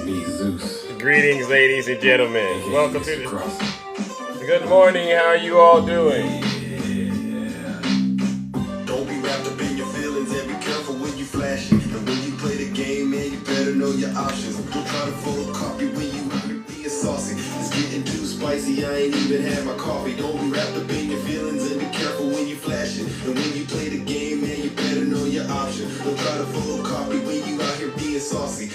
me, Zeus. Greetings, ladies and gentlemen. Welcome to the. Good morning. How are you all doing? Don't be wrapped up in your feelings and be careful when you flash it. And when you play the game, man, you better know your options. Don't try to photocopy when you being saucy. It's getting too spicy. I ain't even had my coffee. Don't be wrapped up in your feelings and be careful when you flash it. And when you play the game, man, you better know your options. Don't try to photocopy when you out here being saucy.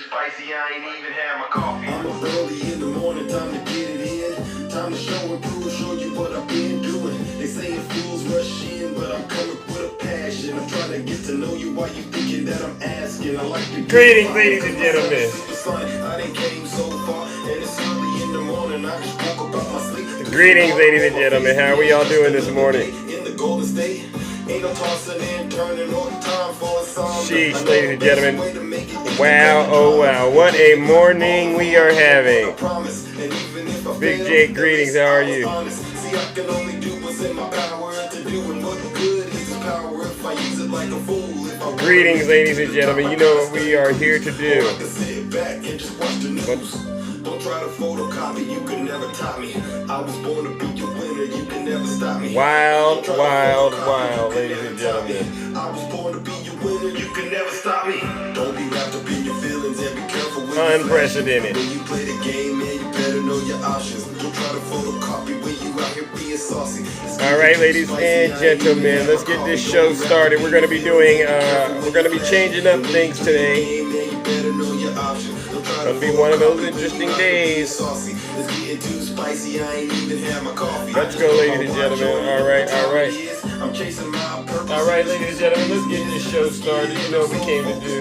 Spicy, I ain't even had my coffee. I'm up early in the morning, time to get it in. Time to show and prove, show you what I've been doing. They saying fools rush in, but I'm coming with a passion. I'm trying to get to know you while you thinking that I'm asking. I like to Greetings, ladies and gentlemen. I done came so far, and it's early in the morning. I just woke up out my sleep. Greetings, ladies and gentlemen. How are we all doing this morning? In the Golden State. Ain't no tossing and turning or time for a song. Sheesh, ladies and gentlemen. Wow, oh wow. What a morning we are having. Big Jake, greetings. How are you? Greetings, ladies and gentlemen. You know what we are here to do. Don't try to photocopy, you can never top me. I was born to be your winner, you can never stop me. Wild, wild, wild, ladies and gentlemen. I was born to be your winner, you can never stop me. Don't be wrapped up in your feelings and be careful when unprecedented. When you play the game, man, you better know your options. Don't try to photocopy when you out here being saucy. All right, ladies and gentlemen, let's get this show started. We're gonna be changing up things today. Gonna be one of those interesting days. Let's go, ladies and gentlemen. All right. All right, ladies and gentlemen, let's get this show started. You know what we came to do.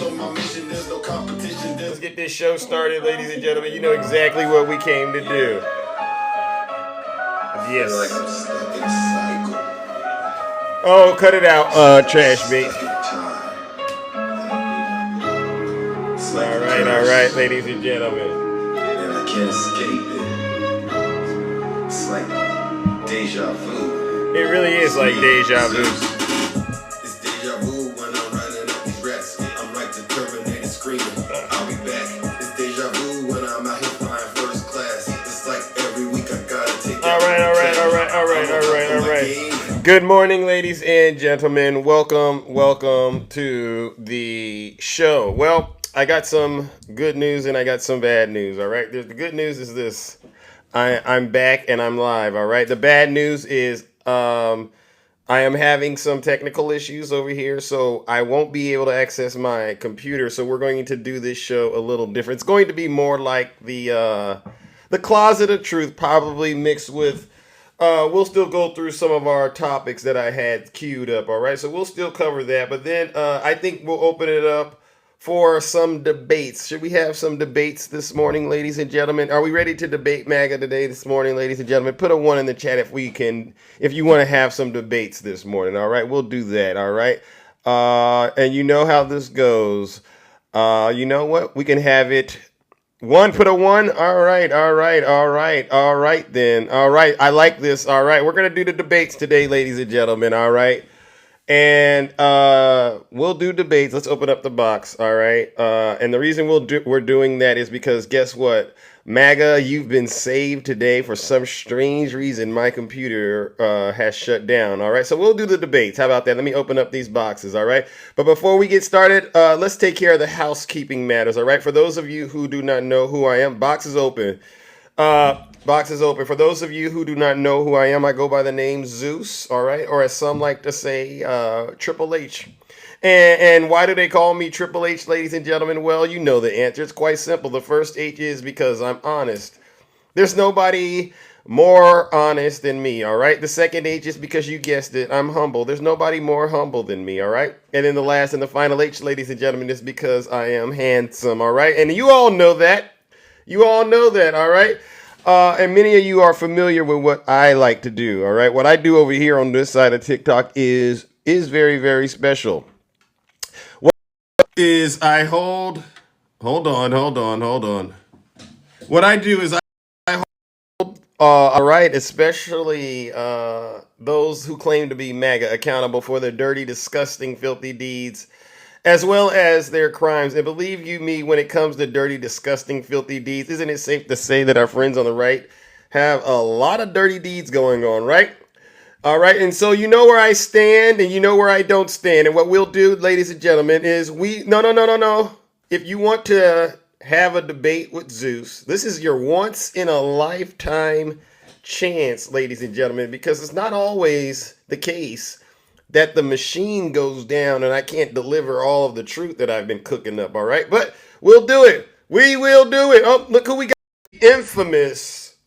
Let's get this show started, ladies and gentlemen. You know exactly what we came to do. Yes. Oh, cut it out, trash bait. All right, ladies and gentlemen. And I can't escape it. It's like deja vu. It really is like deja vu. It's deja vu when I'm running up these racks. I'm like the Terminator screaming, I'll be back. It's deja vu when I'm out here flying first class. It's like every week I gotta take All right. Good morning, ladies and gentlemen. Welcome to the show. Well, I got some good news and I got some bad news, all right? The good news is this. I'm back and I'm live, all right? The bad news is I am having some technical issues over here, so I won't be able to access my computer, so we're going to do this show a little different. It's going to be more like the Closet of Truth, probably mixed with... we'll still go through some of our topics that I had queued up, all right? So we'll still cover that, but then I think we'll open it up for some debates. Should we have some debates this morning, ladies and gentlemen? Are we ready to debate MAGA this morning, ladies and gentlemen? Put a 1 in the chat if you want to have some debates this morning, all right? We'll do that, all right? And you know how this goes. You know what? We can have it. Put a 1. All right then. All right, I like this. All right, we're going to do the debates today, ladies and gentlemen, all right? And we'll do debates. Let's open up the box, all right? And the reason we're doing that is because guess what? MAGA, you've been saved today for some strange reason. My computer has shut down, all right? So we'll do the debates. How about that? Let me open up these boxes, all right? But before we get started, let's take care of the housekeeping matters, all right? For those of you who do not know who I am, box is open. Box is open. For those of you who do not know who I am, I go by the name Zeus, all right? Or as some like to say, Triple H. And why do they call me Triple H, ladies and gentlemen? Well, you know the answer. It's quite simple. The first H is because I'm honest. There's nobody more honest than me, all right? The second H is because you guessed it, I'm humble. There's nobody more humble than me, all right? And then the last and the final H, ladies and gentlemen, is because I am handsome, all right? And you all know that. All right? And many of you are familiar with what I like to do, all right? What I do over here on this side of TikTok is very, very special. What is I hold on. What I do is I hold, all right, especially those who claim to be MAGA accountable for their dirty, disgusting, filthy deeds as well as their crimes. And believe you me, when it comes to dirty, disgusting, filthy deeds, isn't it safe to say that our friends on the right have a lot of dirty deeds going on, right? All right, and so you know where I stand and you know where I don't stand. And what we'll do, ladies and gentlemen, is no. If you want to have a debate with Zeus, this is your once in a lifetime chance, ladies and gentlemen, because it's not always the case that the machine goes down and I can't deliver all of the truth that I've been cooking up, all right? But we'll do it. We will do it. Oh, look who we got. Infamous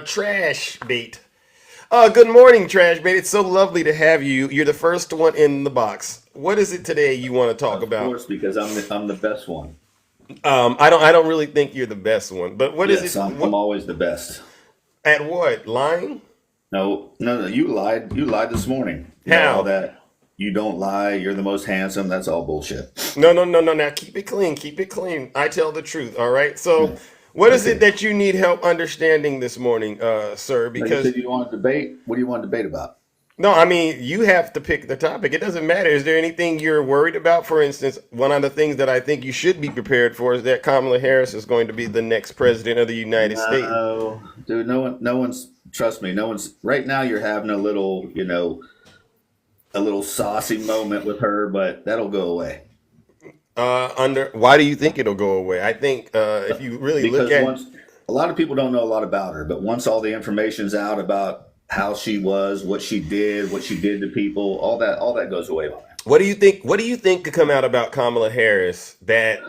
trash bait. Good morning, Trash Bait. It's so lovely to have you. You're the first one in the box. What is it today you want to talk about? Of course, because I'm the best one. I don't really think you're the best one. But what is Yes, it? I'm always the best. At what? Lying? No. You lied. You lied this morning. How? All that you don't lie. You're the most handsome. That's all bullshit. No. Now keep it clean. Keep it clean. I tell the truth. All right. So, what is it that you need help understanding this morning, sir? You Because said you want to debate. What do you want to debate about? no, I mean, you have to pick the topic. It doesn't matter. Is there anything you're worried about? For instance, one of the things that I think you should be prepared for is that Kamala Harris is going to be the next president of the United States. No, dude. No one's. Trust me. No one's. Right now, you're having a little, a little saucy moment with her, but that'll go away. Why do you think it'll go away? I think if you really look Because at once a lot of people don't know a lot about her, but once all the information's out about how she was, what she did to people, all that goes away on that. what do you think could come out about Kamala Harris that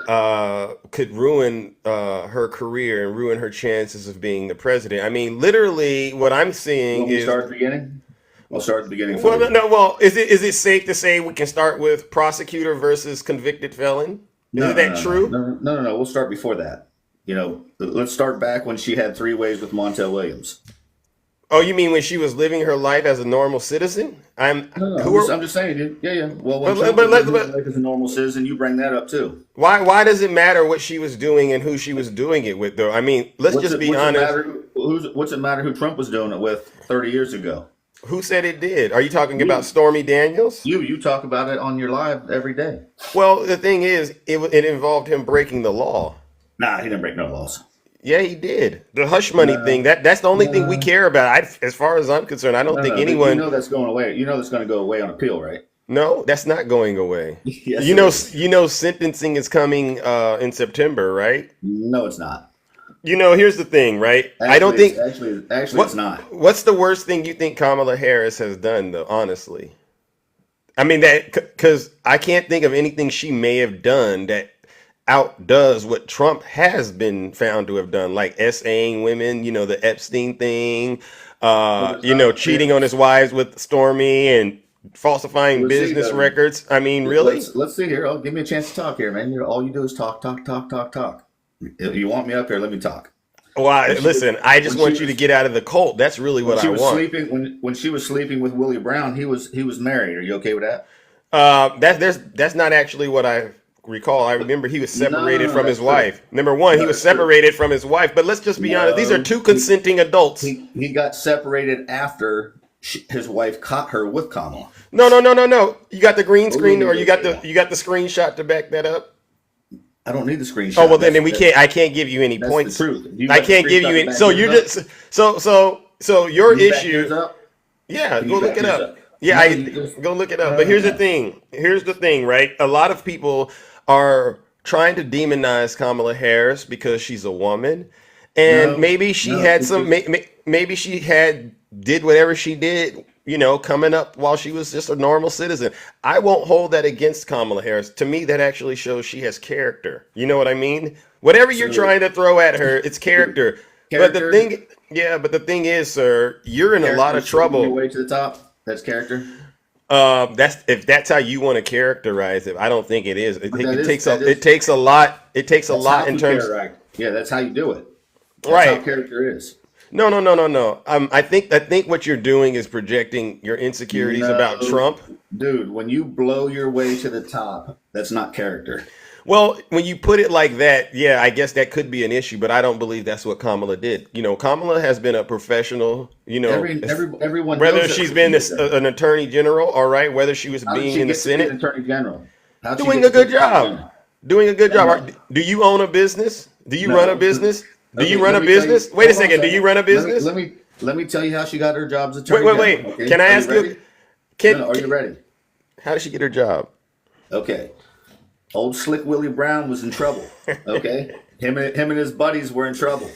could ruin her career and ruin her chances of being the president? I mean, literally, what I'm seeing Want me to is start at the beginning? I'll start at the beginning for well, you. well, is it safe to say we can start with prosecutor versus convicted felon? Is that true? No. We'll start before that. Let's start back when she had three ways with Montel Williams. Oh, you mean when she was living her life as a normal citizen? No, I'm just saying, dude. Yeah. Well, when But- Trump but- was but- living life as a normal citizen, you bring that up too. Why does it matter what she was doing and who she was doing it with, though? I mean, let's just be honest. What's it matter who Trump was doing it with 30 years ago? Who said it did? Are you talking about Stormy Daniels? You talk about it on your live every day. Well, the thing is, it involved him breaking the law. Nah, he didn't break no laws. Yeah, he did. The hush money thing, that's the only thing we care about. As far as I'm concerned, I don't think No, anyone. You know that's going away. You know that's going to go away on appeal, right? No, that's not going away. Yes, you it know, is. sentencing is coming in September, right? No, it's not. Here's the thing, right? I don't think. Actually, What- it's not. What's the worst thing you think Kamala Harris has done, though? Honestly, I mean because I can't think of anything she may have done that outdoes what Trump has been found to have done, like SAing women. The Epstein thing. Cheating on his wives with Stormy and falsifying Let's see, business though. records. I mean, really? Let's see here. Oh, give me a chance to talk here, man. All you do is talk. You want me up here? Let me talk. Well, When she listen, was- I just when want she you to was- get out of the cult. That's really When what she I was want. sleeping, when she was sleeping with Willie Brown, he was married. Are you okay with that? That's not actually what I recall. I remember he was separated from his that's true. wife. Number one, he No, was that's true. separated from his wife. But let's just be honest; these are two consenting adults. He got separated after his wife caught her with Kamala. No. You got the green screen, no, or you got no. the screenshot to back that up. I don't need the screenshot. Oh well, then we can't. I can't give you any That's points. the truth. You I got the can't give you screenshot to any. back So yours you're up? just so your Can you back yours issue. up? Yeah, Can go you look back it yours up. up? Yeah, No, you just- go look it up. But here's the thing. Here's the thing, right? A lot of people are trying to demonize Kamala Harris because she's a woman, and No, maybe she no, had it's some. just- Maybe she did whatever she did. Coming up while she was just a normal citizen. I won't hold that against Kamala Harris. To me, that actually shows she has character. You know what I mean? Whatever you're So- trying to throw at her, it's character. But the Character? thing is, sir, you're in a lot of Character sleeping your trouble. way to the top. That's character. That's if that's how you want to characterize it. I don't think it is. that is- Takes that a is- it takes a lot. It takes a That's lot how in you terms. characterize. Yeah, that's how you do it. That's Right. how character is. No. I think what you're doing is projecting your insecurities about No. Trump. Dude, when you blow your way to the top, that's not character. Well, when you put it like that, yeah, I guess that could be an issue, but I don't believe that's what Kamala did. Kamala has been a professional, Everyone whether knows that. she's been an attorney general, all right, whether she was How did being she in the get to be an Senate. attorney general? How'd she Doing get a good to- job. Doing a good Yeah, job. Do you own a business? Do you No. run a business? Do you Okay, run a let me tell you- business? Wait a hold on second. Do you run a business? Let me tell you how she got her job as Wait, attorney wait, general. wait. Okay? Can I Are ask ready? you? Can, No, are you ready? how did she get her job? Okay. Old Slick Willie Brown was in trouble. Okay. him and his buddies were in trouble.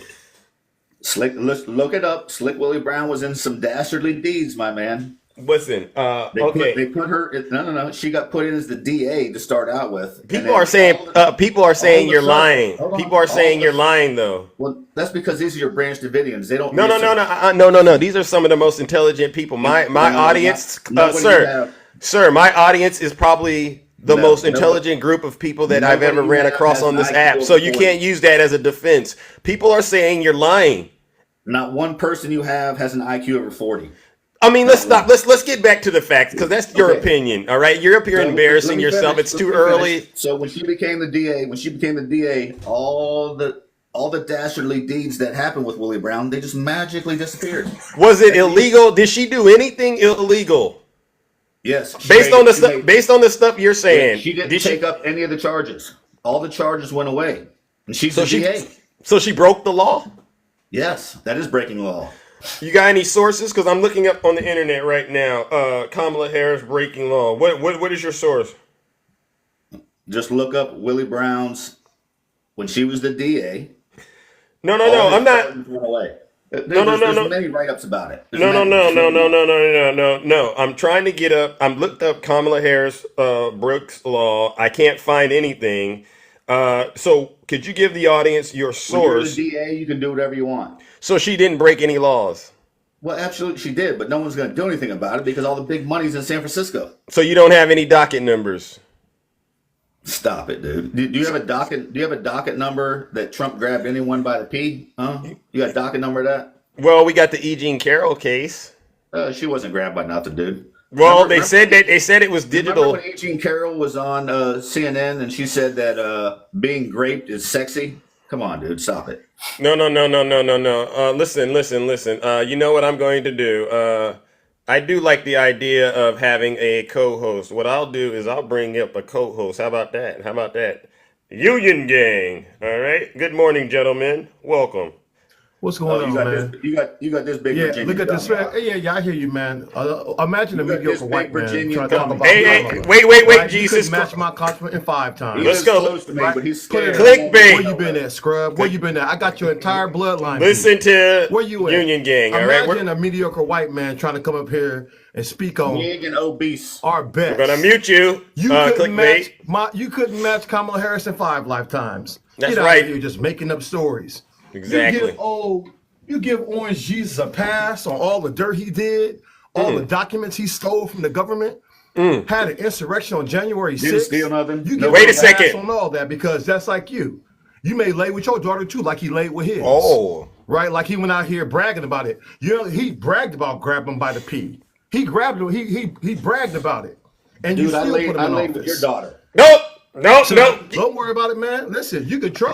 Slick, look it up. Slick Willie Brown was in some dastardly deeds, my man. Listen, They put her. No. She got put in as the DA to start out with. and people then are saying people are saying all you're of a sudden- lying. hold on, People are all saying of you're a- lying though. Well, that's because these are your Branch Davidians. They don't. No, research. no. These are some of the most intelligent people. My No, audience, nobody you have- sir, my audience is probably the No, most nobody- intelligent group of people that I've nobody ever you ran have across has on an this IQ app. over So you 40. can't use that as a defense. People are saying you're lying. Not one person you have has an IQ over 40. I mean, let's stop. Let's get back to the facts because that's your Okay. opinion. All right, you're up here So, embarrassing let me yourself. finish. It's Let too me early. finish. So when she became the DA, all the dastardly deeds that happened with Willie Brown, they just magically disappeared. Was it illegal? Did she do anything illegal? Yes. Based on the stuff you're saying, she didn't did take up any of the charges. All the charges went away. And she's So the DA. so she broke the law. Yes, that is breaking law. You got any sources? Because I'm looking up on the internet right now. Kamala Harris breaking law. What is your source? Just look up Willie Brown's when she was the DA. No. all his I'm not. charges went away. No. There's many write-ups about it. There's No. many. I'm trying to get up. I'm looked up Kamala Harris Brooks law. I can't find anything. So could you give the audience your When you're source? the DA, you can do whatever you want. So she didn't break any laws. Well, absolutely, she did, but no one's going to do anything about it because all the big money's in San Francisco. So you don't have any docket numbers. Stop it, dude. Do you have a docket? Do you have a docket number that Trump grabbed anyone by the P? Huh? You got a docket number of that? Well, we got the E. Jean Carroll case. She wasn't grabbed by nothing, dude. Well, Remember- they said it was digital. Remember when Jean Carroll was on CNN and she said that being raped is sexy? Come on, dude, stop it. No. Listen. You know what I'm going to do? I do like the idea of having a co-host. What I'll do is I'll bring up a co-host. How about that? Union Gang. All right. Good morning, gentlemen. Welcome. What's going on, man? You got this big Yeah, Virginia. look at this. dumb. Yeah, I hear you, man. Imagine a You got mediocre this big white man Virginia trying to talk dumb. about Hey, Kamala. wait, Right? You Jesus. couldn't match my accomplishment in 5 times. He Let's was go. close to me, Right. but he's Put it scared. in. Clickbait. Where you been at, scrub? Where you been at? I got your entire bloodline. Listen to Where you at? Union Gang. All right. Imagine We're a mediocre white man trying to come up here and speak on Big and obese. our best. gonna mute you. You couldn't Clickbait. you couldn't match Kamala Harris in 5 lifetimes. That's Get out right. of here just making up stories. Exactly. You give Orange Jesus a pass on all the dirt he did, all the documents he stole from the government, had an insurrection on January 6th. Didn't steal nothing. You No, give Wait him a second. pass on all that because that's like you. You may lay with your daughter too, like he laid with his. Oh. Right? Like he went out here bragging about it. You know, he bragged about grabbing him by the P. He grabbed him, he bragged about it. And you Dude, I still laid put him in with your office. daughter. Nope. Don't worry about it, man. Listen, you could try.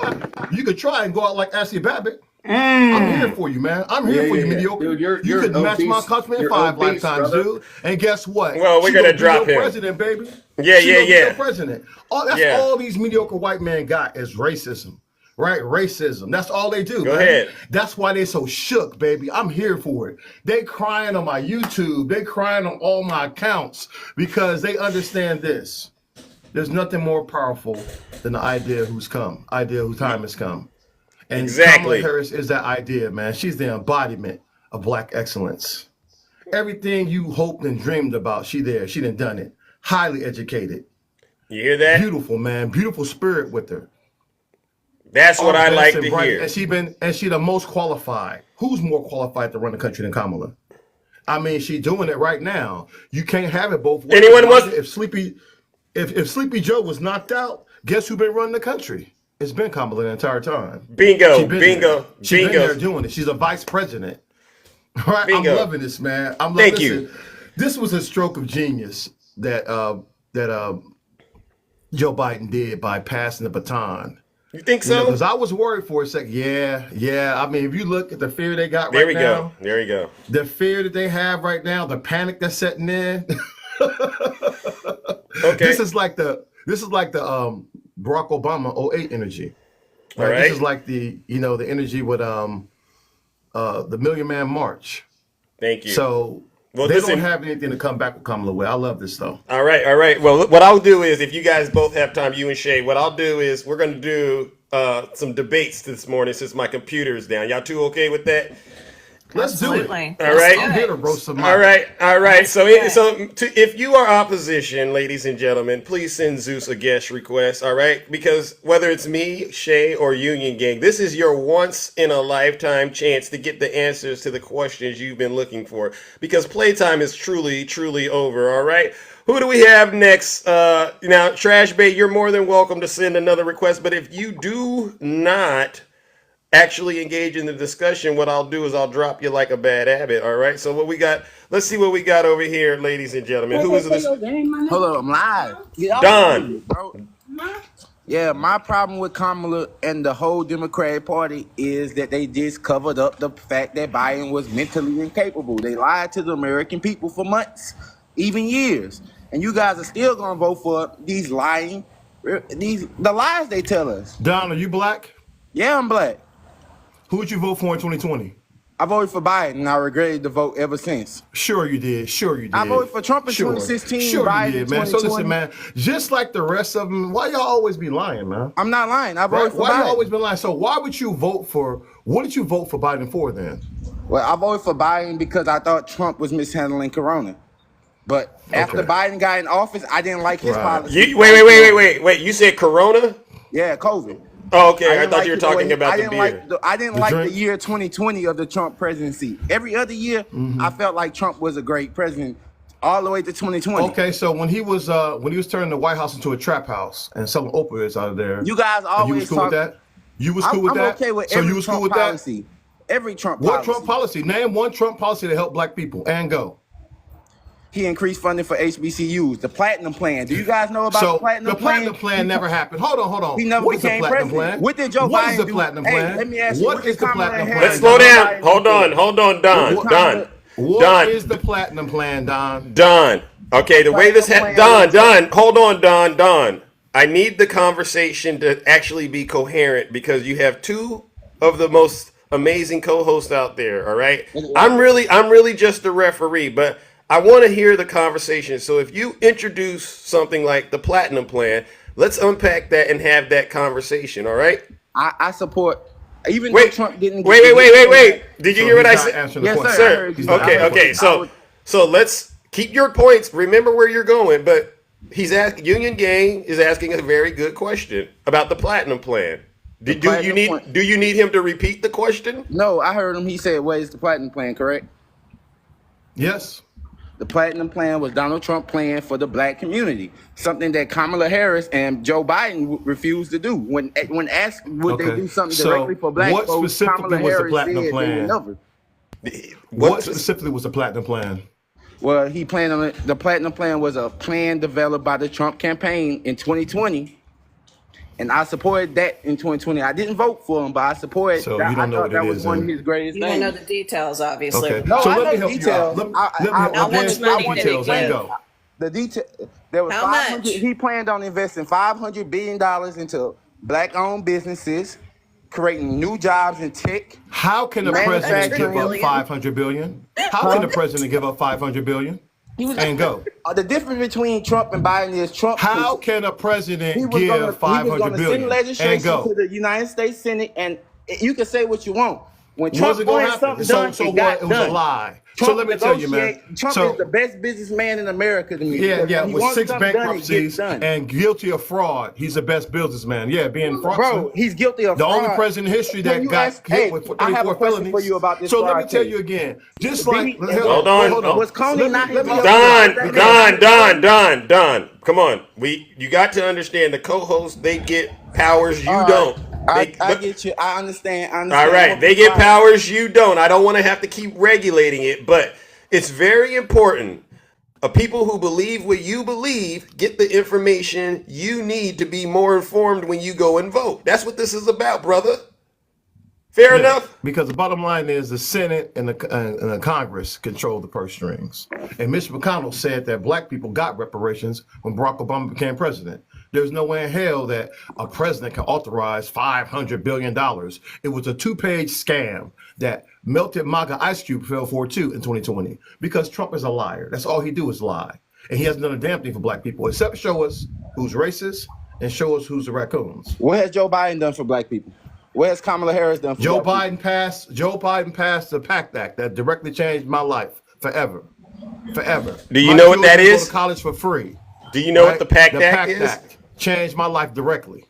You could try and go out like Ashley Babbitt. I'm here for you, man. I'm here for you, Yeah. mediocre. Dude, you're you could match obese. my accomplishment in You're 5 obese, lifetimes, brother. dude. And guess what? Well, we're She gonna be drop your him. president, baby. Yeah, She gonna be yeah. your president. That's all these mediocre white men got is racism. Right? Racism. That's all they do. Go man. ahead. That's why they so shook, baby. I'm here for it. They crying on my YouTube. They crying on all my accounts because they understand this. There's nothing more powerful than the idea whose time has come. And Exactly. Kamala Harris is that idea, man. She's the embodiment of black excellence. Everything you hoped and dreamed about, she there. She done it. Highly educated. You hear that? Beautiful, man. Beautiful spirit with her. That's what I Best like and to bright. hear. And she the most qualified. Who's more qualified to run the country than Kamala? I mean, she's doing it right now. You can't have it both ways. Anyone wants- If Sleepy Joe was knocked out, guess who been running the country? It's been Kamala the entire time. Bingo. She been there. She been Bingo. there doing it. She's a vice president. Right? Bingo. I'm loving this, man. Thank you. This was a stroke of genius that Joe Biden did by passing the baton. You think so? Because I was worried for a second. Yeah. I mean, if you look at the fear they got There right we now, go. There we go. the fear that they have right now, the panic that's setting in. Okay. This is like the This is like the Barack Obama '08 energy. All Right? right. This is like the the energy with the Million Man March. Thank you. So Well, they listen. don't have anything to come back with Kamala with. I love this though. All right, all right. Well, what I'll do is, if you guys both have time, you and Shay, what I'll do is we're going to do some debates this morning since my computer's down. Y'all two okay with that? Let's do it. Absolutely. All right. I'm here to roast some. All right, all right. So, Okay. if you are opposition, ladies and gentlemen, please send Zeus a guest request. All right, because whether it's me, Shay, or Union Gang, this is your once in a lifetime chance to get the answers to the questions you've been looking for. Because playtime is truly, truly over. All right. Who do we have next? Now, Trash Bait, you're more than welcome to send another request. But if you do not actually engage in the discussion, what I'll do is I'll drop you like a bad habit. All right. So what we got? Let's see what we got over here, ladies and gentlemen. Who is this? Hold up, I'm live. Don. Bro. Yeah, my problem with Kamala and the whole Democratic Party is that they just covered up the fact that Biden was mentally incapable. They lied to the American people for months, even years. And you guys are still gonna vote for these the lies they tell us. Don, are you black? Yeah, I'm black. Who would you vote for in 2020? I voted for Biden and I regretted the vote ever since. Sure you did. Sure you did. I voted for Trump in 2016, Sure Biden you did, in man. So 2020. listen, man. Just like the rest of them, why y'all always be lying, man? I'm not lying. I voted for Why Biden. you always been lying? So why would you vote for? What did you vote for Biden for then? Well, I voted for Biden because I thought Trump was mishandling Corona. But after Okay. Biden got in office, I didn't like his Right. policy. Wait. You said Corona? Yeah, COVID. Oh, okay. I didn't thought like you were the way talking he- about I the didn't beer. I didn't The like drink? the year 2020 of the Trump presidency. Every other year, I felt like Trump was a great president, all the way to 2020. Okay, so when he was turning the White House into a trap house and selling opiates out of there, You guys and always you was cool talk. with that? You was cool with I'm that? okay with so every you was Trump cool with policy. Every Trump that? What policy. Trump policy? Name one Trump policy to help black people and go. He increased funding for HBCUs, the Platinum Plan. Do you guys know about So the Platinum the Plan? platinum plan never happened. Hold on. He never What is the became platinum president. plan? What did Joe What Biden is the do? platinum Hey, plan? let me ask you, What what is did the Kamala platinum Harris plan? Let's slow Joe down. Biden Hold do? on, Don. What- Don. What Don. is the platinum plan, Don? Don. Okay, the way this Platinum Don, plan. hold on, Don. I need the conversation to actually be coherent because you have two of the most amazing co-hosts out there, all right? I'm really just a referee, but I want to hear the conversation. So if you introduce something like the Platinum Plan, let's unpack that and have that conversation, all right? I support, even though Wait, Trump didn't. wait. Did you So hear what he's I not said? answering the Yes, question. sir. I Sir, heard you. okay, I okay. would- So let's keep your points. Remember where you're going, but he's asking. Union Gang is asking a very good question about the Platinum Plan. Do you Platinum need Plan. do you need him to repeat the question? No, I heard him. He said, "What is the Platinum Plan?" Correct. Yes. The Platinum Plan was Donald Trump plan for the black community, something that Kamala Harris and Joe Biden refused to do. When asked would they Okay. do something So directly for black what folks, specifically Kamala was the Harris Platinum said Plan? they would never. What specifically was the platinum plan? Well, he planned on it. The Platinum Plan was a plan developed by the Trump campaign in 2020. And I supported that in 2020. I didn't vote for him, but I supported So that. you don't I know thought what that it was is, one of then? his greatest You don't things. know the details, obviously. Okay. No, so I let know me help you out. details. Let me I- help How you. much There's money more did he details. There you give? go. The detail there was How 500. much? He planned on investing $500 billion into black-owned businesses, creating new jobs in tech. How can the president Manufacturing give up billion. 500 billion? How can the president give up 500 billion and go? The difference between Trump and Biden is Trump. How can a president he was give gonna 500 send billion and legislation go? to the United States Senate, and you can say what you want. When Was Trump it gonna wanted happen? something done, So it what? got It was done. a lie. Trump So let me tell you, man. Trump So is the best businessman in America to me. yeah, because yeah, when he with wants 6 something done, it bankruptcies gets done. and guilty of fraud, he's the best businessman. Yeah, being Bro, fraudulent. he's guilty of The fraud. only president in history Can that you got ask- hit hey, with I have 34 a question felonies. for you about this So let fraud me tell case. you again. Just Did like he- Hold on. hold on. Was Coney Let me- not let me- his- Don. Come on. You got to understand the co-hosts, they get powers you All right. don't. I They- get you. I understand. All right, they get powers you don't. I don't want to have to keep regulating it, but it's very important. People who believe what you believe get the information you need to be more informed when you go and vote. That's what this is about, brother. Fair Yeah, enough? because the bottom line is the Senate and the Congress control the purse strings. And Mitch McConnell said that black people got reparations when Barack Obama became president. There's no way in hell that a president can authorize $500 billion. It was a 2-page scam that melted MAGA Ice Cube fell for too in 2020 because Trump is a liar. That's all he do is lie. And he hasn't done a damn thing for black people except show us who's racist and show us who's the raccoons. What has Joe Biden done for black people? What has Kamala Harris done for Joe black Biden passed the PACT Act that directly changed my life forever. Forever. Do you My know what that children go is? to college for free. Do you know what Right? the PACT The Act PACT is? Act changed my life directly.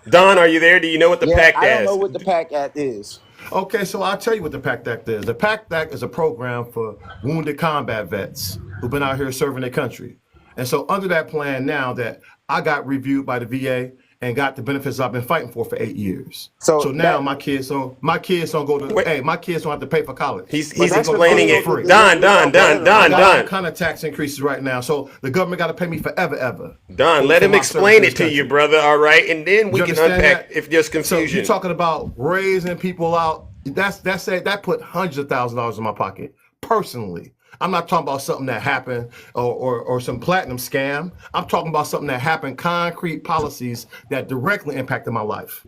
Don, are you there? Do you know what the people? PACT I don't is? know what the PAC Act is. Okay, so I'll tell you what the PACT Act is. The PACT Act is a program for wounded combat vets who've been out here serving their country. And so under that plan now that I got reviewed by the VA and got the benefits I've been fighting for 8 years. So now that- my kids don't go to my kids don't have to pay for college. He's that's explaining the it. thing. Don, I got all Don. kind of tax increases right now. So the government got to pay me forever, ever. Don, let for him my explain service it to in this you, country. brother. All right, and then we You can understand unpack that? if there's So confusion. you're talking about raising people out. That put hundreds of thousands of dollars in my pocket personally. I'm not talking about something that happened or some platinum scam. I'm talking about something that happened, concrete policies that directly impacted my life.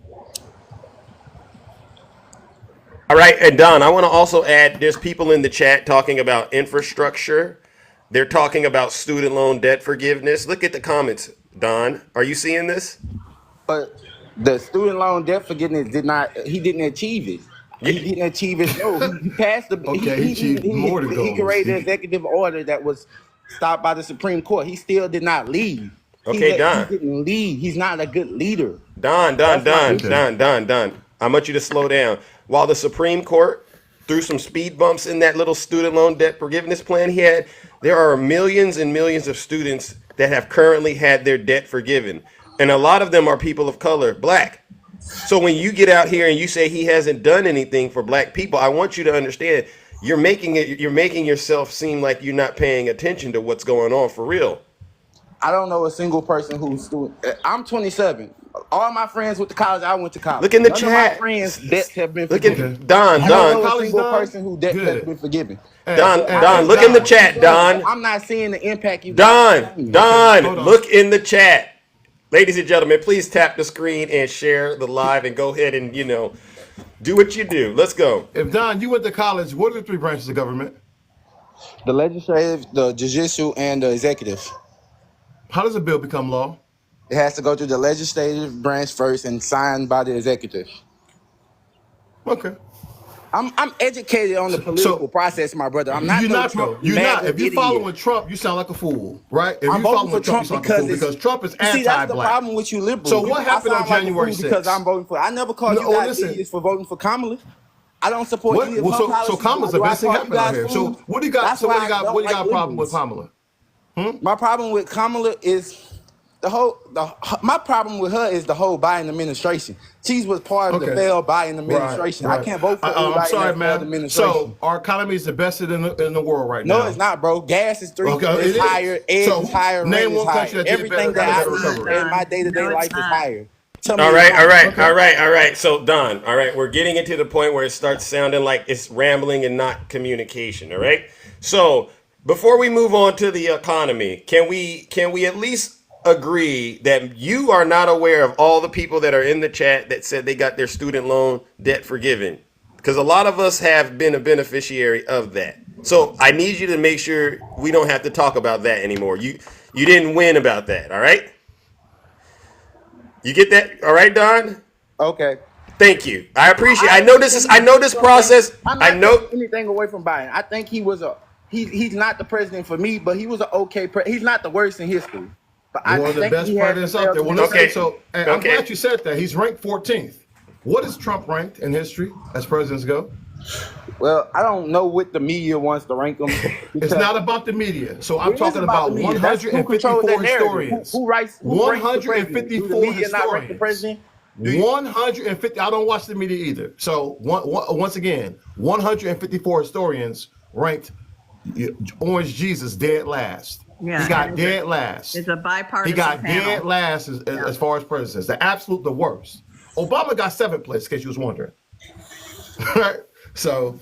All right, and Don, I want to also add there's people in the chat talking about infrastructure. They're talking about student loan debt forgiveness. Look at the comments, Don. Are you seeing this? But the student loan debt forgiveness he didn't achieve it. He didn't achieve his goal. He passed the. Okay, he achieved more than He goals. created an executive order that was stopped by the Supreme Court. He still did not lead. Okay, Don. He didn't lead. He's not a good leader. Don. I want you to slow down. While the Supreme Court threw some speed bumps in that little student loan debt forgiveness plan he had, there are millions and millions of students that have currently had their debt forgiven. And a lot of them are people of color, black. So when you get out here and you say he hasn't done anything for black people, I want you to understand you're making yourself seem like you're not paying attention to what's going on for real. I don't know a single person who's doing. I'm 27. All my friends went to college. I went to college. Look in the None chat. of my friends' debts have been Look forgiven. at Don. I don't know a College single done? person who debt has Good. been forgiven. Don, look in the chat, Don. I'm not seeing the impact you. Don, Hold on. look in the chat. Ladies and gentlemen, please tap the screen and share the live and go ahead and, do what you do. Let's go. If Don, you went to college, what are the 3 branches of government? The legislative, the judicial, and the executive. How does a bill become law? It has to go through the legislative branch first and signed by the executive. Okay. I'm educated on the political process, my brother. I'm not. You're no not Trump though. You're not. MAGA If you're idiot. following Trump, you sound like a fool, right? If I'm you're voting following for Trump you sound like a because fool because Trump is See, that's the anti-black. problem with you liberals. So what happened I on sound like a January fool because 6th? I'm voting for. I never called No, you guys listen. idiots for voting for Kamala. I don't support What? any of Well, her so policies. Kamala's Do the I best thing call you happening out guys here. So fools? what do you got? That's So what why do you got? I What do you don't got a like problem with liberals. Kamala? My problem with Kamala is my problem with her is the whole Biden administration. She was part of the Okay. failed Biden administration. I can't vote for anybody I'm sorry, in that failed man. administration. So our economy is the best in the world right No, now. it's not, bro. Gas is Okay, it is is. higher, eggs So, is higher, name rent is one higher. country that did Everything better that I recovery. need in my day-to-day No, it's life is not. higher. Tell me All it's right, not. all right. So, Don, all right, we're getting into the point where it starts sounding like it's rambling and not communication, all right? So, before we move on to the economy, can we at least agree that you are not aware of all the people that are in the chat that said they got their student loan debt forgiven? Because a lot of us have been a beneficiary of that. So, I need you to make sure we don't have to talk about that anymore. You didn't win about that, all right? You get that? All right, Don? Okay. Thank you. I appreciate. I know this process. I'm I not know. taking anything away from Biden. I think he was he's not the president for me, but he was an okay he's not the worst in history. But I One of the think best he had presidents out there. Well, listen, Okay. so hey, I'm Okay. glad you said that. He's ranked 14th. What is Trump ranked in history as presidents go? Well, I don't know what the media wants to rank him. It's not about the media. So I'm It is talking about about the media. That's who controls 154 that narrative. historians. Who ranks the president? Do the 154 media not rank the historians. president? 150. I don't watch the media either. So once again, 154 historians ranked Orange Jesus dead last. Yeah, He got and dead last. It's a bipartisan He got panel. dead last as far as presidents. The worst. Obama got 7th place, in case you was wondering. Right? So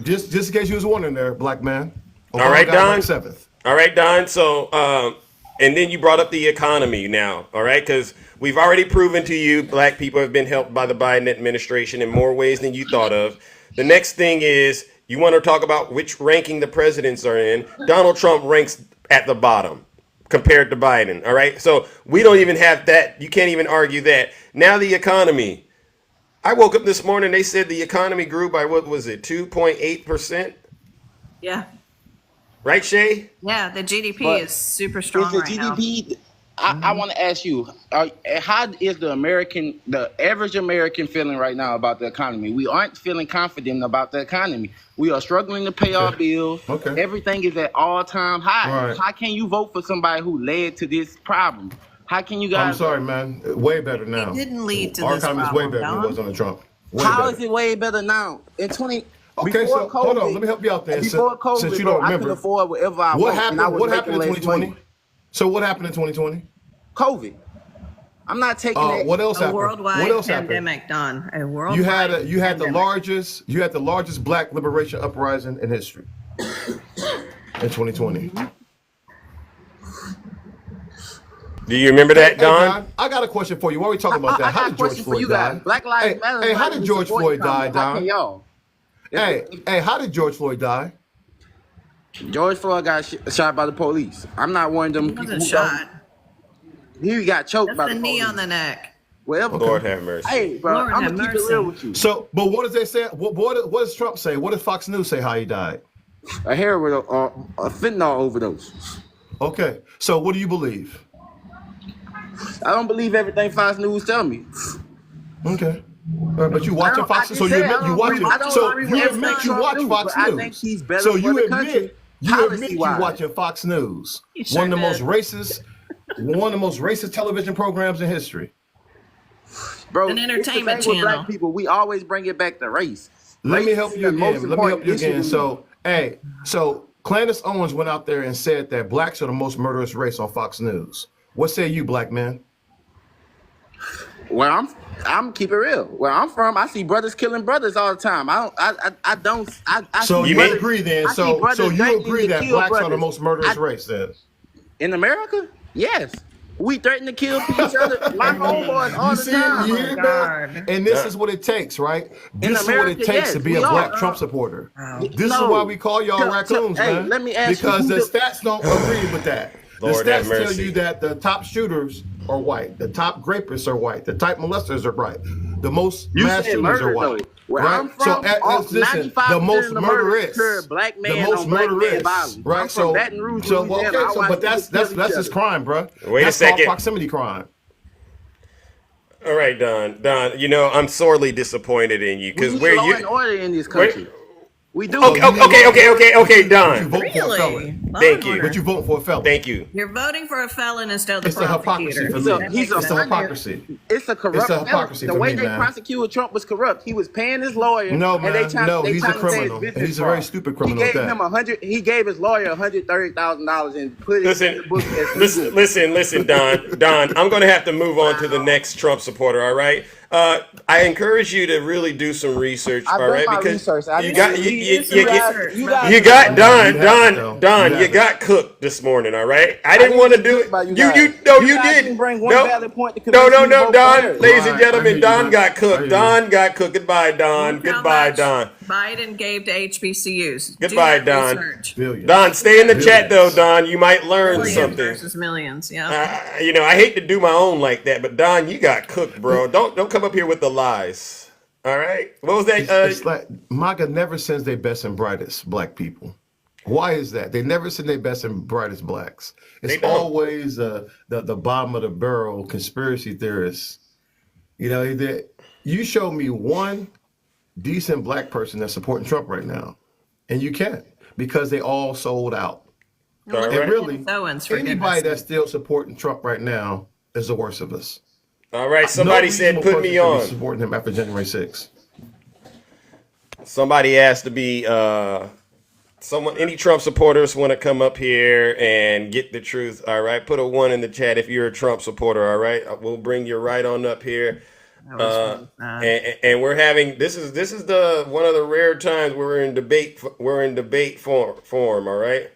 just in case you was wondering there, black man. Obama All right, got Don. ranked 7th. All right, Don. So And then you brought up the economy now, all right? Because we've already proven to you black people have been helped by the Biden administration in more ways than you thought of. The next thing is you want to talk about which ranking the presidents are in. Donald Trump ranks at the bottom compared to Biden, all right? So we don't even have that. You can't even argue that. Now the economy. I woke up this morning, they said the economy grew by, what was it, 2.8%? Yeah. Right, Shay? Yeah. The GDP But is super is strong the right now. GDP? I want to ask you, how is the average American feeling right now about the economy? We aren't feeling confident about the economy. We are struggling to pay our bills. Okay. Everything is at all-time high. All right. How can you vote for somebody who led to this problem? How can you I'm guys? sorry, man. Way better now. didn't lead to Our this economy is way problem, better than it Don. was under Trump. Way How better. is it way better now? In 20. Okay, before so COVID, hold on. Let me help you out there. Before COVID, Since you bro, don't I could remember, afford whatever I what want, and I happened? was What making happened in less 2020? money. So what happened in 2020? COVID. I'm not taking that. What else A happened? worldwide What else happened? pandemic, Don. A worldwide You had the pandemic. largest black liberation uprising in history in 2020. Do you remember that, Hey, Don? I got a question for you. Why are we talking about that? I How got a did George question for Floyd you guys. die? Black Lives Matter. Hey, how did George Floyd die, How can Don? y'all? Hey, how did George Floyd die? George Floyd got shot by the police. I'm not one of them He people wasn't who shot. He got choked That's by the the knee police. on the neck. Whatever. Lord have mercy. Hey, bro, Lord I'm have gonna keep it mercy. real with you. So, but what does they say? What does Trump say? What does Fox News say? How he died? A heroin or a fentanyl overdose. Okay, so what do you believe? I don't believe everything Fox News tell me. Okay. All right, but you watching I Fox, just so you said admit I you don't watching. agree- I don't So agree you with admit everything you Trump watch do, Fox but I News. think he's better So for you the admit country, you admit you policy-wise. watching Fox News, You sure one of the most did. racist, one of the most racist television programs in history. Bro, An it's the entertainment thing with channel. black people. We always bring it back to race. Let me Race help is you the most again. Let me help important you issue again. to me. So Candace Owens went out there and said that blacks are the most murderous race on Fox News. What say you, black man? Where I'm keep it real. Where I'm from, I see brothers killing brothers all the time. I So see You you mean- brothers, agree then? I see So brothers you threatening agree to that kill blacks are the brothers. most murderous I- race then? In America? Yes. We threaten to kill each other. My homeboys all You the see, time. you Oh my hear, man? God. And this Yeah. is what it takes, right? In This is what it America, takes yes, to be we a black are. Trump supporter. Wow. This is No. why we call y'all raccoons, Hey, man. let me ask you, because who the the- stats don't agree with that. The Lord have stats tell mercy. you that the top shooters are white, the top rapists are white, the top molesters are white, the most You mass said shooters are murder, white. though. Where right? I'm from, listen, 95% the most of the murders murderous, occur black man the most on black man murderous, violence. right? I'm from Baton Rouge, so Louisiana. okay, I so watch but that's people kill each just other. crime, bro. Wait a That's called second. proximity crime. All right, Don. Don, you know, I'm sorely disappointed in you We because need where law you. and order in this country. Where, We do. okay, you need okay, law okay, and okay, order, okay, but you Don. vote for a Really? felon. Law Thank and you. order. But you vote for a felon. Thank you. You're voting for a felon instead of the It's a hypocrisy prosecutor. for He's me. a That he's makes a It's a sense. hypocrisy. It's a corrupt. It's a hypocrisy the for way me, they man. prosecuted Trump was corrupt. He was paying his lawyer. No, and man. They trying, No, they he's a trying to say criminal, his and business he's a very fraud. stupid criminal He at gave that. him $100. He gave his lawyer $130,000 and put it Listen, in the book as listen, legal. listen, Don. Don, I'm going to have to move on to the next Trump supporter. All right. I encourage you to really do some research. I've All done right, my because research. I you just- got Do some research, you brother. guys you are got the- Don, You Don, haven't, Don. though. You You got cooked this morning. All right. I didn't didn't want to get do cooked by it. you You guys. no, You you guys did. didn't bring one No, valid point to no, convince no, me to no, vote for Don. Harris. Ladies and Right, I gentlemen, hear you, Don man. got I cooked. hear you. Don got cooked. Goodbye, Don. Look how Goodbye, much Don. Biden gave to HBCUs. Goodbye, Do that Don. research. Billions. Don, stay in the chat though, Billions. Don. You might learn Billions something. versus millions. Yeah. You know, I hate to do my own like that, but Don, you got cooked, bro. Don't come up here with the lies. All right. What was that? It's like MAGA never sends their best and brightest black people. Why is that? They never send their best and brightest blacks. They It's don't. always the bottom of the barrel conspiracy theorists. You know, you show me one decent black person that's supporting Trump right now, and you can't because they all sold out. All And right. really, Owens, for anybody goodness that's still supporting Trump right now is the worst of us. All right. Somebody No said, reasonable "Put me person should be on." supporting him after January 6th. Somebody asked to be someone. Any Trump supporters want to come up here and get the truth? All right. Put a 1 in the chat if you're a Trump supporter. All right. We'll bring you right on up here. That was really sad. And we're having this is the one of the rare times where we're in debate form. All right.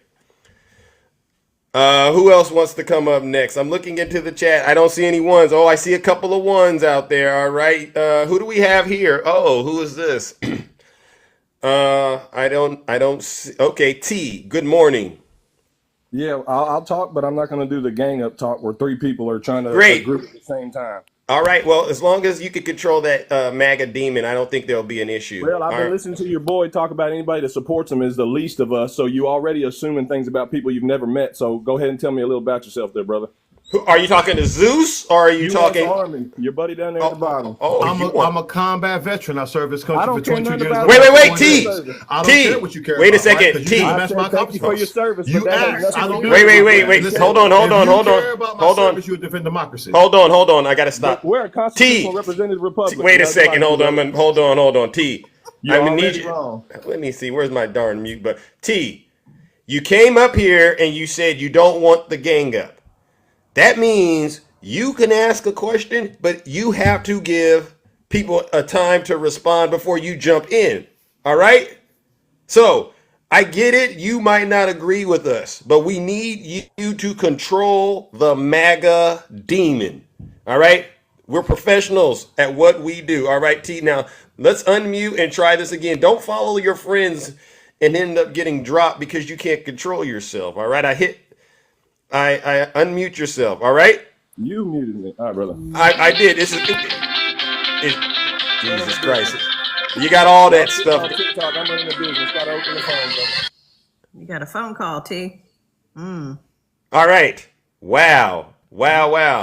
Who else wants to come up next? I'm looking into the chat. I don't see any ones. Oh, I see a couple of ones out there. All right. Who do we have here? Oh, who is this? I don't see. Okay, T. Good morning. Yeah, I'll talk, but I'm not going to do the gang up talk where three people are trying to Great. group at the same time. All right. Well, as long as you can control that MAGA demon, I don't think there'll be an issue. Well, I've All been right. listening to your boy talk about anybody that supports him is the least of us, so you already assuming things about people you've never met. So go ahead and tell me a little about yourself there, brother. Are you talking to Zeus or are you US talking? Army, your buddy down there at the bottom. I'm a combat veteran. I served this I country don't for care 22 nothing years. about Wait, that. wait, I T. want your service. I don't T. care what you care Wait a about, right? second, 'Cause you T. just I messed my said thank you for your accomplishments. service, You but that has asked. nothing I to don't do care. with Wait. it. Listen, Hold on. if you care about my Hold on. service, you would defend democracy. Hold on. I gotta stop. We're a T. constitutional representative republic. Wait a That's second. right, Hold on. brother. Hold on. T. You're I'm gonna need already you. wrong. Let me see. Where's my darn mute? But T. You came up here and you said you don't want the gang up. That means you can ask a question, but you have to give people a time to respond before you jump in. All right? So I get it. You might not agree with us, but we need you to control the MAGA demon. All right? We're professionals at what we do. All right, T. Now let's unmute and try this again. Don't follow your friends and end up getting dropped because you can't control yourself. All right? I unmute yourself. All right? You muted me. All right, brother. I did. Jesus Christ. You got all that stuff. On TikTok, I'm running a business. Got to open the phone, brother. You got a phone call, T. All right. Wow.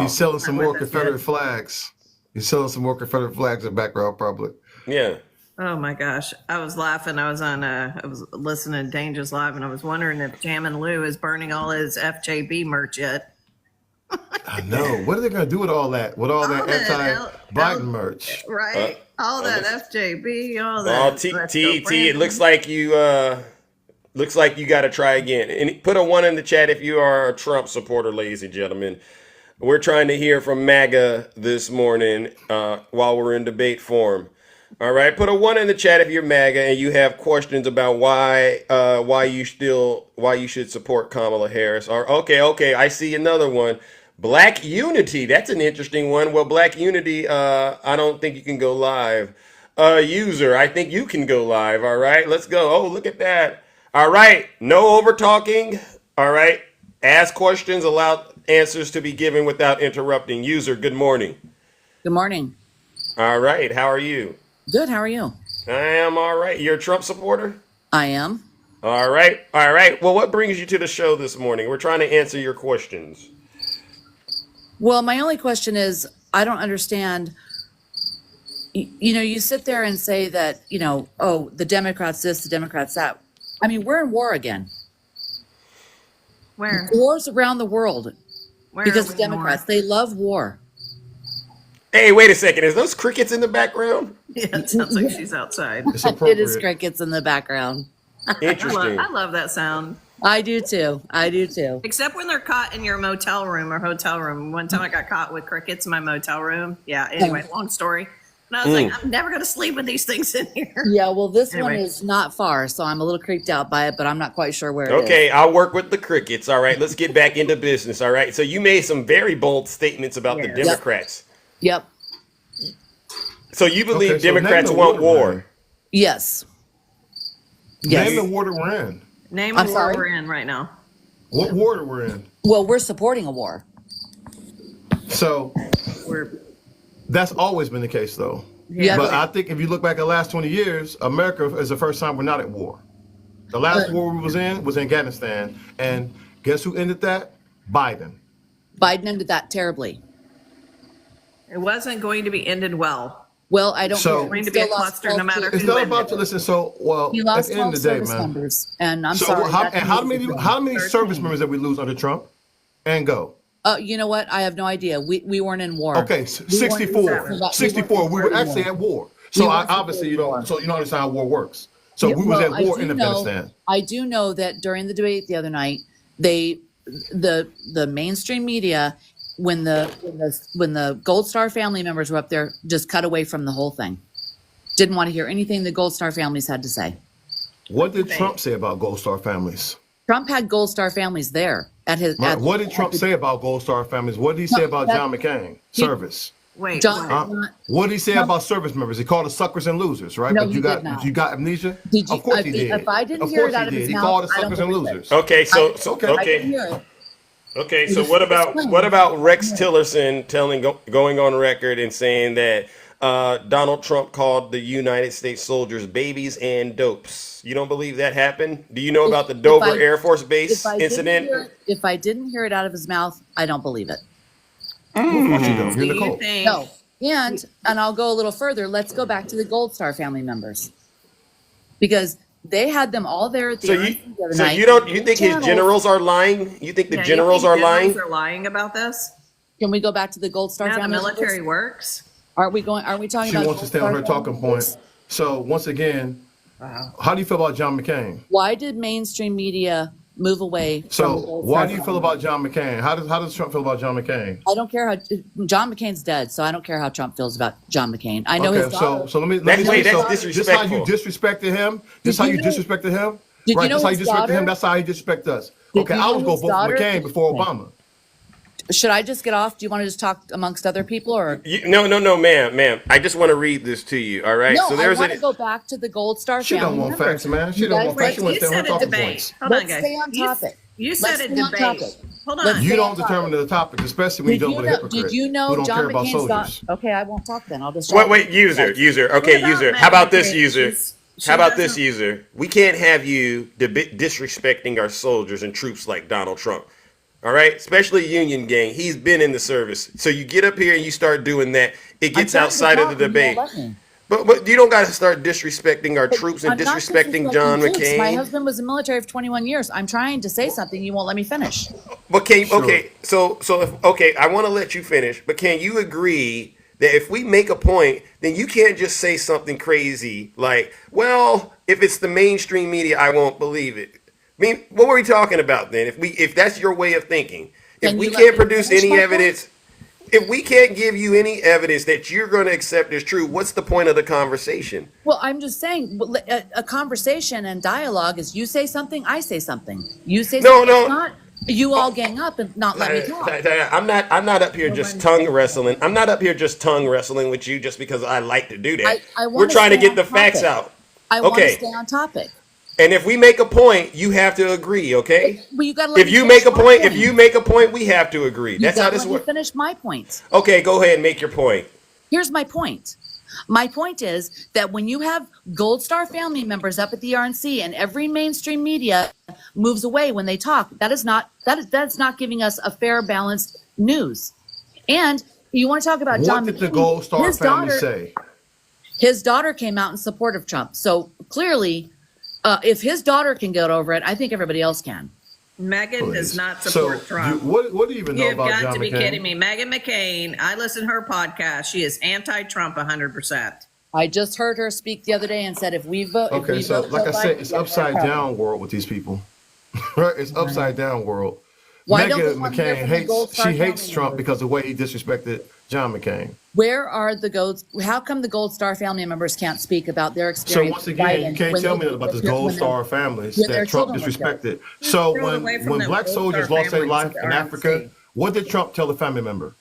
He's selling some I'm more with us, Confederate flags. He's selling some more Confederate flags in background public. Yeah. Oh my gosh. I was laughing. I was listening to Dangerous Live and I was wondering if Jammin' Lou is burning all his FJB merch yet. I know. What are they going to do with all that? With all that that anti-Biden merch? Right? All that FJB, all that. Oh, T. It looks like you got to try again. And put a 1 in the chat if you are a Trump supporter, ladies and gentlemen. We're trying to hear from MAGA this morning while we're in debate form. All right, put a 1 in the chat if you're MAGA and you have questions about why you should support Kamala Harris. Or okay, I see another one. Black Unity, that's an interesting one. Well, Black Unity, I don't think you can go live. User, I think you can go live. All right, let's go. Oh, look at that. All right, no over talking. All right, ask questions, allow answers to be given without interrupting. User, good morning. Good morning. All right, how are you? Good. How are you? I am all right. You're a Trump supporter? I am. All right. Well, what brings you to the show this morning? We're trying to answer your questions. Well, my only question is, I don't understand. You sit there and say that, oh, the Democrats this, the Democrats that. I mean, we're in war again. Where? Wars around the world Where because are the we Democrats, more? they love war. Hey, wait a second. Is those crickets in the background? Yeah, it sounds like she's outside. It's It appropriate. is crickets in the background. Interesting. I love that sound. I do too. Except when they're caught in your motel room or hotel room. One time I got caught with crickets in my motel room. Yeah, anyway, long story. And I was like, I'm never going to sleep with these things in here. Yeah, well, this one Anyway. is not far, so I'm a little creeped out by it, but I'm not quite sure where it is. Okay, I'll work with the crickets. All right, let's get back into business. All right. So you made some very bold statements about the Yes. Democrats. Yep. So you believe Okay, so name Democrats the want war we're war? in. Yes. Name the Yes. war that we're in. Name I'm the sorry? war we're in right now. What war that we're in? Well, we're supporting a war. So We're that's always been the case, though. Yeah. But I think if you look back at the last 20 years, America is the first time we're not at war. The last war we was in Afghanistan. And guess who ended that? Biden. Biden ended that terribly. It wasn't going to be ended well. Well, I don't So- care. Going He to be a still lost cluster no 12 matter troops. It's not about to listen. So, well, He at lost the end 12 of the day, service man. members, and I'm So sorry. how, that's and how amazing. many 13. service members did we lose under Trump? And go. You know what? I have no idea. We weren't in war. Okay, We weren't- 64. 64. We were actually at war. So We weren't obviously you supporting war. don't. So you don't understand how war works. So Yeah, we was well, at war I in do know- Afghanistan. I do know that during the debate the other night, the mainstream media, when the Gold Star family members were up there, just cut away from the whole thing. Didn't want to hear anything the Gold Star families had to say. What did Trump say about Gold Star families? Trump had Gold Star families there at his. Right. At, What did Trump say about Gold Star families? What did he say about John McCain? Service. Wait, John, what? What did he say about service members? He called us suckers and losers, right? No, but he did not. you got amnesia? Did you? Of course he did. If I didn't Of hear course it out he of did. his He mouth, called us I don't suckers and believe it. losers. Okay, so I didn't hear it. Okay, so what about going on record and saying that Donald Trump called the United States soldiers babies and dopes? You don't believe that happened? Do you know about the Dover Air Force Base incident? If I didn't hear it out of his mouth, I don't believe it. Of course you don't. Do You're you Nicole. think? No. And I'll go a little further. Let's go back to the Gold Star family members, because they had them all there at the other night. You think his generals are lying? You think the Yeah, you generals think are lying? generals are lying about this? Can we go back to the Gold Star Now the family military members? works. Are we talking She about wants to Gold stay on Star her family talking members? point. So once again, Wow. how do you feel about John McCain? Why did mainstream media move away from the So Gold why Star do you feel family? about John McCain? How does Trump feel about John McCain? I don't care how John McCain's dead, so I don't care how Trump feels about John McCain. I know Okay, his daughter. so let me That's say disrespectful. this how you disrespected him. This how you you know- disrespected him. Did you Right. know That's how you his disrespected daughter- him. That's how he disrespect us. Did Okay, you I know was going his to vote for daughter- McCain before Okay. Obama. Should I just get off? Do you want to just talk amongst other people, or No, ma'am. I just want to read this to you. All right. no? So I there's want to go back to the Gold Star She family don't want members. facts, man. She You don't guys- want facts. She Wait, wants you to stay on said her a talking debate. points. Hold on, Let's guys. stay on topic. You Let's said a stay on debate. topic. Hold Let's on. You stay don't on determine topic. the topic, especially when you don't believe hypocrite. Did you know who don't John care about McCain's soldiers. daughter? Okay, I won't talk then. I'll just Wait, user. Okay, What about user. Maggie How about this, McCain? user? She How about this, doesn't- user? We can't have you disrespecting our soldiers and troops like Donald Trump. All right, especially Union Gang. He's been in the service. So you get up here and you start doing that. It gets outside of the debate. But you don't got to start disrespecting our troops and I'm not disrespecting John troops. McCain. My husband was in the military for 21 years. I'm trying to say something. You won't let me finish. But can you, Sure. okay, I want to let you finish, but can you agree that if we make a point, then you can't just say something crazy like, well, if it's the mainstream media, I won't believe it. I mean, what were we talking about then? If that's your way of thinking, if Can we you let can't me produce finish any my point? evidence, if we can't give you any evidence that you're going to accept as true, what's the point of the conversation? Well, I'm just saying a conversation and dialogue is you say something, I say something. You say No, something, no. it's not you all gang up and not let me talk. I'm not up here just tongue wrestling. I'm not up here just tongue wrestling with you just because I like to do that. I We're wanna trying to stay get on the facts topic. out. I want to Okay. stay on topic. And if we make a point, you have to agree, okay? Well, you gotta let If me you finish make a my point, we have to agree. You That's how gotta this let me works. finish my point. Okay, go ahead and make your point. Here's my point. My point is that when you have Gold Star family members up at the RNC and every mainstream media moves away when they talk, that's not giving us a fair, balanced news. And you want to talk about John What did the McCain, Gold Star his family daughter- say? His daughter came out in support of Trump. So clearly, if his daughter can get over it, I think everybody else can. Megan does not So, support Trump. what do you even know You've about got John to be McCain? kidding me. Megan McCain, I listen to her podcast. She is anti-Trump 100%. I just heard her speak the other day and said if we vote, if Okay, we so vote like Joe I said, Biden, it's we have no upside problem. down world with these people. Right? It's upside down world. Why don't Meghan we want to hear McCain from the Gold Star hates family Trump members? because of the way he disrespected John McCain. Where are the Gold? How come the Gold Star family members can't speak about their So experience? once with again, Biden you can't when tell they- me about this when Gold they- Star families when their that Trump children were killed. disrespected. So threw it away from when them black Gold soldiers Star lost their families life to in RNC. Africa, what did Trump tell the family member?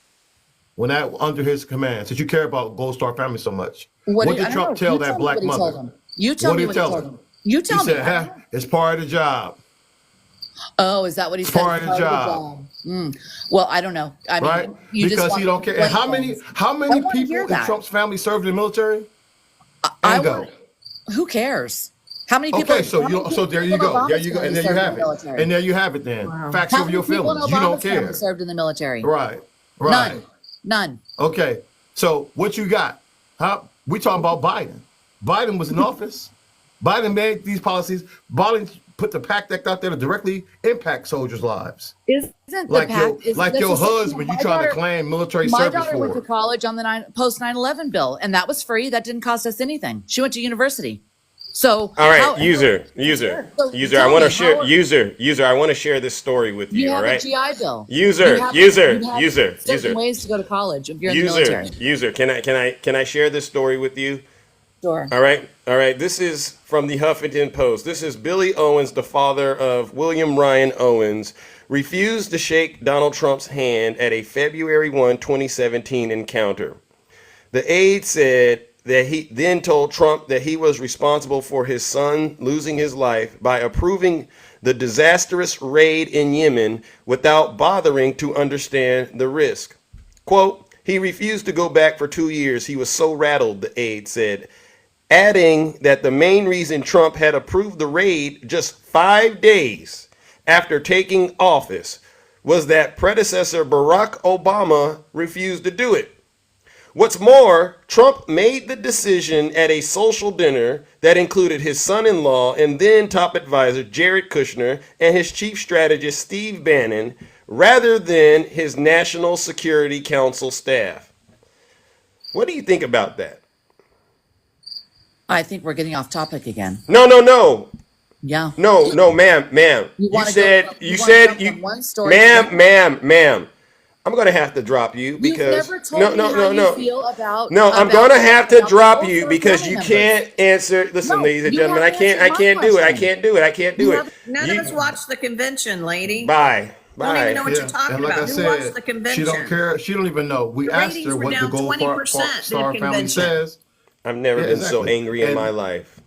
When that under his command, since you care about Gold Star family so much, what I did don't Trump know. tell You that me black what he told mother? them. You tell What me did what he he tell told them? them. You tell He me. said, it's part of the job. Oh, is that what he It's said? part of the job. Well, I don't know. I mean, Right? you just Because want he don't to care. And how explain many things. how I many wanna people hear in that. Trump's family served in the military? I And go. want- Who cares? How many people? Okay, so how you many so there you people go. in There Obama's you go. And family there you served in have the it. military? And there you have it then. Facts How over many your people in feelings. You don't Obama's family care. served in the military? Right. Right. None. Okay. So what you got? We talking about Biden. Biden was in office. Biden made these policies. Biden put the PACT Act out there to directly impact soldiers' lives. Isn't the Like pact? your husband, you trying to claim military My service daughter went to for. college on the post 9/11 bill, and that was free. That didn't cost us anything. She went to university. So All right, how- user. So I tell want me, to share how- I want to share this story with you. You All have a right, GI Bill. User, You have user. certain ways to go to college if you're in the military. User. Can I share this story with you? Sure. All right. This is from the Huffington Post. This is Billy Owens, the father of William Ryan Owens, refused to shake Donald Trump's hand at a February 1, 2017 encounter. The aide said that he then told Trump that he was responsible for his son losing his life by approving the disastrous raid in Yemen without bothering to understand the risk. Quote, he refused to go back for 2 years. He was so rattled, the aide said, adding that the main reason Trump had approved the raid just 5 days after taking office was that predecessor Barack Obama refused to do it. What's more, Trump made the decision at a social dinner that included his son-in-law and then top advisor Jared Kushner and his chief strategist Steve Bannon, rather than his National Security Council staff. What do you think about that? I think we're getting off topic again. No. Yeah. No, ma'am. You said, one story. Ma'am. I'm gonna have to drop you because You've never told me how you feel about. I'm gonna have to drop you because you can't answer. Listen, No, ladies and you gentlemen, I haven't answered can't my do it. I question. can't do it. None of us watched the convention, lady. Bye. Don't even know Bye. what you're talking and like about. I Who watched said, the convention? she don't care. She don't even know. We The asked ratings her were what the down Gold 20% Star at family convention. says. I've never Yeah, been so exactly. angry in And my life.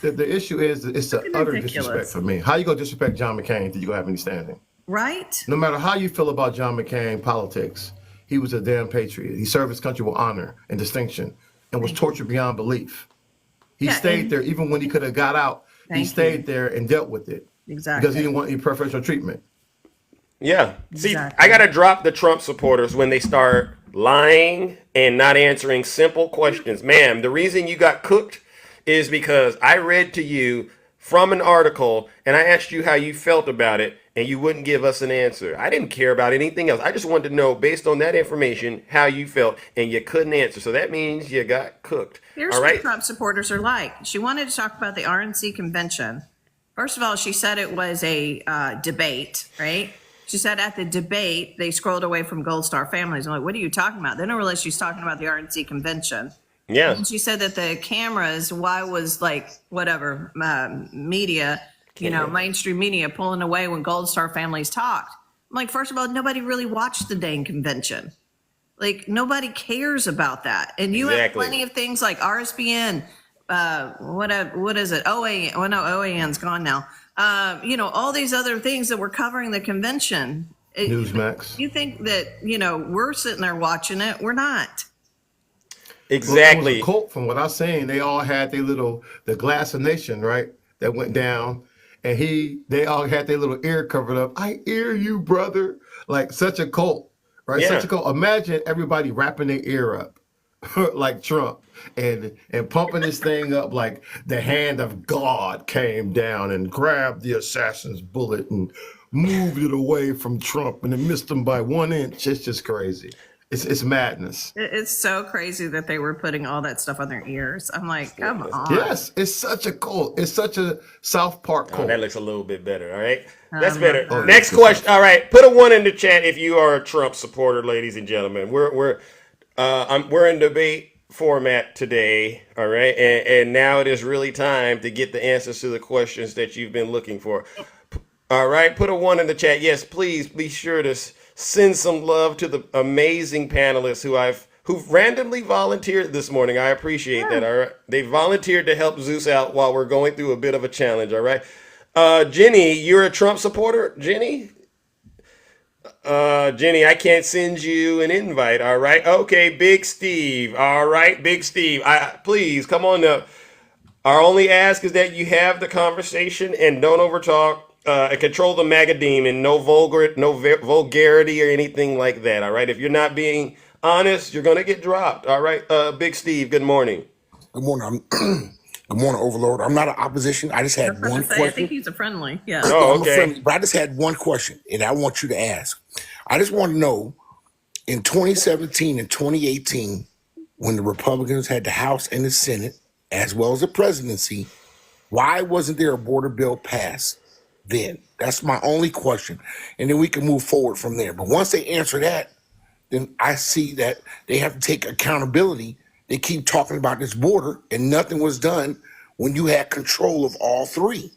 the issue is, it's an utter disrespect Ridiculous. for me. How you gonna disrespect John McCain? Did you go have any standing? Right? No matter how you feel about John McCain politics, he was a damn patriot. He served his country with honor and distinction and was tortured beyond belief. He Yeah, stayed and- there even when he could have got out. He Thank stayed you. there and dealt with it Exactly. because he didn't want any preferential treatment. Yeah. See, Exactly. I gotta drop the Trump supporters when they start lying and not answering simple questions. Ma'am, the reason you got cooked is because I read to you from an article and I asked you how you felt about it and you wouldn't give us an answer. I didn't care about anything else. I just wanted to know, based on that information, how you felt, and you couldn't answer. So that means you got cooked. Here's All what right? Trump supporters are like. She wanted to talk about the RNC convention. First of all, she said it was a debate, right? She said at the debate, they scrolled away from Gold Star families. I'm like, what are you talking about? They don't realize she's talking about the RNC convention. Yeah. And she said that the cameras, why was like whatever media, mainstream media pulling away when Gold Star families talked. I'm like, first of all, nobody really watched the dang convention. Like nobody cares about that. And you have Exactly. plenty of things like RSBN, what is it? OAN. Well, no, OAN's gone now. All these other things that were covering the convention. Newsmax. You think that, we're sitting there watching it. We're not. Exactly. It was a cult from what I've seen. They all had the glass of nation, right? That went down. And they all had their little ear covered up. I hear you, brother. Like such a cult, right? Yeah. Such a cult. Imagine everybody wrapping their ear up like Trump and pumping this thing up like the hand of God came down and grabbed the assassin's bullet and moved it away from Trump and it missed him by 1 inch. It's just crazy. It's madness. It's so crazy that they were putting all that stuff on their ears. I'm like, come on. Yes, it's such a cult. It's such a South Park Oh, cult. that looks a little bit better. All right. That's better. Oh, Next yes, question. All right. Put a 1 in the chat if you are a Trump supporter, ladies and gentlemen. We're in debate format today. All right. And now it is really time to get the answers to the questions that you've been looking for. All right. Put a 1 in the chat. Yes, please be sure to send some love to the amazing panelists who've randomly volunteered this morning. I appreciate that. All right. They volunteered to help Zeus out while we're going through a bit of a challenge. All right. Jenny, you're a Trump supporter? Jenny, I can't send you an invite. All right. Okay. Big Steve. All right. Big Steve. Please come on up. Our only ask is that you have the conversation and don't overtalk. And control the MAGA demon. No vulgarity or anything like that. All right. If you're not being honest, you're gonna get dropped. All right. Big Steve. Good morning. Good morning. Good morning, Overlord. I'm not an opposition. I just had I was one about to say, I question. think he's a friendly. Yeah. Oh, I'm a okay. friendly, but I just had one question, and I want you to ask. I just want to know, in 2017 and 2018, when the Republicans had the House and the Senate, as well as the presidency, why wasn't there a border bill passed then? That's my only question. And then we can move forward from there. But once they answer that, then I see that they have to take accountability. They keep talking about this border and nothing was done when you had control of all three.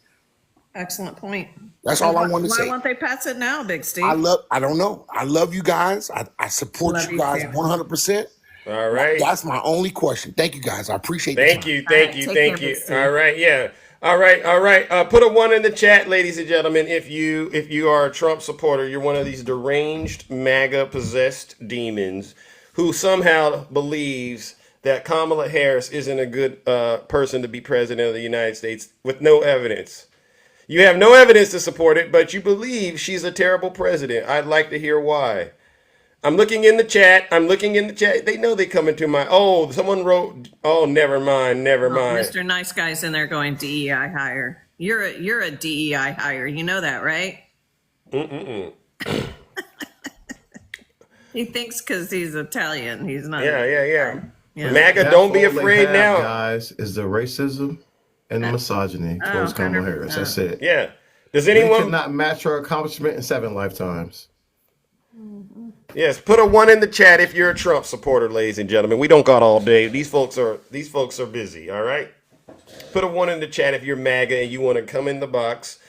Excellent point. That's all I want to Why say. won't they pass it now, Big Steve? I don't know. I love you guys. I support Love you you guys too. 100%. All right. That's my only question. Thank you guys. I appreciate the Thank time. you, All thank right, you, take thank care, you. Big Steve. All right, yeah. All right. Put a 1 in the chat, ladies and gentlemen. If you are a Trump supporter, you're one of these deranged, MAGA possessed demons who somehow believes that Kamala Harris isn't a good person to be president of the United States with no evidence. You have no evidence to support it, but you believe she's a terrible president. I'd like to hear why. I'm looking in the chat. They know they come into my. Oh, someone wrote. Oh, never mind. Mr. Nice Guy's in there going DEI hire. You're a DEI hire. You know that, right? He thinks because he's Italian, he's not. Yeah. Yeah. MAGA, That's don't be all they afraid have, now. guys, is the racism and the misogyny towards Kamala 100%. Harris. That's it. Yeah. Does They could anyone? not match her accomplishment in 7 lifetimes. Yes. Put a 1 in the chat if you're a Trump supporter, ladies and gentlemen. We don't got all day. These folks are busy. All right. Put a 1 in the chat if you're MAGA and you want to come in the box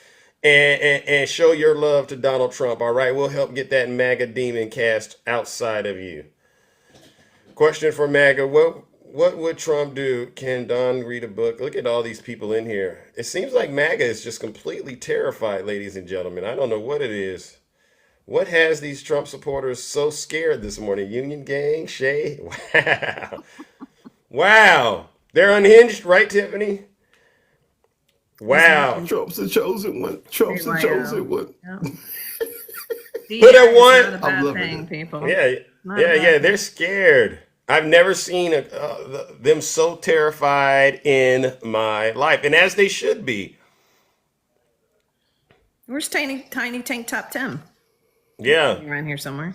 and show your love to Donald Trump. All right. We'll help get that MAGA demon cast outside of you. Question for MAGA: What would Trump do? Can Don read a book? Look at all these people in here. It seems like MAGA is just completely terrified, ladies and gentlemen. I don't know what it is. What has these Trump supporters so scared this morning? Union gang, Shay? Wow. Wow. They're unhinged, right, Tiffany? Wow. Trump's the chosen one. Trump's the chosen one. DEI Put a is 1. not a bad I'm loving thing, it. people. Yeah. They're scared. I've never seen them so terrified in my life, and as they should be. Where's Tiny Tank Top 10? Yeah. Around here somewhere.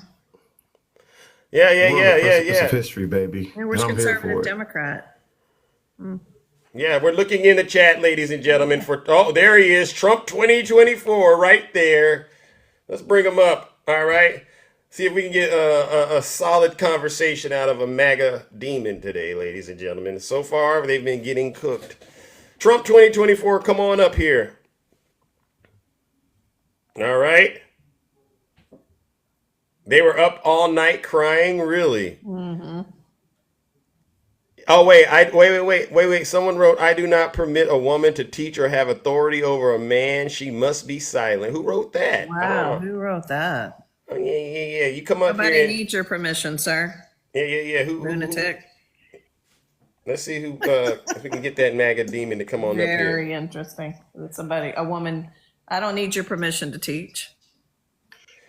We're on the precipice Yeah. of history, baby. And where's And I'm here conservative for it. Democrat? Yeah, we're looking in the chat, ladies and gentlemen, there he is, Trump 2024, right there. Let's bring him up, all right? See if we can get a solid conversation out of a MAGA demon today, ladies and gentlemen. So far, they've been getting cooked. Trump 2024, come on up here. All right. They were up all night crying, really. Mm-hmm. Oh, wait. Someone wrote, I do not permit a woman to teach or have authority over a man. She must be silent. Who wrote that? Wow, who wrote that? Oh, yeah. You come up Nobody here. needs your permission, sir. Yeah. Who? Lunatic. Let's see who. If we can get that MAGA demon to come on up here. Very interesting. It's a woman. I don't need your permission to teach.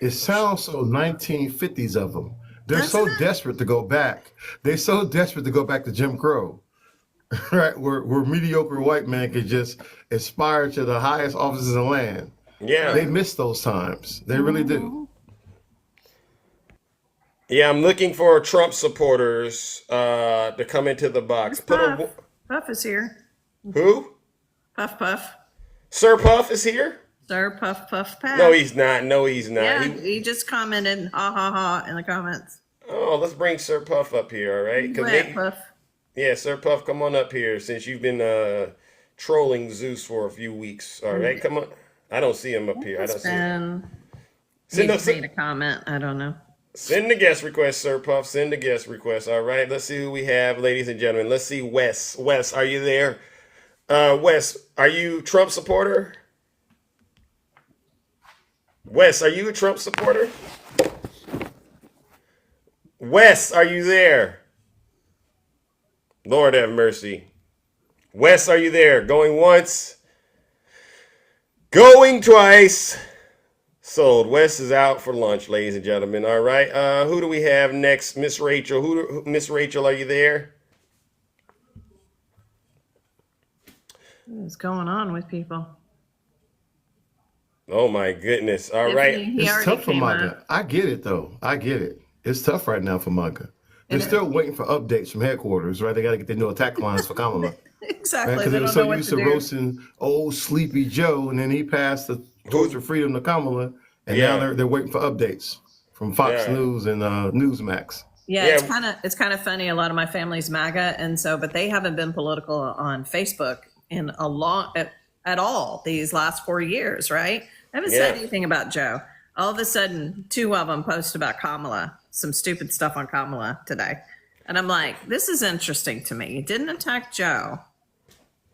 It sounds so 1950s of them. They're Doesn't so it? desperate to go back. They're so desperate to go back to Jim Crow, right? Where mediocre white men could just aspire to the highest offices in the land. Yeah. They miss those times. They really do. Yeah, I'm looking for Trump supporters to come into the box. Puff. Puff is here. Who? Puff. Sir Puff is here? Sir Puff Pass. No, he's not. Yeah, he just commented ha ha ha in the comments. Oh, let's bring Sir Puff up here, all right? Go ahead, Puff. Yeah, Sir Puff, come on up here since you've been trolling Zeus for a few weeks. All right, come on. I don't see him up here. I don't see him. He made a comment. I don't know. Send the guest request, Sir Puff. Send the guest request. All right, let's see who we have, ladies and gentlemen. Let's see Wes. Wes, are you there? Wes, are you Trump supporter? Wes, are you a Trump supporter? Wes, are you there? Lord have mercy. Wes, are you there? Going once. Going twice. Sold. Wes is out for lunch, ladies and gentlemen. All right. Who do we have next? Miss Rachel. Miss Rachel, are you there? What's going on with people? Oh my goodness. All right. It's tough for MAGA. I get it though. I get it. It's tough right now for MAGA. They're still waiting for updates from headquarters, right? They got to get their new attack lines for Kamala. Exactly. Because they were so used to roasting old Sleepy Joe, and then he passed the torch of freedom to Kamala, and now they're waiting for updates from Fox News and Newsmax. Yeah, it's kind of funny. A lot of my family's MAGA, but they haven't been political on Facebook in a long. at all these last 4 years, right? I haven't said anything about Joe. All of a sudden, two of them post about Kamala, some stupid stuff on Kamala today. And I'm like, this is interesting to me. You didn't attack Joe.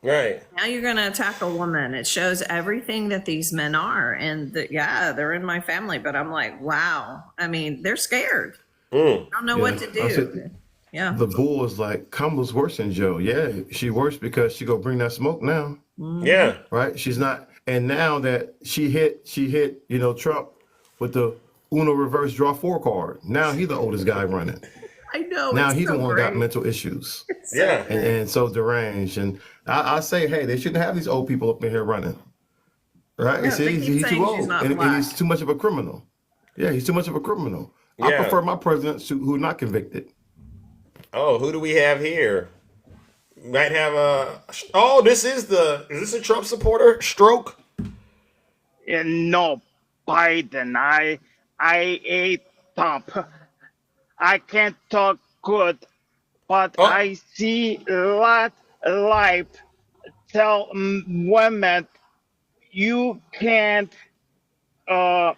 Right. Now you're going to attack a woman. It shows everything that these men are. And yeah, they're in my family, but I'm like, wow. I mean, they're scared. I don't know what to do. Yeah. The bull is like, Kamala's worse than Joe. Yeah, she worse because she go bring that smoke now. Yeah. Right? She's not. And now that she hit, Trump with the Uno reverse draw 4 card. Now he's the oldest guy running. I know. Now it's he's so the one great. got mental issues. Yeah. And so deranged. And I say, hey, they shouldn't have these old people up in here running. Right? Yeah, See, they keep he's saying too she's old. not And black. he's too much of a criminal. Yeah, he's too much of a criminal. I Yeah. prefer my presidents who are not convicted. Oh, who do we have here? Might have a. Oh, is this a Trump supporter? Stroke? No, Biden. I ate Trump. I can't talk good, but Oh. I see a lot of life tell women you can't. Well,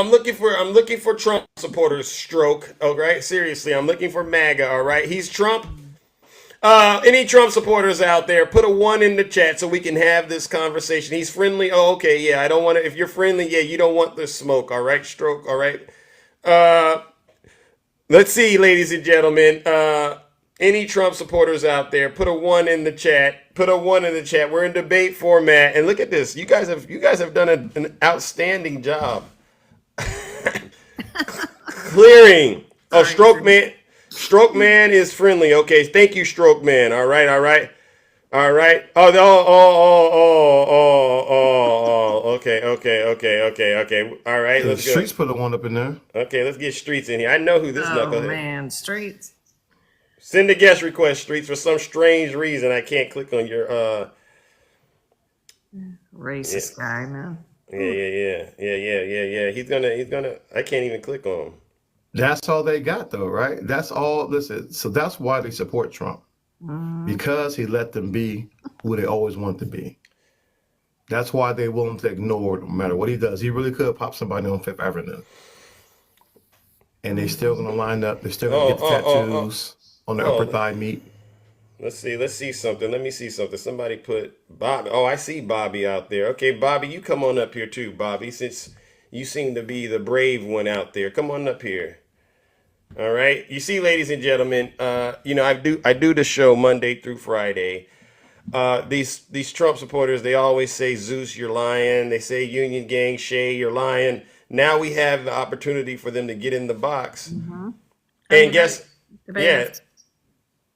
I'm looking for Trump supporters. Stroke. Oh, right. Seriously, I'm looking for MAGA. All right. He's Trump. Any Trump supporters out there, put a 1 in the chat so we can have this conversation. He's friendly. Oh, okay. Yeah, I don't want to. If you're friendly, yeah, you don't want the smoke. All right, Stroke. All right. Let's see, ladies and gentlemen. Any Trump supporters out there, put a 1 in the chat. Put a 1 in the chat. We're in debate format, and look at this. You guys have done an outstanding job clearing. Oh, Stroke Man. Stroke Man is friendly. Okay, thank you, Stroke Man. All right. Okay. All right, The let's go. streets put a 1 up in there. Okay, let's get Streets in here. I know who this Oh, knucklehead. man. Streets. Send a guest request, Streets. For some strange reason, I can't click on your Racist guy, man. Yeah. He's gonna. I can't even click on him. That's all they got, though, right? That's all. Listen, so that's why they support Trump, because he let them be who they always want to be. That's why they willing to ignore it, no matter what he does. He really could pop somebody on Fifth Avenue, and they still gonna line up. They're still gonna get the tattoos on their upper thigh meat. Let's see something. Let me see something. Somebody put Bobby. Oh, I see Bobby out there. Okay, Bobby, you come on up here too, Bobby, since you seem to be the brave one out there. Come on up here. All right. You see, ladies and gentlemen, I do the show Monday through Friday. These Trump supporters, they always say, Zeus, you're lying. They say, Union Gang, Shay, you're lying. Now we have the opportunity for them to get in the box. And guess, yeah,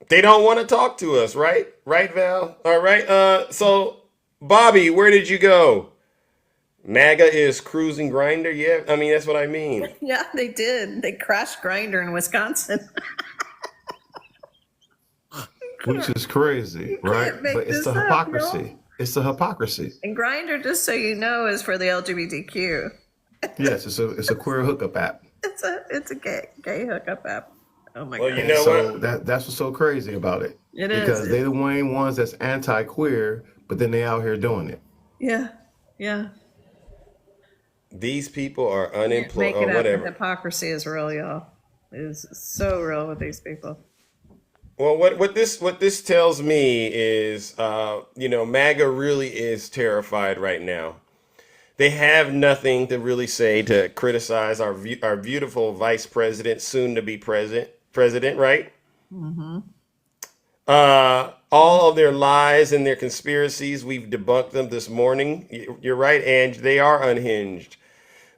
they don't want to talk to us, right? Right, Val? All right. So, Bobby, where did you go? MAGA is cruising Grinder. Yeah, I mean, that's what I mean. Yeah, they did. They crashed Grinder in Wisconsin. Which is crazy, right? can't make But it's this the up, hypocrisy. no? It's the hypocrisy. And Grinder, just so you know, is for the LGBTQ. Yes, it's a queer hookup app. It's a gay hookup app. Oh my Well, god. you know So what? that's what's so crazy about it. It is. Because they the main ones that's anti-queer, but then they out here doing it. Yeah. These people are Make unemployed it or up. whatever. Hypocrisy is real, y'all. It is so real with these people. Well, what this tells me is, MAGA really is terrified right now. They have nothing to really say to criticize our beautiful vice president, soon to be president, right? All of their lies and their conspiracies, we've debunked them this morning. You're right, Ange. They are unhinged.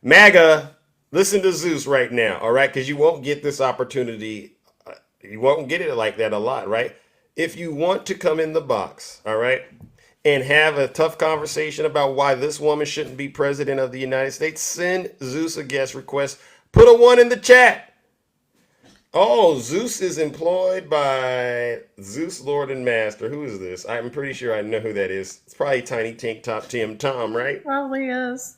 MAGA, listen to Zeus right now, all right? Because you won't get this opportunity. You won't get it like that a lot, right? If you want to come in the box, all right, and have a tough conversation about why this woman shouldn't be president of the United States, send Zeus a guest request. Put a 1 in the chat. Oh, Zeus is employed by Zeus Lord and Master. Who is this? I'm pretty sure I know who that is. It's probably Tiny Tank Top Tim Tom, right? Probably is.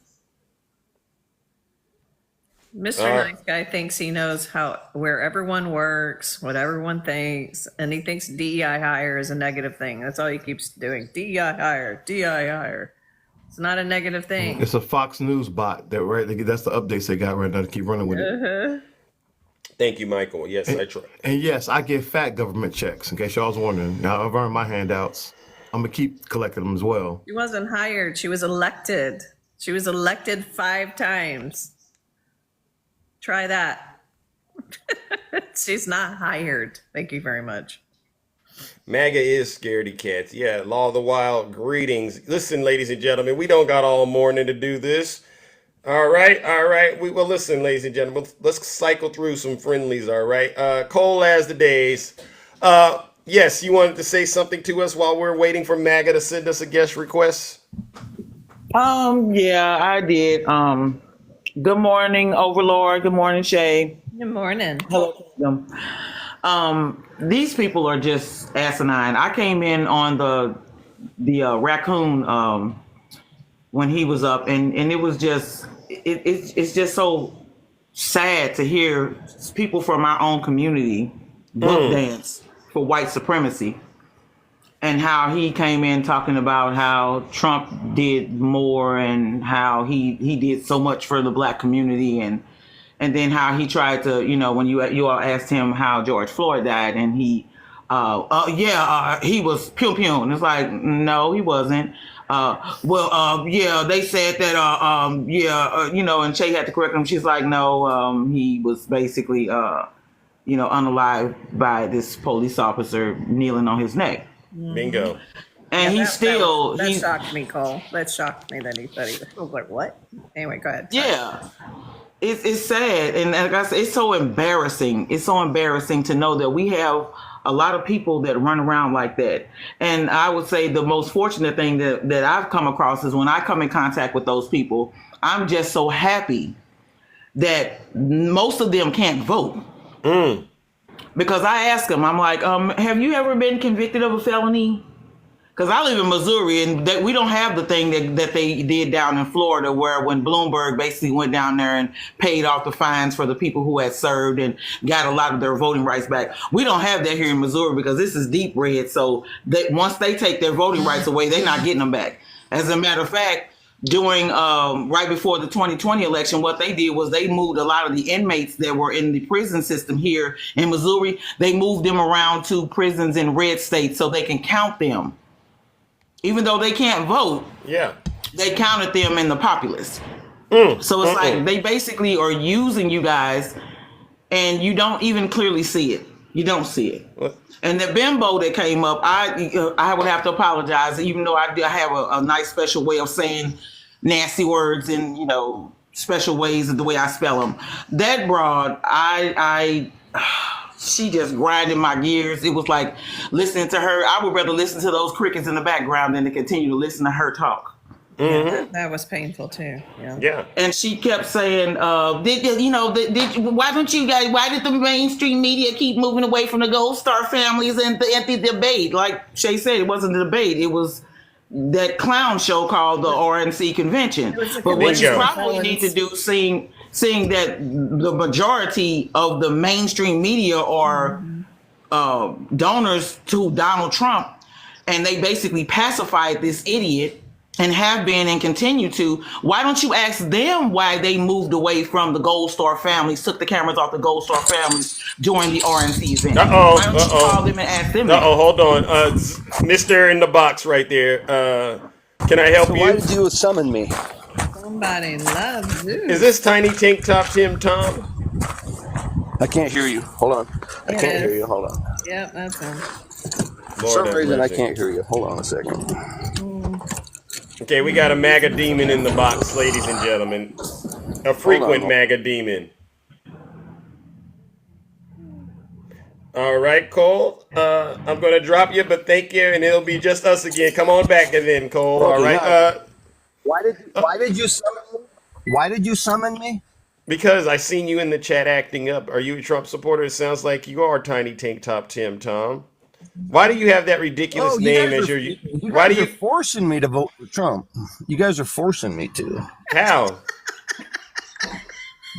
Mr. Nice Guy thinks he knows where everyone works, what everyone thinks, and he thinks DEI hire is a negative thing. That's all he keeps doing. DEI hire, DEI hire. It's not a negative thing. It's a Fox News bot that's the updates they got right now to keep running with it. Thank you, Michael. Yes, I try. And yes, I get fat government checks, in case y'all was wondering. Now I've earned my handouts. I'm gonna keep collecting them as well. She wasn't hired. She was elected. She was elected 5 times. Try that. She's not hired. Thank you very much. MAGA is scaredy cats. Yeah, Law of the Wild, greetings. Listen, ladies and gentlemen, we don't got all morning to do this. All right. Well, listen, ladies and gentlemen, let's cycle through some friendlies, all right? Cole as the days. Yes, you wanted to say something to us while we're waiting for MAGA to send us a guest request? Yeah, I did. Good morning, Overlord. Good morning, Shay. Good morning. Hello, Kingdom. These people are just asinine. I came in on the raccoon when he was up, and it was just it's just so sad to hear people from our own community book dance for white supremacy. And how he came in talking about how Trump did more and how he did so much for the black community, and then how he tried to, when you all asked him how George Floyd died, and he was pew pew, and it's like, no, he wasn't. They said that and Shay had to correct him. She's like, no, he was basically unalived by this police officer kneeling on his neck. Bingo. And Yeah, he shocked me, Cole. That shocked me that he said I was like, what? Anyway, go ahead. Yeah. It's sad, and like I said, it's so embarrassing. It's so embarrassing to know that we have a lot of people that run around like that. And I would say the most fortunate thing that I've come across is when I come in contact with those people, I'm just so happy that most of them can't vote. Because I ask them, I'm like, have you ever been convicted of a felony? Because I live in Missouri, and we don't have the thing that they did down in Florida, where when Bloomberg basically went down there and paid off the fines for the people who had served and got a lot of their voting rights back. We don't have that here in Missouri because this is deep red. So once they take their voting rights away, they're not getting them back. As a matter of fact, during right before the 2020 election, what they did was they moved a lot of the inmates that were in the prison system here in Missouri. They moved them around to prisons in red states so they can count them. Even though they can't vote, they counted them in the populace. So it's like they basically are using you guys, and you don't even clearly see it. You don't see it. What? And the bimbo that came up, I would have to apologize, even though I have a nice special way of saying nasty words and special ways of the way I spell them. That broad, she just grinded my gears. It was like listening to her. I would rather listen to those crickets in the background than to continue to listen to her talk. Yeah, that was painful too. Yeah. And she kept saying, why did the mainstream media keep moving away from the Gold Star families and the debate? Like Shay said, it wasn't a debate. It was that clown show called the RNC convention. But what you probably need to do, seeing that the majority of the mainstream media are donors to Donald Trump, and they basically pacified this idiot and have been and continue to, why don't you ask them why they moved away from the Gold Star families, took the cameras off the Gold Star families during the RNC event? Why don't you call them and ask them? Hold on. Mr. in the box right there. Can I help you? Why did you summon me? Somebody loves Zeus. Is this Tiny Tank Top Tim Tom? I can't hear you. Hold on. I can't hear you. Hold on. Yep, that's him. For some reason, I can't hear you. Hold on a second. Okay, we got a MAGA demon in the box, ladies and gentlemen. A frequent MAGA demon. All right, Cole. I'm going to drop you, but thank you, and it'll be just us again. Come on back and then, Cole. Okay, all right. Why did you summon me? Why did you summon me? Because I seen you in the chat acting up. Are you a Trump supporter? It sounds like you are Tiny Tank Top Tim Tom. Why do you have that ridiculous name as your? Why do you forcing me to vote for Trump? You guys are forcing me to. How?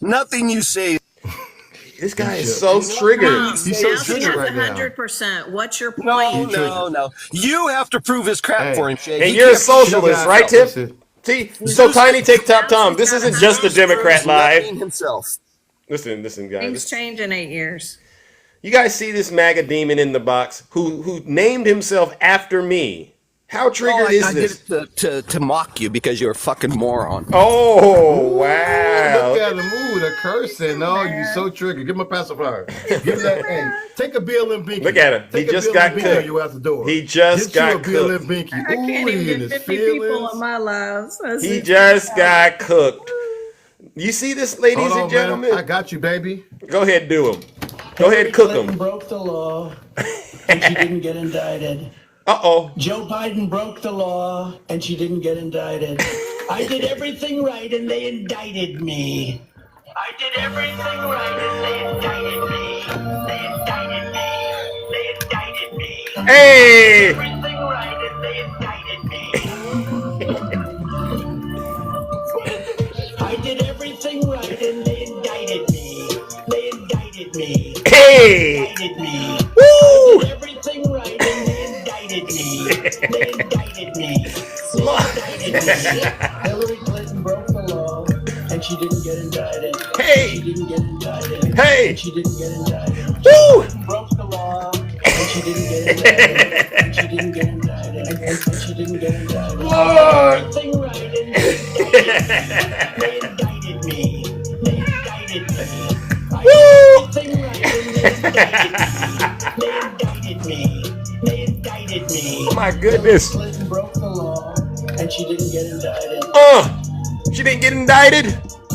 Nothing you say. This guy is shook. so triggered. He's so Now she triggered has right now. 100%. What's your No, point? no. You have to prove his crap Hey. for him, Shay. And He you're a can't prove it socialist, himself. right, Tip? Listen, See, so Tiny Take Top Tom. This isn't just a Zeus Democrat proves live. nothing himself. Listen, Things guys. change in 8 years. You guys see this MAGA demon in the box who named himself after me. How triggered is I did this? it to mock you because you're a fucking moron. Oh, wow. look at him. Ooh, the cursing. Oh, you so triggered. Give him a pacifier. Give that. Hey, take a BLM binky. Look at him. He Take a just BLM got binky cooked. on you out the door. He just Get got you a BLM cooked. binky. I can't Ooh, he in even his get 50 people feelings. in my lives. He just got cooked. You see this, ladies Hold and on, gentlemen? man. I got you, baby. Go ahead, do him. Go ahead, cook Clinton him. broke the law, and she didn't get indicted. Uh-oh. Joe Biden broke the law, and she didn't get indicted. I did everything right, and they indicted me. I did everything right, and they indicted me. They indicted me. They indicted me. Hey! Everything right, and they indicted me. I did everything right, and they indicted me. They indicted me. Hey! They indicted me. Woo! I did everything right, and they indicted me. They indicted me. They indicted me. Hillary Clinton broke the law, and she didn't get indicted. Hey! She didn't get indicted. Hey! And she didn't get indicted. Woo! Broke the law, and she didn't get indicted. And she didn't get indicted. And she didn't get indicted. Lord! Everything right, and they indicted me. They indicted me. Woo! Everything right, and they indicted me. They indicted me. Oh my goodness. Clinton broke the law, and she didn't get indicted. She didn't get indicted?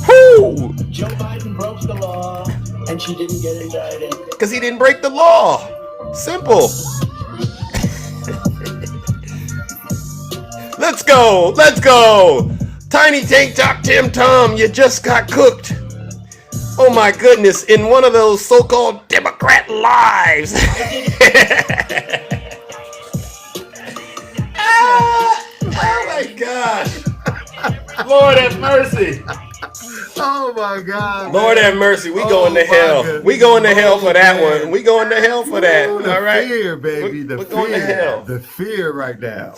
Whoo! Joe Biden broke the law, and she didn't get indicted. Because he didn't break the law. Simple. Let's go. Let's go. Tiny Tank Top Tim Tom, you just got cooked. Oh my goodness, in one of those so-called Democrat lives. Oh my gosh. Lord have mercy. Oh my God. Lord man. have mercy. We Oh, going to my hell. goodness. We going to hell for that man. one. We going to hell for that. Ooh, the All right. fear, baby. The We're fear. going to hell. The fear right now.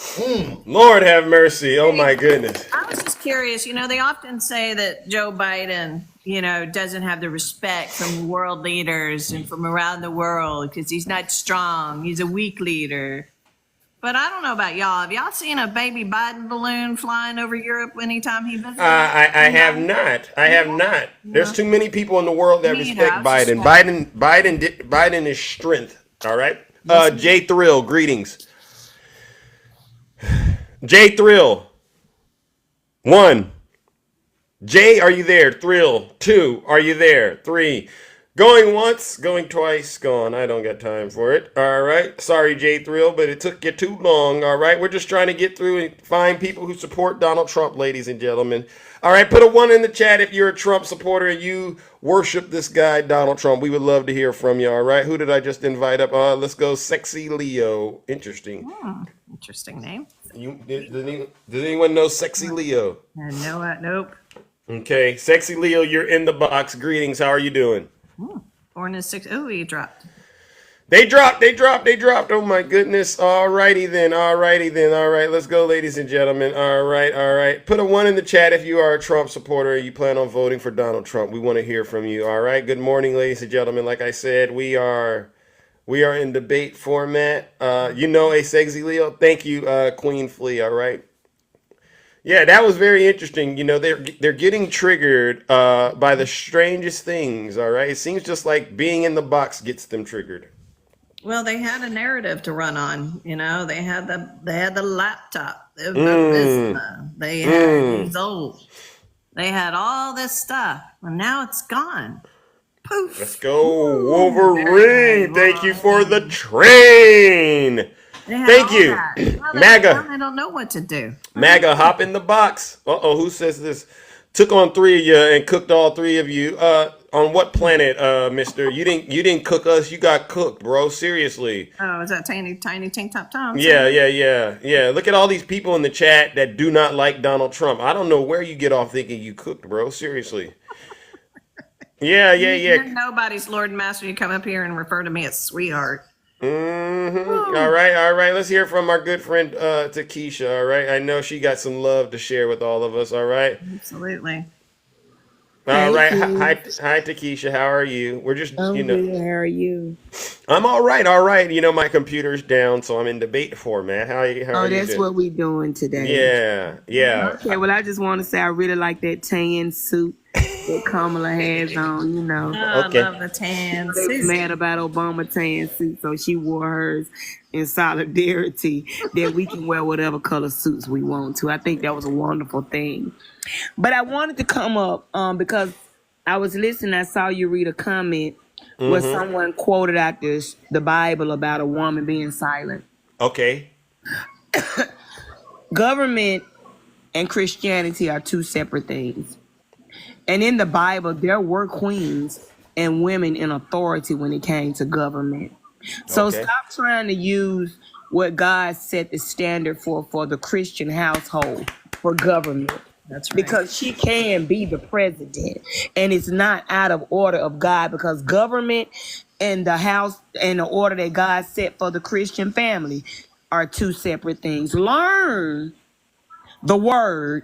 Lord have mercy. Oh my goodness. I was just curious. You know, they often say that Joe Biden, you know, doesn't have the respect from world leaders and from around the world because he's not strong. He's a weak leader. But I don't know about y'all. Have y'all seen a baby Biden balloon flying over Europe anytime he visits? I have not. I have not. There's too many people in the world that Me respect either. I was just Biden. Biden is strength. All right. Jay Thrill, greetings. Jay Thrill. 1. Jay, are you there? Thrill. 2. Are you there? 3. Going once, going twice, gone. I don't got time for it. All right. Sorry, Jay Thrill, but it took you too long. All right. We're just trying to get through and find people who support Donald Trump, ladies and gentlemen. All right. Put a 1 in the chat if you're a Trump supporter and you worship this guy, Donald Trump. We would love to hear from you. All right. Who did I just invite up? Let's go. Sexy Leo. Interesting. Interesting name. Does anyone know Sexy Leo? I know it. Nope. Okay. Sexy Leo, you're in the box. Greetings. How are you doing? Born in 6. Oh, he dropped. They dropped. Oh my goodness. All righty then. All right, let's go, ladies and gentlemen. All right. Put a 1 in the chat if you are a Trump supporter and you plan on voting for Donald Trump. We want to hear from you. All right. Good morning, ladies and gentlemen. Like I said, we are in debate format. A Sexy Leo. Thank you, Queen Flea. All right. Yeah, that was very interesting. You know, they're getting triggered by the strangest things. All right. It seems just like being in the box gets them triggered. Well, they had a narrative to run on. You know, they had the laptop, the charisma, they had these old, they had all this stuff, and now it's gone. Poof. Let's go, Wolverine. Thank you for the train. Thank you. MAGA. I don't know what to do. MAGA, hop in the box. Who says this? Took on 3 of you and cooked all 3 of you. On what planet, mister? You didn't cook us, you got cooked, bro. Seriously. Oh, is that tiny tank top Tom? Yeah. Look at all these people in the chat that do not like Donald Trump. I don't know where you get off thinking you cooked, bro. Seriously. Yeah, yeah, yeah. You're nobody's Lord and Master. You come up here and refer to me as sweetheart. All right, all right. Let's hear from our good friend Takesha. All right, I know she got some love to share with all of us. All right, Absolutely. all Thank right. you. Hi, Takesha. How are you? We're just, I'm good. How are you? I'm all right, all right. You know, my computer's down, so I'm in debate format. How Oh, are you that's doing? what we doing today. Yeah, yeah. Okay, well, I just want to say I really like that tan suit that Kamala has on. Oh, I Okay. love the tan. They was Susie. mad about Obama tan suit, so she wore hers in solidarity that we can wear whatever color suits we want to. I think that was a wonderful thing. But I wanted to come up because I was listening. I saw you read a comment where someone quoted out the Bible about a woman being silent. Okay. Government and Christianity are two separate things. And in the Bible, there were queens and women in authority when it came to government. So Okay. stop trying to use what God set the standard for the Christian household for government. That's right. Because she can be the president, and it's not out of order of God, because government and the house and the order that God set for the Christian family are two separate things. Learn the word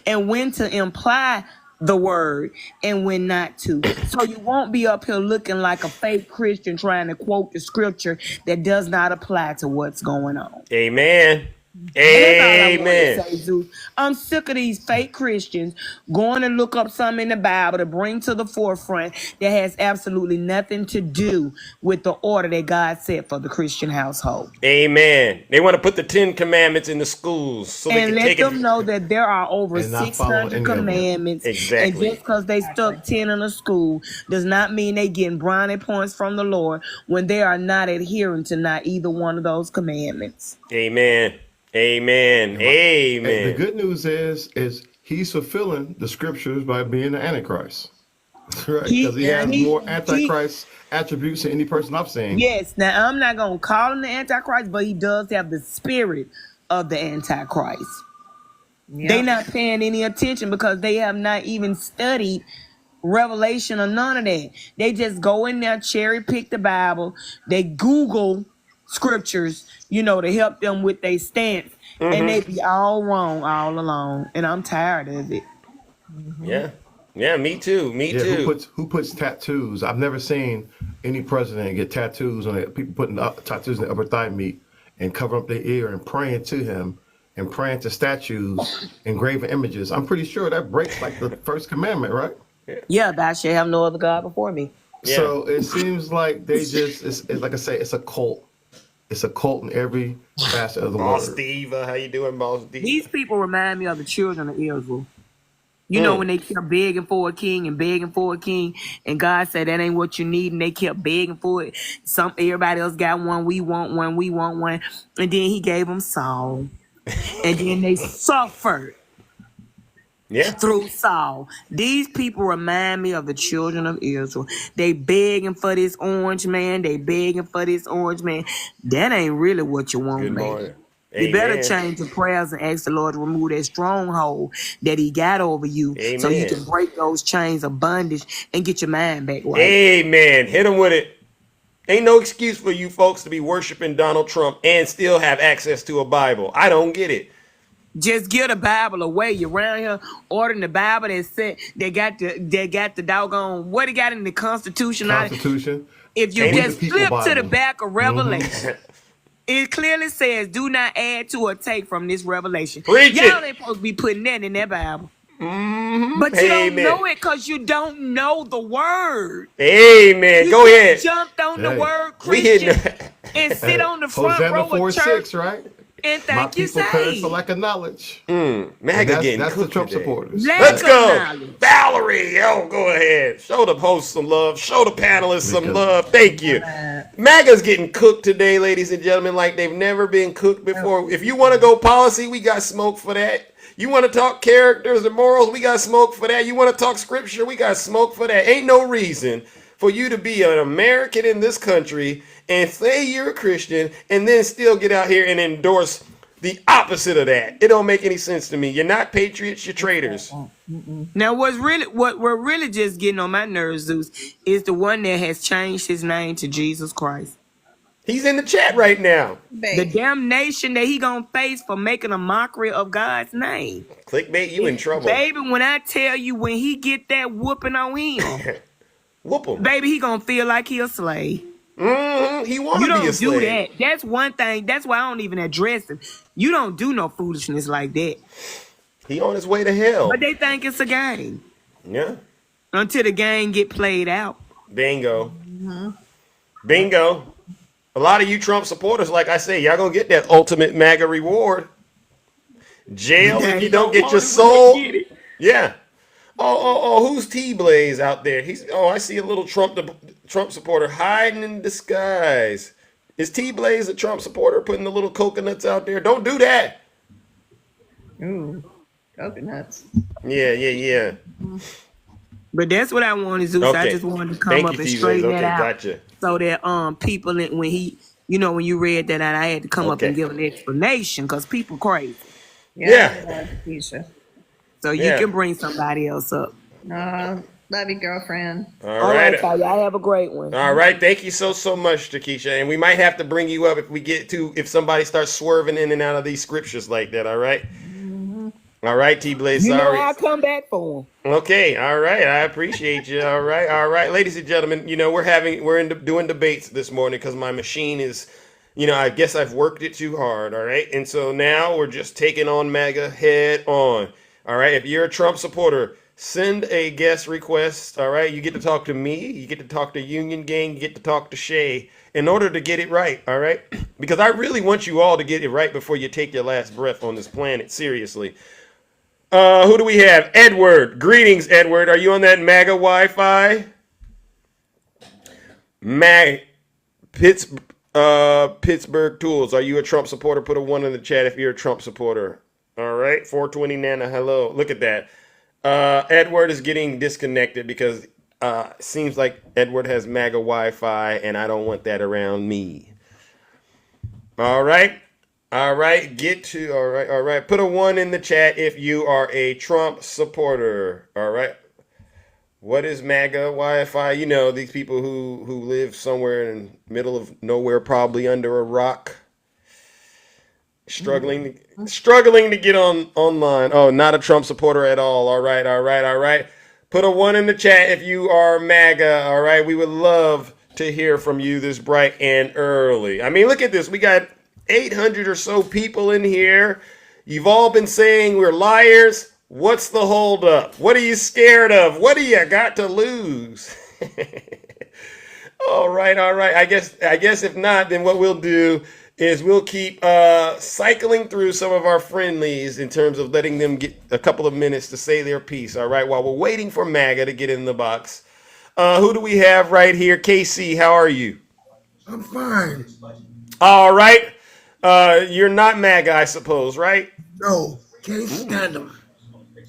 and when to imply the word and when not to. So you won't be up here looking like a fake Christian trying to quote the scripture that does not apply to what's going on. Amen. And that's all I want to Amen. say, Zeus. I'm sick of these fake Christians going to look up something in the Bible to bring to the forefront that has absolutely nothing to do with the order that God set for the Christian household. Amen. They want to put the 10 Commandments in the schools so they And can let take them it. know that there are over And not follow 600 any of them. commandments. Exactly. And just because they stuck 10 in a school does not mean they getting brownie points from the Lord when they are not adhering to not either one of those commandments. Amen. Amen. And the Amen. good news is he's fulfilling the scriptures by being the Antichrist. Right? Because he has more Antichrist attributes than any person I've seen. Yes. Now, I'm not going to call him the Antichrist, but he does have the spirit of the Antichrist. Yep. They not paying any attention because they have not even studied Revelation or none of that. They just go in there, cherry pick the Bible. They Google scriptures, to help them with their stance. And they be all wrong all along. And I'm tired of it. Yeah. Yeah, me too. Me Yeah, too. who puts tattoos? I've never seen any president get tattoos on it. People putting tattoos in the upper thigh meat and covering up their ear and praying to him and praying to statues and graven images. I'm pretty sure that breaks like the first commandment, right? Yeah, thou shalt have no other God before me. Yeah. So it seems like they just, it's like I say, it's a cult. It's a cult in every facet of the Boss word. Diva, how you doing, Boss Diva? These people remind me of the children of Israel. You know, when they kept begging for a king and begging for a king, and God said that ain't what you need, and they kept begging for it. Everybody else got one, we want one, we want one. And then he gave them Saul. And then they suffered through Saul. These people remind me of the children of Israel. They begging for this orange man. They begging for this orange man. That ain't really what you want, Good man. morning. You better Amen. change your prayers and ask the Lord to remove that stronghold that he got over you so you Amen. can break those chains of bondage and get your mind back right. Amen. Hit them with it. Ain't no excuse for you folks to be worshiping Donald Trump and still have access to a Bible. I don't get it. Just give the Bible away. You're around here ordering the Bible that said they got the doggone what it got in the Constitution. Constitution. If you Ain't just the people flip to the Bible. back of Revelation, it clearly says, "Do not add to or take from this revelation." Preach Y'all it. ain't supposed to be putting that in that Bible. But you don't know it because you don't know the word. Amen. You Go just ahead. jumped on the Hey. word We hitting Christian and sit on the front Hosanna row 4 of church 6, right? and My think you people perish saved. for lack of knowledge. MAGA And getting that's the cooked Trump today. supporters. Lack Let's of go. knowledge. Valerie, go ahead. Show the host some love. Show the panelists some Because- love. Thank you. MAGA's getting cooked today, ladies and gentlemen, like they've never been cooked before. If you want to go policy, we got smoke for that. You want to talk characters and morals, we got smoke for that. You want to talk scripture, we got smoke for that. Ain't no reason for you to be an American in this country and say you're a Christian and then still get out here and endorse The opposite of that. It don't make any sense to me. You're not patriots, you're traitors. Now, what really just getting on my nerves, Zeus, is the one that has changed his name to Jesus Christ. He's in the chat right now. The damnation that he gonna face for making a mockery of God's name. Clickbait, you in trouble. Baby, when I tell you, when he get that whooping on him, whoop him. Baby, he gonna feel like he a slave. He want to be a slave. You don't do that. That's one thing. That's why I don't even address him. You don't do no foolishness like that. He on his way to hell. But they think it's a game. Yeah. Until the game get played out. Bingo. Bingo. A lot of you Trump supporters, like I say, y'all gonna get that ultimate MAGA reward. Jail if you don't get your soul. Yeah. Oh, who's T-Blaze out there? I see a little Trump supporter hiding in disguise. Is T-Blaze a Trump supporter putting the little coconuts out there? Don't do that. Ooh, coconuts. Yeah. But that's what I wanted, Zeus. Okay. I just wanted to come up and straighten that out. Gotcha. So that people, when you read that out, I had to come up and give an explanation because people crazy. Yeah. So you can bring somebody else up. Love you, girlfriend. All right. Y'all have a great one. All right. Thank you so much, Takesha. And we might have to bring you up if somebody starts swerving in and out of these scriptures like that. All right. All right, T-Blaze. Sorry. I'll come back for him. Okay. All right. I appreciate you. All right. Ladies and gentlemen, we're doing debates this morning because my machine is, I guess I've worked it too hard. All right. And so now we're just taking on MAGA head on. All right. If you're a Trump supporter, send a guest request. All right. You get to talk to me. You get to talk to Union Gang. You get to talk to Shay in order to get it right. All right. Because I really want you all to get it right before you take your last breath on this planet. Seriously. Who do we have? Edward. Greetings, Edward. Are you on that MAGA Wi-Fi? Pittsburgh Tools. Are you a Trump supporter? Put a 1 in the chat if you're a Trump supporter. All right. 420 Nana. Hello. Look at that. Edward is getting disconnected because it seems like Edward has MAGA Wi-Fi and I don't want that around me. All right. All right. All right. Put a 1 in the chat if you are a Trump supporter. All right. What is MAGA Wi-Fi? These people who live somewhere in the middle of nowhere, probably under a rock, struggling to get online. Oh, not a Trump supporter at all. All right. Put a 1 in the chat if you are MAGA. All right. We would love to hear from you this bright and early. I mean, look at this. We got 800 or so people in here. You've all been saying we're liars. What's the holdup? What are you scared of? What do you got to lose? All right. I guess if not, then what we'll do is we'll keep cycling through some of our friendlies in terms of letting them get a couple of minutes to say their piece. All right, while we're waiting for MAGA to get in the box. Who do we have right here? KC, how are you? I'm fine. All right. You're not MAGA, I suppose, right? No, can't stand them.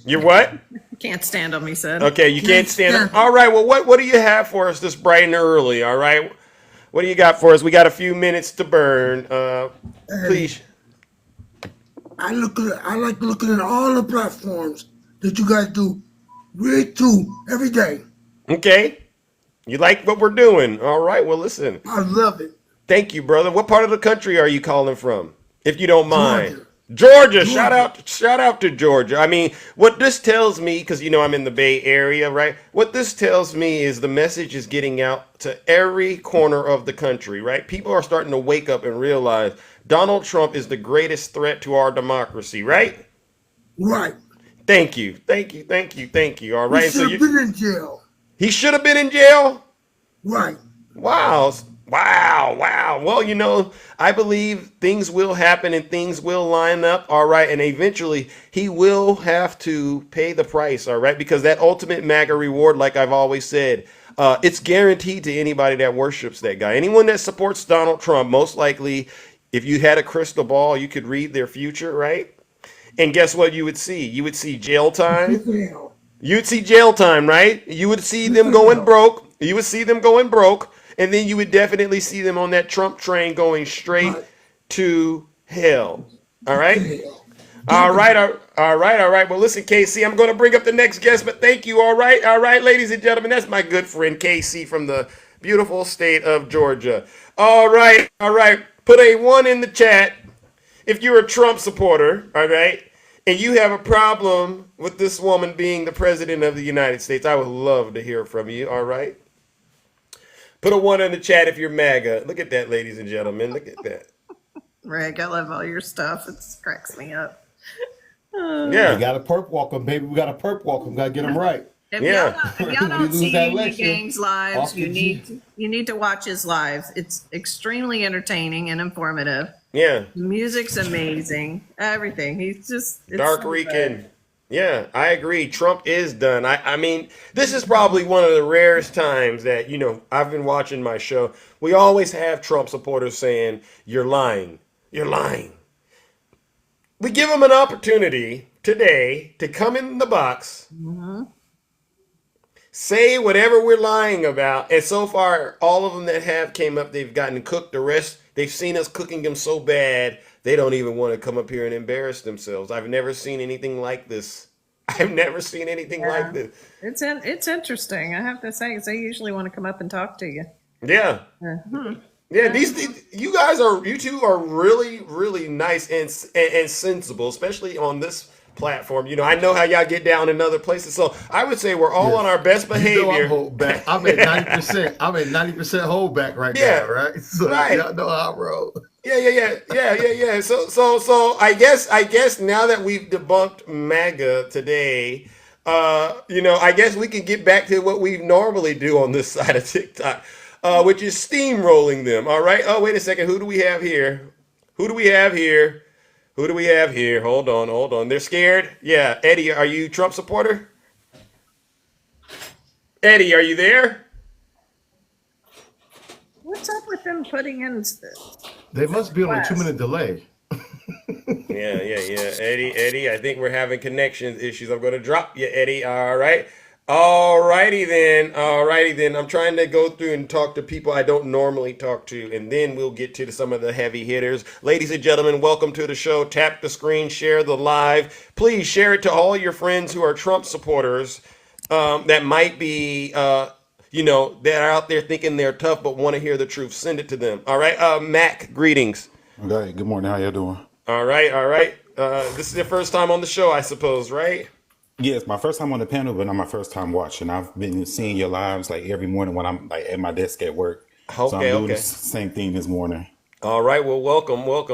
You're what? Can't stand them, he said. Okay, you can't stand them. All right, well, what do you have for us this bright and early, all right? What do you got for us? We got a few minutes to burn. Please. I like looking at all the platforms that you guys do. Read through every day. Okay. You like what we're doing. All right, well, listen. I love it. Thank you, brother. What part of the country are you calling from, if you don't mind? Georgia. Shout out to Georgia. I mean, what this tells me, because I'm in the Bay Area, right? What this tells me is the message is getting out to every corner of the country, right? People are starting to wake up and realize Donald Trump is the greatest threat to our democracy, right? Right. Thank you. All right. He should have been in jail. He should have been in jail? Right. Wow. Well, I believe things will happen and things will line up. All right. And eventually he will have to pay the price. All right. Because that ultimate MAGA reward, like I've always said, it's guaranteed to anybody that worships that guy. Anyone that supports Donald Trump, most likely, if you had a crystal ball, you could read their future. Right. And guess what you would see? You would see jail time. You'd see jail time, right? You would see them going broke. And then you would definitely see them on that Trump train going straight to hell. All right. All right, all right. Well, listen, KC, I'm going to bring up the next guest, but thank you. All right, ladies and gentlemen, that's my good friend KC from the beautiful state of Georgia. All right. Put a 1 in the chat if you're a Trump supporter, all right, and you have a problem with this woman being the president of the United States. I would love to hear from you, all right? Put a 1 in the chat if you're MAGA. Look at that, ladies and gentlemen. Look at that. Rick, I love all your stuff. It cracks me up. Yeah. We got to perp walk them, baby. We got to perp walk them. Got to get them right. If Yeah. y'all don't lose see that Andy election, Gang's lives, off you the need to watch his lives. It's extremely entertaining and informative. Yeah. The music's amazing. Everything. He's just it's Dark so Rican. good. Yeah, I agree. Trump is done. I mean, this is probably one of the rarest times that, I've been watching my show. We always have Trump supporters saying, "You're lying. You're lying." We give them an opportunity today to come in the box, say whatever we're lying about. And so far, all of them that have came up, they've gotten cooked. The rest, they've seen us cooking them so bad, they don't even want to come up here and embarrass themselves. I've never seen anything like this. I've never seen anything like this. It's interesting. I have to say, 'cause they usually want to come up and talk to you. Yeah. Yeah, you two are really, really nice and sensible, especially on this platform. I know how y'all get down in other places, so I would say we're all on our best behavior. I'm hold back. I'm at 90%. I'm at 90% hold back right now, right? So right. y'all know how I roll. Yeah. So I guess now that we've debunked MAGA today, I guess we can get back to what we normally do on this side of TikTok. Which is steamrolling them. All right. Oh, wait a second. Who do we have here? Hold on. They're scared. Yeah. Eddie, are you Trump supporter? Eddie, are you there? What's up with them putting in? They must be on a 2-minute delay. Yeah. Eddie, I think we're having connection issues. I'm going to drop you, Eddie. All right. Alrighty then. I'm trying to go through and talk to people I don't normally talk to, and then we'll get to some of the heavy hitters. Ladies and gentlemen, welcome to the show. Tap the screen, share the live. Please share it to all your friends who are Trump supporters that might be, that are out there thinking they're tough but want to hear the truth. Send it to them. All right, Mac, greetings. Okay, good morning. How y'all doing? All right. This is your first time on the show, I suppose, right? Yes, my first time on the panel, but not my first time watching. I've been seeing your lives like every morning when I'm like at my desk at work. So I'm doing the same thing this morning. All right. Well, welcome. What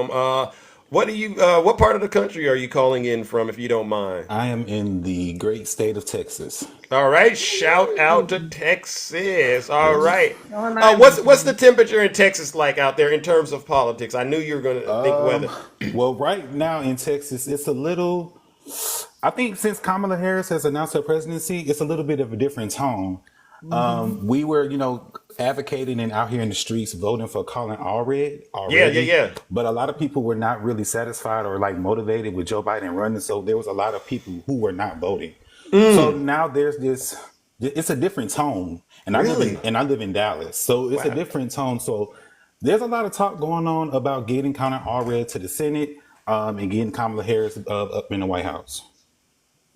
part of the country are you calling in from, if you don't mind? I am in the great state of Texas. All right. Shout out to Texas. All right. What's the temperature in Texas like out there in terms of politics? I knew you were going to think weather. Well, right now in Texas, it's a little. I think since Kamala Harris has announced her presidency, it's a little bit of a different tone. We were, advocating and out here in the streets voting for Colin Allred already. Yeah. But a lot of people were not really satisfied or like motivated with Joe Biden running. So there was a lot of people who were not voting. So now there's this, it's a different tone. And I live in Dallas. So it's a different tone. So there's a lot of talk going on about getting Colin Allred to the Senate and getting Kamala Harris up in the White House.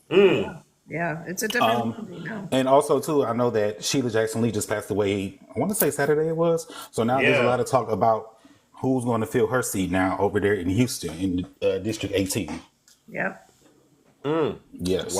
Yeah, it's a different movie now. And also, too, I know that Sheila Jackson Lee just passed away, I want to say Saturday it was. So now there's a lot of talk about who's going to fill her seat now over there in Houston in District 18. Yep. Yes.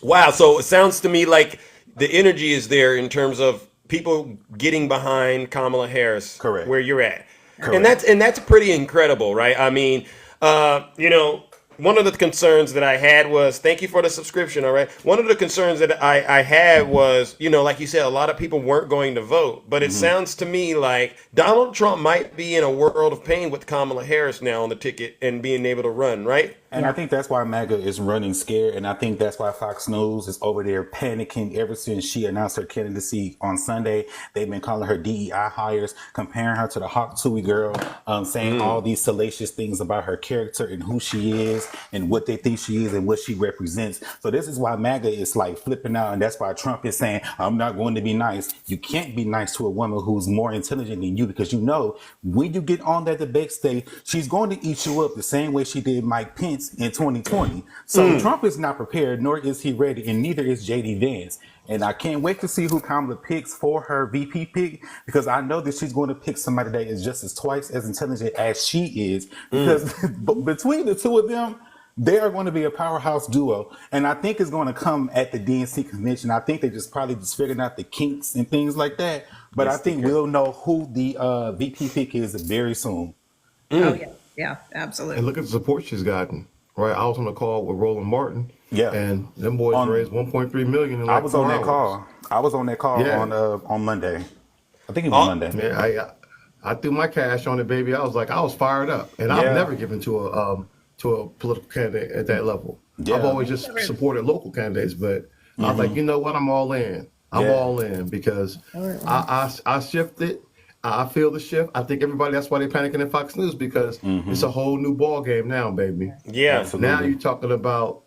Wow. So it sounds to me like the energy is there in terms of people getting behind Kamala Harris. Correct. Where you're at. Correct. And that's pretty incredible, right? I mean, one of the concerns that I had was, thank you for the subscription, all right? One of the concerns that I had was, like you said, a lot of people weren't going to vote. But it sounds to me like Donald Trump might be in a world of pain with Kamala Harris now on the ticket and being able to run, right? And I think that's why MAGA is running scared. And I think that's why Fox News is over there panicking ever since she announced her candidacy on Sunday. They've been calling her DEI hires, comparing her to the Hawk Tuohy girl, saying all these salacious things about her character and who she is and what they think she is and what she represents. So this is why MAGA is like flipping out. And that's why Trump is saying, I'm not going to be nice. You can't be nice to a woman who's more intelligent than you, because you know when you get on that debate stage, she's going to eat you up the same way she did Mike Pence in 2020. So Trump is not prepared, nor is he ready, and neither is JD Vance. And I can't wait to see who Kamala picks for her VP pick, because I know that she's going to pick somebody that is just as twice as intelligent as she is. Because between the two of them, they are going to be a powerhouse duo. And I think it's going to come at the DNC convention. I think they probably figuring out the kinks and things like that. But I think we'll know who the VP pick is very soon. Oh yeah, yeah, absolutely. And look at the support she's gotten. Right, I was on the call with Roland Martin. Yeah, and them boys raised 1.3 million. In like I was on that call. I was on that call on Monday. I think it was Monday. Yeah, I threw my cash on it, baby. I was fired up, and I've never given to a political candidate at that level. Yeah. I've always just supported local candidates, but I was like, you know what, I'm all in. I'm all in because I shifted. I feel the shift. I think everybody, that's why they're panicking in Fox News, because it's a whole new ball game now, baby. Yeah. Absolutely. Now you're talking about,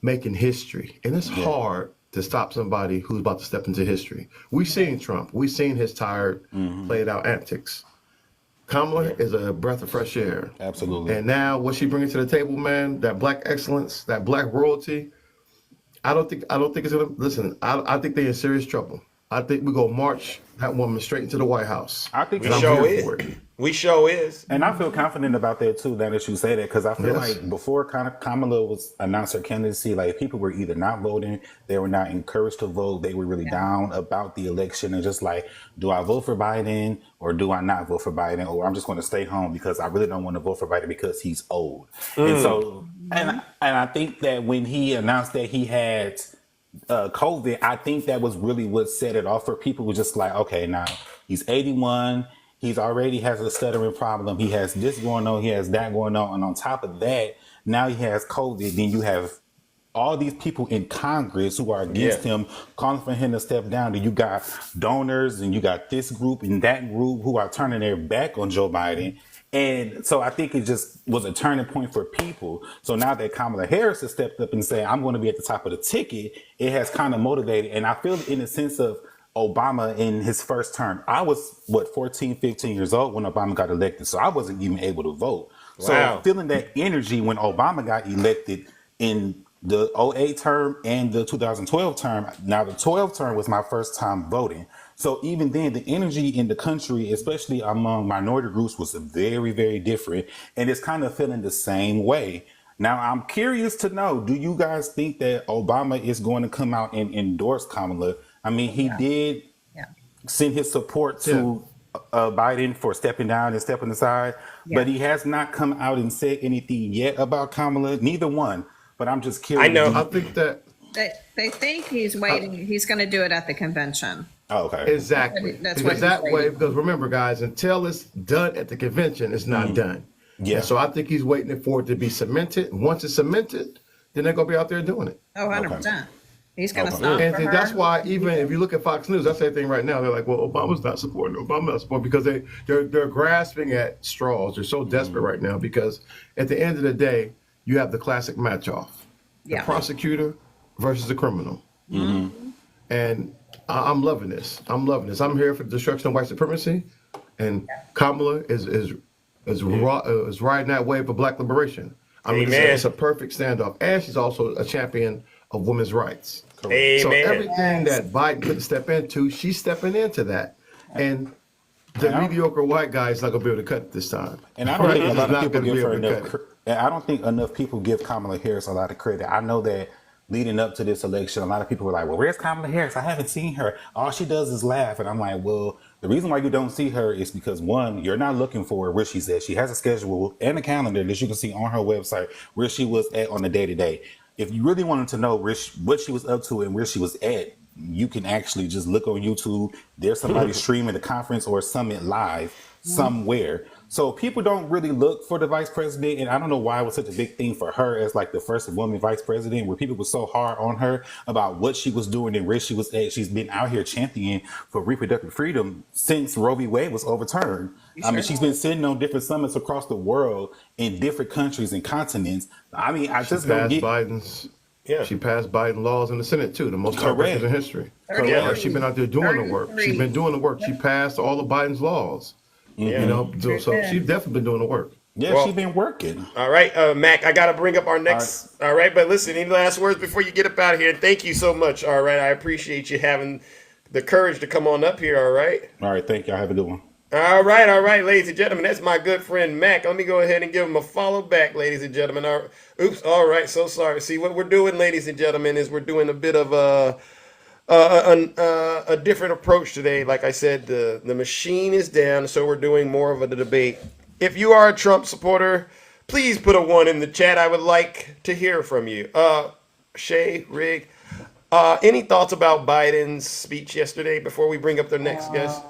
making history. And it's hard to stop somebody who's about to step into history. We've seen Trump. We've seen his tired, played out antics. Kamala is a breath of fresh air. Absolutely. And now what she brings to the table, man, that black excellence, that black royalty, I don't think it's gonna listen. I think they're in serious trouble. I think we go march that woman straight into the White House. I think we sure is. We sure is. And I feel confident about that too, now that you say that, because I feel like before Kamala was announced her candidacy, like people were either not voting, they were not encouraged to vote, they were really down about the election and just like, do I vote for Biden or do I not vote for Biden, or I'm just going to stay home because I really don't want to vote for Biden because he's old. And so, and I think that when he announced that he had COVID, I think that was really what set it off for people. Was just like, okay, now he's 81. He's already has a stuttering problem. He has this going on. He has that going on. And on top of that, now he has COVID. Then you have all these people in Congress who are against him, calling for him to step down. Then you got donors and you got this group and that group who are turning their back on Joe Biden. And so I think it just was a turning point for people. So now that Kamala Harris has stepped up and said, I'm going to be at the top of the ticket, it has kind of motivated. And I feel in the sense of Obama in his first term. I was, 14, 15 years old when Obama got elected. So I wasn't even able to vote. Wow. So feeling that energy when Obama got elected in the 2008 term and the 2012 term. Now the 12 term was my first time voting. So even then, the energy in the country, especially among minority groups, was very, very different. And it's kind of feeling the same way. Now, I'm curious to know, do you guys think that Obama is going to come out and endorse Kamala? I mean, he did send his support to Biden for stepping down and stepping aside, but he has not come out and said anything yet about Kamala, neither one. But I'm just curious. I know. I think that they think he's waiting. He's going to do it at the convention. Oh, okay. Exactly. That's because what that way, because remember, guys, until it's done at the convention, it's not done. Yeah. And so I think he's waiting for it to be cemented. Once it's cemented, then they're going to be out there doing it. Oh, 100%. He's going to stop And for her. that's why even if you look at Fox News, that's the thing right now. They're like, well, Obama's not supporting. Obama's not supporting, because they're grasping at straws. They're so desperate right now because at the end of the day, you have the classic match off. The prosecutor versus the criminal. And I'm loving this. I'm here for the destruction of white supremacy, and Kamala is riding that wave of black liberation. I mean, it's a perfect standoff, and she's also a champion of women's rights. Amen. So everything that Biden couldn't step into, she's stepping into that, and the mediocre white guy is not going to be able to cut it this time. And I don't think a lot of people give her enough. I don't think enough people give Kamala Harris a lot of credit. I know that leading up to this election, a lot of people were like, well, where's Kamala Harris? I haven't seen her. All she does is laugh. And I'm like, well, the reason why you don't see her is because, one, you're not looking for her where she's at. She has a schedule and a calendar that you can see on her website where she was at on the day-to-day. If you really wanted to know what she was up to and where she was at, you can actually just look on YouTube. There's somebody streaming the conference or summit live somewhere. So people don't really look for the vice president, and I don't know why it was such a big thing for her as like the first woman vice president, where people were so hard on her about what she was doing and where she was at. She's been out here championing for reproductive freedom since Roe v. Wade was overturned. I mean, she's been sitting on different summits across the world in different countries and continents. I mean, I just don't get Biden's. Yeah. She passed Biden laws in the Senate too, the most correct in history. Correct. She's been out there doing the work. She's been doing the work. She passed all of Biden's laws. Yeah. You know, so she's definitely been doing the work. Yeah, she's been working. All right, Mac, I got to bring up our next. All right, but listen, any last words before you get up out of here? Thank you so much. All right, I appreciate you having the courage to come on up here. All right. All right, thank you. I have a good one. All right, ladies and gentlemen, that's my good friend Mac. Let me go ahead and give him a follow back, ladies and gentlemen. All right, so sorry. See, what we're doing, ladies and gentlemen, is we're doing a bit of a different approach today. Like I said, the machine is down, so we're doing more of a debate. If you are a Trump supporter, please put a 1 in the chat. I would like to hear from you. Shay, Rig, any thoughts about Biden's speech yesterday before we bring up the next guest?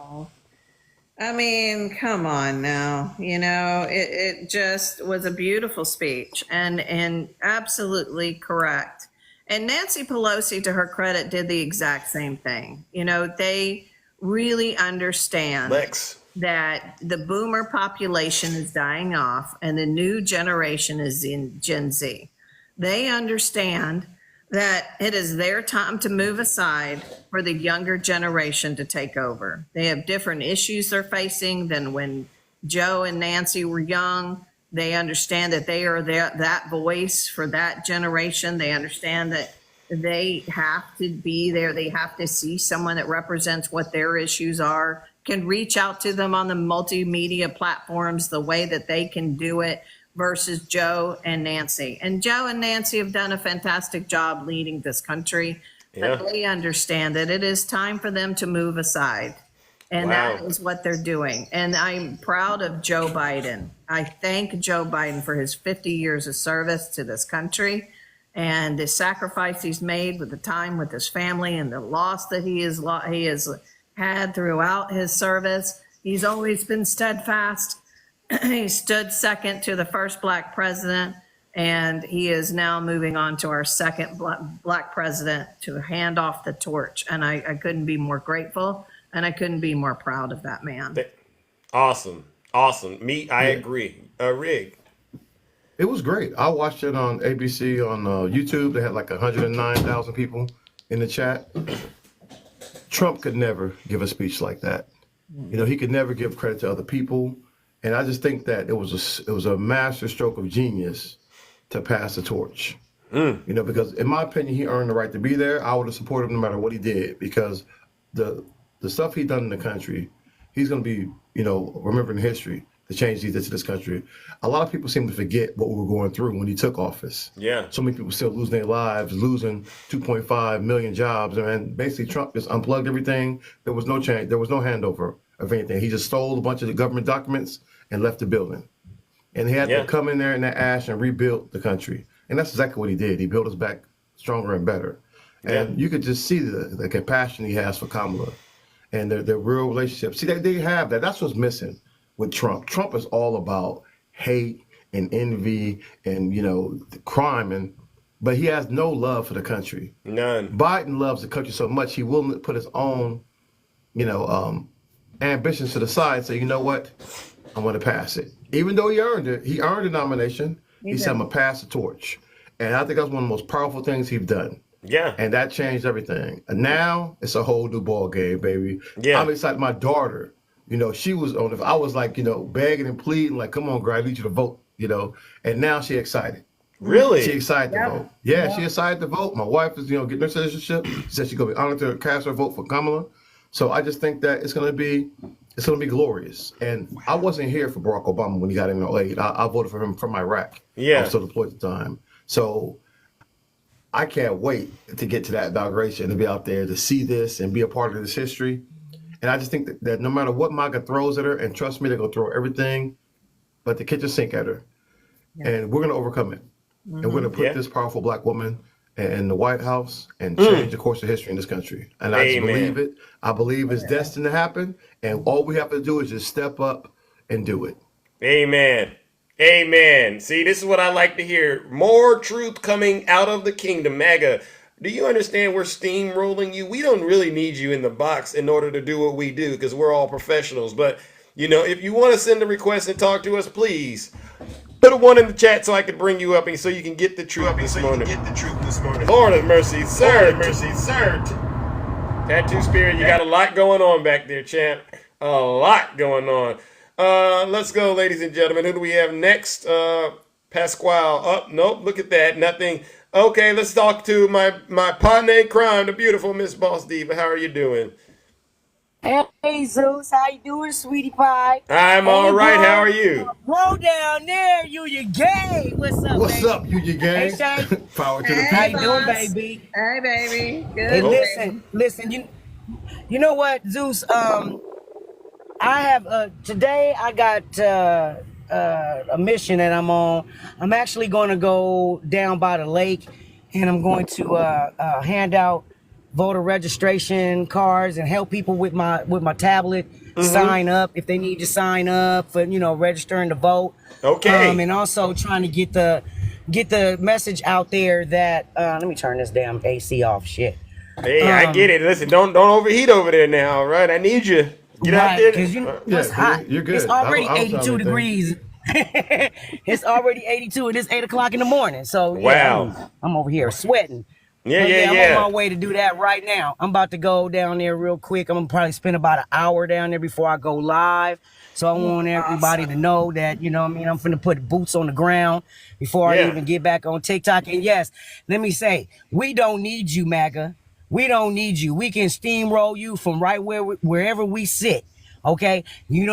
I mean, come on now. You know, it just was a beautiful speech and absolutely correct. And Nancy Pelosi, to her credit, did the exact same thing. You know, they really understand that the boomer population is dying off and the new generation is in Gen Z. They understand that it is their time to move aside for the younger generation to take over. They have different issues they're facing than when Joe and Nancy were young. They understand that they are that voice for that generation. They understand that they have to be there. They have to see someone that represents what their issues are, can reach out to them on the multimedia platforms the way that they can do it versus Joe and Nancy. And Joe and Nancy have done a fantastic job leading this country, but they understand that it is time for them to move aside. And that is what they're doing. And I'm proud of Joe Biden. I thank Joe Biden for his 50 years of service to this country and the sacrifice he's made with the time with his family and the loss that he has had throughout his service. He's always been steadfast. He stood second to the first black president, and he is now moving on to our second black president to hand off the torch. And I couldn't be more grateful, and I couldn't be more proud of that man. Awesome. I agree. Rig. It was great. I watched it on ABC on YouTube. They had like 109,000 people in the chat. Trump could never give a speech like that. You know, he could never give credit to other people. And I just think that it was a master stroke of genius to pass the torch. You know, because in my opinion, he earned the right to be there. I would have supported him no matter what he did, because the stuff he done in the country, he's going to be, you know, remembering history, the change he did to this country. A lot of people seem to forget what we were going through when he took office. Yeah. So many people still losing their lives, losing 2.5 million jobs. And basically Trump just unplugged everything. There was no change. There was no handover of anything. He just stole a bunch of the government documents and left the building. And he had to come in there in that ash and rebuild the country. And that's exactly what he did. He built us back stronger and better. And you could just see the compassion he has for Kamala and their real relationship. See, they have that. That's what's missing with Trump. Trump is all about hate and envy and, you know, crime, but he has no love for the country. None. Biden loves the country so much he will put his own, you know, ambitions to the side and say, you know what, I'm going to pass it. Even though he earned it, he earned the nomination. He said, I'm going to pass the torch. And I think that's one of the most powerful things he's done. Yeah. And that changed everything. And now it's a whole new ball game, baby. Yeah. I'm excited. My daughter, you know, she was on, I was like, you know, begging and pleading, like, come on, girl, I need you to vote, you know. And now she excited. Really? She excited to vote. Yeah, she excited to vote. My wife is, you know, getting her citizenship. She said she's going to be honored to cast her vote for Kamala. So I just think that it's going to be glorious. And I wasn't here for Barack Obama when he got in 2008. I voted for him from Iraq. Yeah. I was still deployed at the time. So I can't wait to get to that inauguration, to be out there, to see this and be a part of this history. And I just think that no matter what MAGA throws at her, and trust me, they're going to throw everything but the kitchen sink at her. Yeah. And we're going to overcome it. Mm-hmm. And we're going to put this powerful black woman in the White House and change the course of history in this country. And I just believe it. I believe it's destined to happen. And all we have to do is just step up and do it. Amen. Amen. See, this is what I like to hear. More truth coming out of the kingdom. MAGA, do you understand we're steamrolling you? We don't really need you in the box in order to do what we do because we're all professionals. But, if you want to send a request and talk to us, please put a one in the chat so I can bring you up and so you can get the truth this morning. Lord of mercy, sir. Tattoo Spirit, you got a lot going on back there, champ. A lot going on. Let's go, ladies and gentlemen. Who do we have next? Pasquale. Oh, nope. Look at that. Nothing. Okay, let's talk to my partner in crime, the beautiful Miss Boss Diva. How are you doing? Hey Zeus, how you doing, sweetie pie? I'm all right. How are you? Bro down there, you gay. What's up, What's baby? up, you gang? Hey Shay. Power to the Hey, How you people. doing, boss. baby? Hey, baby. Good. Hey, listen. You know what, Zeus? I have today. I got a mission that I'm on. I'm actually going to go down by the lake, and I'm going to hand out voter registration cards and help people with my tablet sign up if they need to sign up for registering to vote. Okay. And also trying to get the message out there that let me turn this damn AC off. Shit. Hey, I get it. Listen, don't overheat over there now, all right? I need you. Get out there. Because it's hot. You're good. It's already I don't sound 82 anything. degrees. It's already 82 and it's 8 o'clock in the morning. So Wow. I'm over here sweating. Yeah, But yeah, I'm yeah. on my way to do that right now. I'm about to go down there real quick. I'm gonna probably spend about an hour down there before I go live. So I want everybody to know that, I'm finna put boots on the ground before I Yeah. even get back on TikTok. And yes, let me say, we don't need you, MAGA. We don't need you. We can steamroll you from right wherever we sit. Okay, if you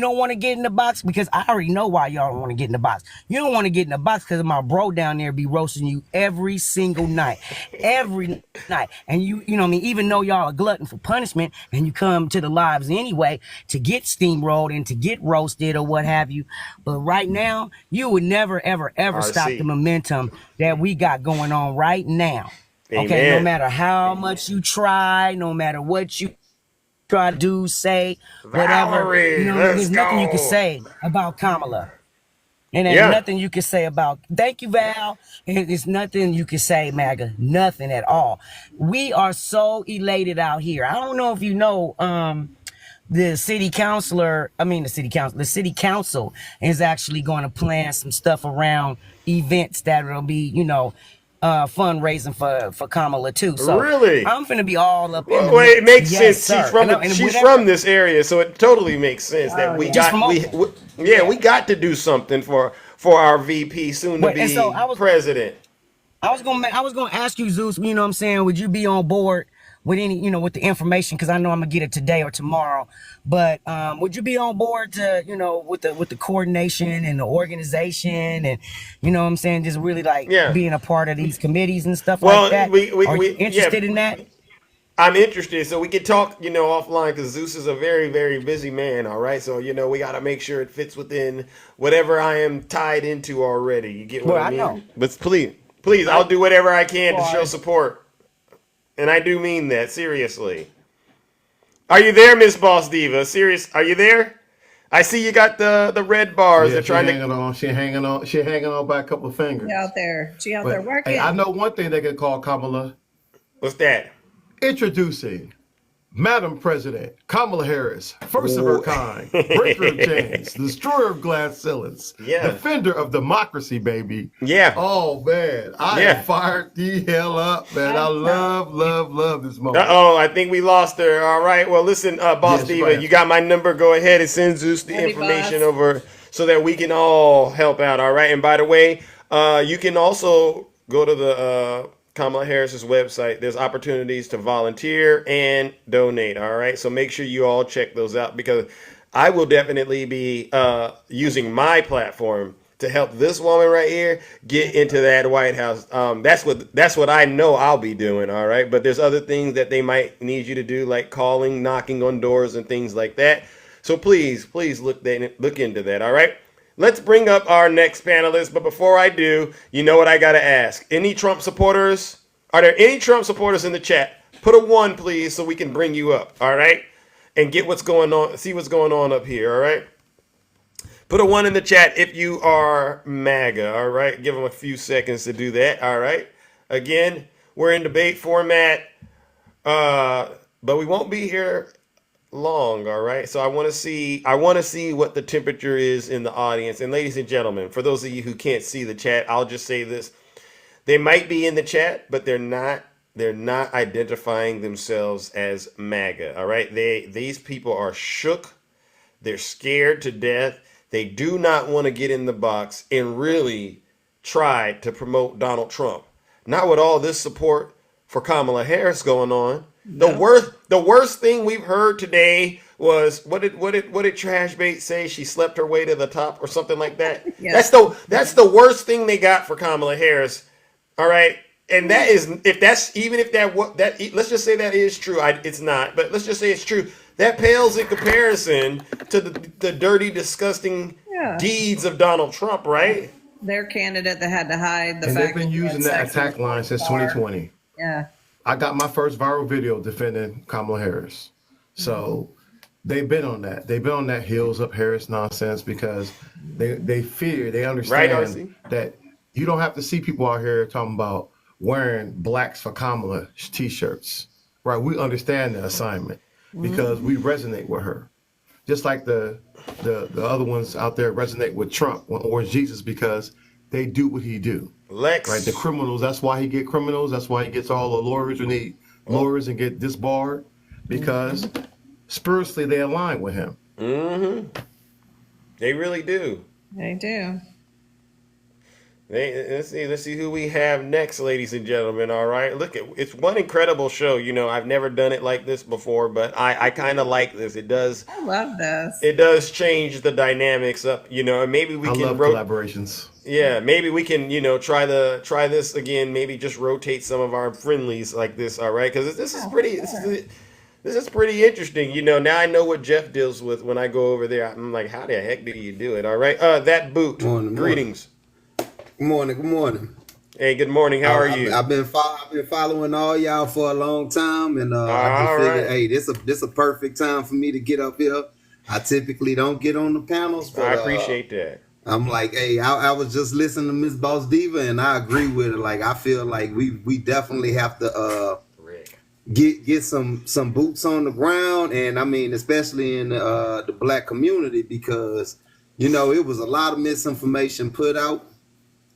don't want to get in the box, because I already know why y'all don't want to get in the box. You don't want to get in the box because my bro down there be roasting you every single night, and you know what I mean. Even though y'all are glutton for punishment, and you come to the lives anyway to get steamrolled and to get roasted or what have you. But right now, you would never, ever, ever stop RC. the momentum that we got going on right now. Okay, no Amen. matter how much you try, no matter what you try to do, say, whatever. Valerie, let's There's nothing you can go. say about Kamala. And there's Yeah. nothing you can say about, thank you, Val. And there's nothing you can say, MAGA. Nothing at all. We are so elated out here. I don't know if you know, the city council is actually going to plan some stuff around events that will be, fundraising for Kamala too. So Really? I'm finna be all up in the Well, it mix. makes Yes, sense. sir. She's Whatever- from this area, so it totally makes sense that we Just got from Oakland. we got to do something for our VP soon to But- be and so I was- president. I was gonna ask you, Zeus. You know what I'm saying? Would you be on board with any, with the information? Because I know I'm gonna get it today or tomorrow. But would you be on board to, with the coordination and the organization and, you know what I'm saying, just really like Yeah. being a part of these committees and stuff Well, like that? Are you we interested in that? I'm interested, so we can talk, offline because Zeus is a very, very busy man. All right, so we got to make sure it fits within whatever I am tied into already. You get what Well, I I mean? know. But please, I'll do whatever I can to Well, show support, and I do mean that seriously. Are you there, Miss Boss Diva? Serious? Are you there? I see you got the red bars. Yeah, They're she trying hanging to. on. She hanging on by a couple of fingers. She out there. She out there But working. hey, I know one thing they could call Kamala. What's that? Introducing Madam President Kamala Harris, first of her kind, breaker of chains, destroyer of glass ceilings, Yeah. defender of democracy, baby. Yeah. Oh man, I Yeah. am fired the hell up, man. I love this moment. I think we lost her. All right. Well, listen, Boss Yeah, she Diva, might have- you got my number. Go ahead and send Zeus the Ready, information boss. over so that we can all help out. All right. And by the way, you can also go to the Kamala Harris's website. There's opportunities to volunteer and donate. All right. So make sure you all check those out because I will definitely be using my platform to help this woman right here get into that White House. That's what I know I'll be doing. All right. But there's other things that they might need you to do, like calling, knocking on doors and things like that. So please look into that. All right. Let's bring up our next panelist. But before I do, you know what I got to ask. Any Trump supporters? Are there any Trump supporters in the chat? Put a 1, please, so we can bring you up. All right. And get what's going on. See what's going on up here. All right. Put a 1 in the chat if you are MAGA. All right. Give them a few seconds to do that. All right. Again, we're in debate format, but we won't be here long. All right. So I want to see what the temperature is in the audience. And ladies and gentlemen, for those of you who can't see the chat, I'll just say this. They might be in the chat, but they're not identifying themselves as MAGA. All right. These people are shook. They're scared to death. They do not want to get in the box and really try to promote Donald Trump. Not with all this support for Kamala Harris going on. No. The worst thing we've heard today was what did Trash Bait say? She slept her way to the top or something like that. Yes. That's the worst thing they got for Kamala Harris. All right. And that is, let's just say that is true. It's not, but let's just say it's true. That pales in comparison to the dirty, disgusting deeds of Donald Trump, right? Their candidate that had to hide the and fact they've been using that attack line since 2020. Yeah. I got my first viral video defending Kamala Harris. So they've been on that. They've been on that heels up Harris nonsense because they understand that you don't have to see people out here talking about wearing blacks for Kamala t-shirts, right? We understand the assignment because we resonate with her. Just like the other ones out there resonate with Trump or Jesus because they do what he do. Lex. Right? The criminals, that's why he get criminals. That's why he gets all the lawyers who need lawyers and get disbarred because spiritually they align with him. Mm-hmm. They really do. They do. Let's see who we have next, ladies and gentlemen. All right, it's one incredible show. You know, I've never done it like this before, but I kind of like this. It does. I love this. It does change the dynamics up. You know, and maybe we can love collaborations. Yeah, maybe we can try this again. Maybe just rotate some of our friendlies like this. All right, because this is pretty interesting. You know, now I know what Jeff deals with when I go over there. I'm like, how the heck do you do it? All right, that boot. Greetings. Good morning. Hey, good morning. How are you? I've been following all y'all for a long time, and I just figured, hey, this a perfect time for me to get up here. I typically don't get on the panels, but I appreciate that. I'm like, hey, I was just listening to Miss Boss Diva, and I agree with her. Like, I feel like we definitely have to get some boots on the ground, and I mean, especially in the black community, because it was a lot of misinformation put out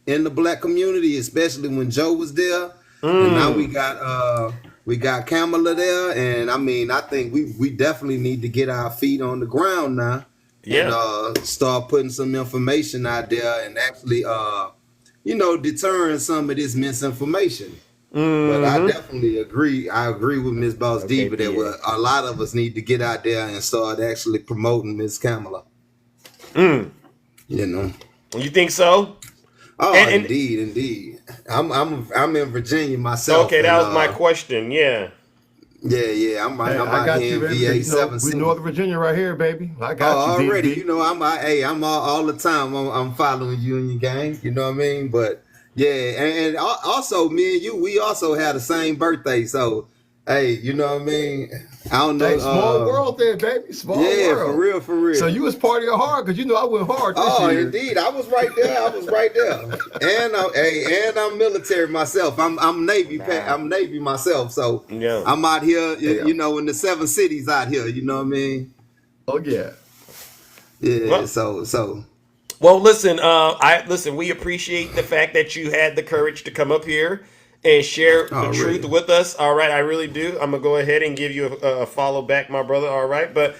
in the black community, especially when Joe was there. And now we got Kamala there, and I mean, I think we definitely need to get our feet on the ground now. Yeah. And start putting some information out there and actually deterring some of this misinformation. But I definitely agree. I agree with Ms. Boss Diva that a lot of us need to get out there and start actually promoting Ms. Kamala. You think so? Oh, indeed. I'm in Virginia myself. Okay, that was my question. Yeah. Yeah. I'm out here in VA 7. We Northern Virginia right here, baby. I got you already. DB. I'm all the time. I'm following you in your game. You know what I mean? But yeah, and also me and you, we also had the same birthday. So hey, you know what I mean? I don't know. Hey, small world there, baby. Small world. Yeah, for real. So you was partying hard because I went hard this year. Oh, indeed. I was right there. And I'm military myself. I'm Navy. I'm Navy myself. So I'm out here, in the 7 cities out here. You know what I mean? Oh yeah. Yeah. So. Well, listen. We appreciate the fact that you had the courage to come up here and share the truth with us. All right, I really do. I'm gonna go ahead and give you a follow back, my brother. All right, but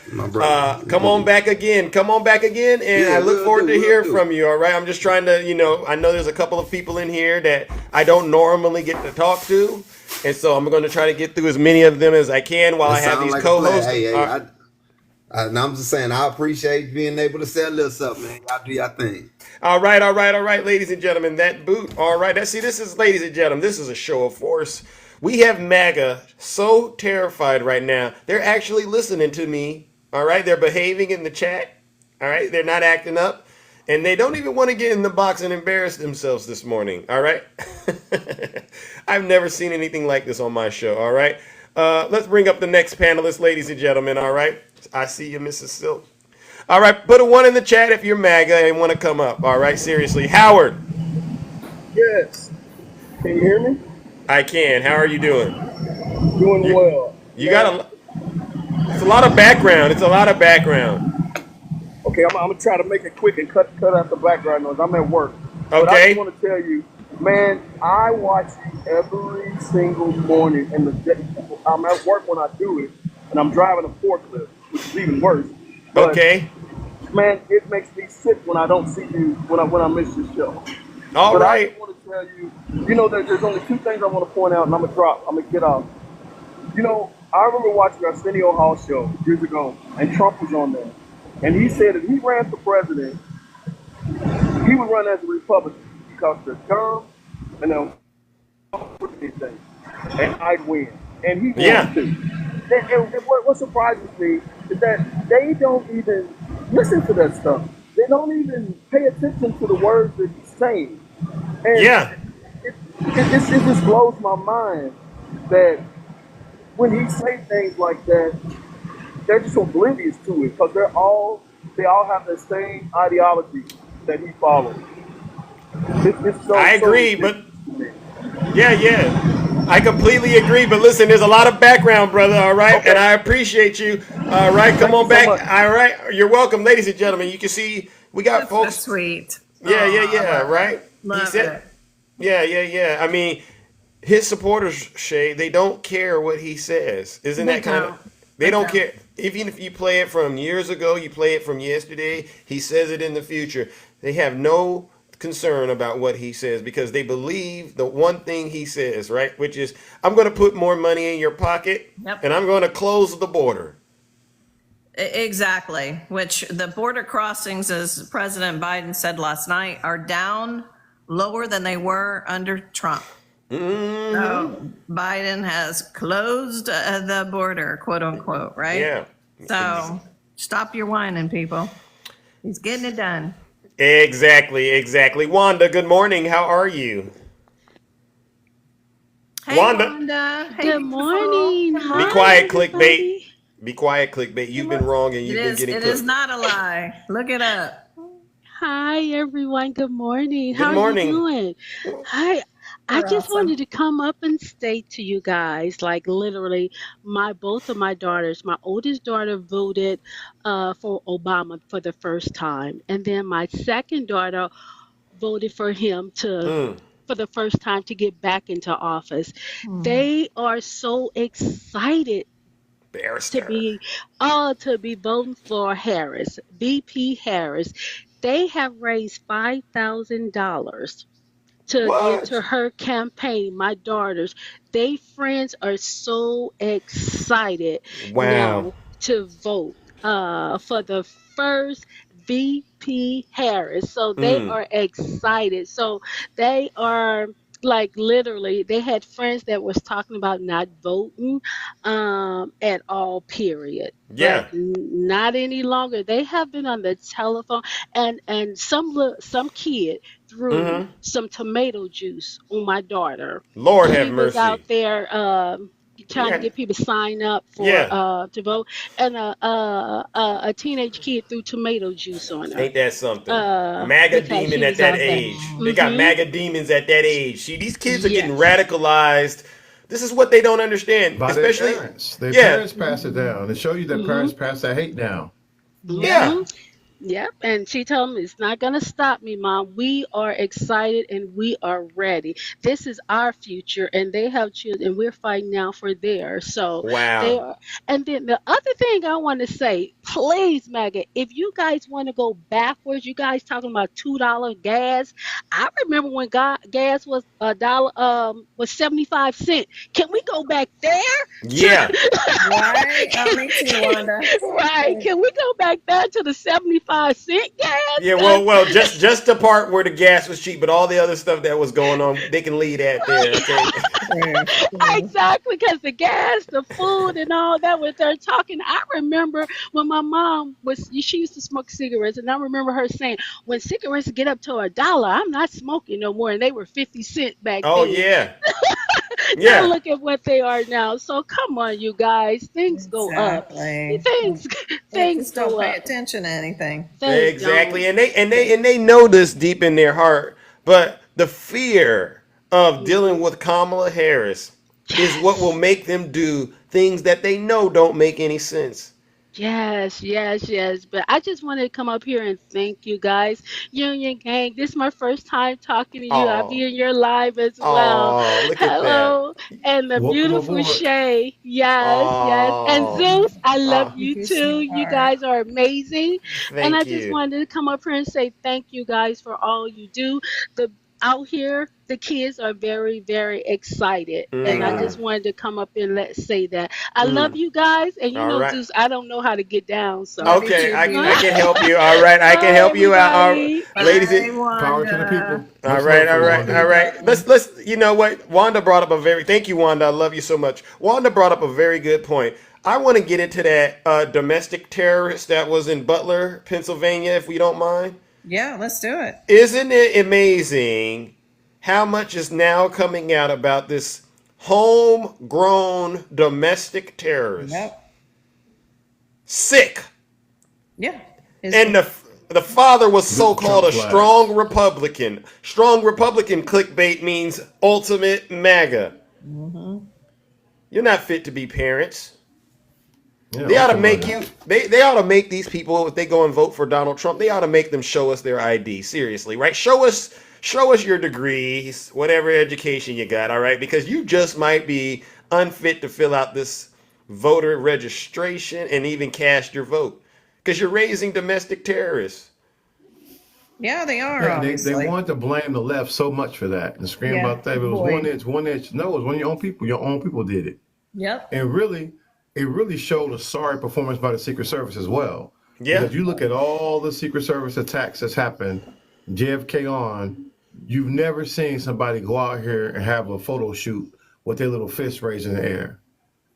come on back again. And I look forward to hearing from you. All right, I'm just trying to, I know there's a couple of people in here that I don't normally get to talk to, and so I'm going to try to get through as many of them as I can while I have these co-hosts. And I'm just saying, I appreciate being able to say a little something, man. Y'all do your thing. All right, ladies and gentlemen, that boot. All right, this is, ladies and gentlemen, this is a show of force. We have MAGA so terrified right now. They're actually listening to me. All right, they're behaving in the chat. All right, they're not acting up. And they don't even want to get in the box and embarrass themselves this morning. All right. I've never seen anything like this on my show. All right. Let's bring up the next panelist, ladies and gentlemen. All right. I see you, Mrs. Silk. All right, put a 1 in the chat if you're MAGA and want to come up. All right, seriously. Howard, Yes. Can you hear me? I can. How are you doing? Doing You, well. you got Man, a. It's a lot of background. It's a lot of background. okay, I'm gonna try to make it quick and cut out the background noise. I'm at work. But I just Okay. want to tell you, man, I watch you every single morning and I'm at work when I do it, and I'm driving a forklift, which is even worse. But Okay. man, it makes me sick when I don't see you when I miss your show. All But I just right. want to tell you, there's only two things I want to point out, and I'm gonna get off. I remember watching Arsenio Hall show years ago, and Trump was on there. And he said if he ran for president, he would run as a Republican because they're dumb and they'll do anything. And I'd win. And he Yeah. won too. And what surprises me is that they don't even listen to that stuff. They don't even pay attention to the words that he's saying. And Yeah. it just blows my mind that when he say things like that, they're just oblivious to it because they all have the same ideology that he follows. It's so, I agree, so but yeah. I completely agree. But listen, there's a lot of background, brother. All right, okay. and I appreciate you. All right, come Thank on you so back. much. All right, you're welcome, ladies and gentlemen. You can see we got That's folks. so sweet. Yeah, Aw, right. Love He said, it. yeah. I mean, his supporters, Shay, they don't care what he says. Isn't They that kind of? don't. They They don't don't. care. Even if you play it from years ago, you play it from yesterday, he says it in the future. They have no concern about what he says because they believe the one thing he says, right? Which is, I'm going to put more money in your pocket Yep. and I'm going to close the border. Exactly. Which the border crossings, as President Biden said last night, are down lower than they were under Trump. So Biden has closed the border, quote unquote, right? Yeah. So stop your whining, people. He's getting it done. Exactly. Wanda, good morning. How are you? Hey, Wanda. Wanda. Hey, Good beautiful. morning. Be Hi, quiet, clickbait. everybody. Be quiet, clickbait. You've been wrong and It you've been is. getting It cooked. is not a lie. Look it up. Hi, everyone. Good morning. How Good are you morning. doing? Hi. I We're just awesome. wanted to come up and say to you guys, like literally, both of my daughters, my oldest daughter voted for Obama for the first time, and then my second daughter voted for him for the first time to get back into office. They are so excited to Barrister. be voting for Harris, VP Harris. They have raised $5,000 to give to What? her campaign. My daughters, they friends are so excited Wow. now to vote for the first VP Harris. So they Mm. are excited. So they are like literally they had friends that was talking about not voting at all period, but Yeah. not any longer. They have been on the telephone, and some kid threw Mm-hmm. some tomato juice on my daughter. Lord have She was out mercy. there We trying to got, get people to sign up for yeah. to vote, and a teenage kid threw tomato juice on her Ain't that something? MAGA because demon she at was that out there. age. They got MAGA demons at that age. See, these kids are getting Yes. radicalized. This is what they don't understand. By their Especially, parents. Their yeah. parents pass it down. They show you that Mm-hmm. parents pass that hate down. Yeah. Mm-hmm. Yep. And she told me, it's not going to stop me, Mom. We are excited and we are ready. This is our future, and they have children, and we're fighting now for theirs. So they Wow. are. And then the other thing I want to say, please, Maggie, if you guys want to go backwards, you guys talking about $2 gas. I remember when gas was a dollar, was 75 cents. Can we go back there? Yeah. Right? Me too, Wanda. Right. Can we go back there to the 75-cent gas? Yeah, well, just the part where the gas was cheap, but all the other stuff that was going on, they can leave that there. Okay. Exactly, because the gas, the food, and all that was they're talking. I remember when my mom she used to smoke cigarettes, and I remember her saying, when cigarettes get up to $1, I'm not smoking no more, and they were 50 cents back Oh then. yeah. Now Yeah. look at what they are now. So come on, you guys. Things go up. Exactly. Things They things just don't go pay up. attention to anything. They Exactly. don't. And they know this deep in their heart, but the fear of dealing with Kamala Harris is what will Yes. make them do things that they know don't make any sense. Yes, yes, yes. But I just wanted to come up here and thank you guys. Union Gang, this is my first time talking to you. I'll be Oh, in your live as well. oh, look at that. Hello. And the Welcome beautiful aboard. Shay. Yes, yes. And Oh, Zeus, I love oh, you You too. You sweetheart. guys are amazing. And I thank just you. wanted to come up here and say thank you guys for all you do. The out here, the kids are very, very excited. They And I Mm, just are. wanted to come up and say that. I love mm. you guys, and you All know, right. Zeus, I don't know how to get down, so Love you Okay, too, I can beautiful. help you. All right, I can bye help you out. everybody. Ladies, Bye, Power to the Wanda. people. all Much right, love for all you, right, Love all Wanda. you, right. darling. Let's. You know what? Wanda brought up a very. Thank you, Wanda. I love you so much. Wanda brought up a very good point. I want to get into that domestic terrorist that was in Butler, Pennsylvania, if we don't mind. Yeah, let's do it. Isn't it amazing how much is now coming out about this homegrown domestic terrorist? Yep. Sick. Yeah. And the father was Good so-called Trump a flags. strong Republican. Strong Republican clickbait means ultimate MAGA. Mm-hmm. You're not fit to be parents. Yeah, They ought to also make MAGA. you. They ought to make these people, if they go and vote for Donald Trump, they ought to make them show us their ID. Seriously, right? Show us your degrees, whatever education you got. All right, because you just might be unfit to fill out this voter registration and even cast your vote because you're raising domestic terrorists. Yeah, they are, Yeah, they obviously. wanted to blame the left so much for that and scream Yeah, about that. If it was boy. 1 inch, 1 inch. No, it was one of your own people. Your own people did it. Yep. And really, it really showed a sorry performance by the Secret Service as well. Yeah. Because you look at all the Secret Service attacks that's happened, JFK on, you've never seen somebody go out here and have a photo shoot with their little fist raised in the air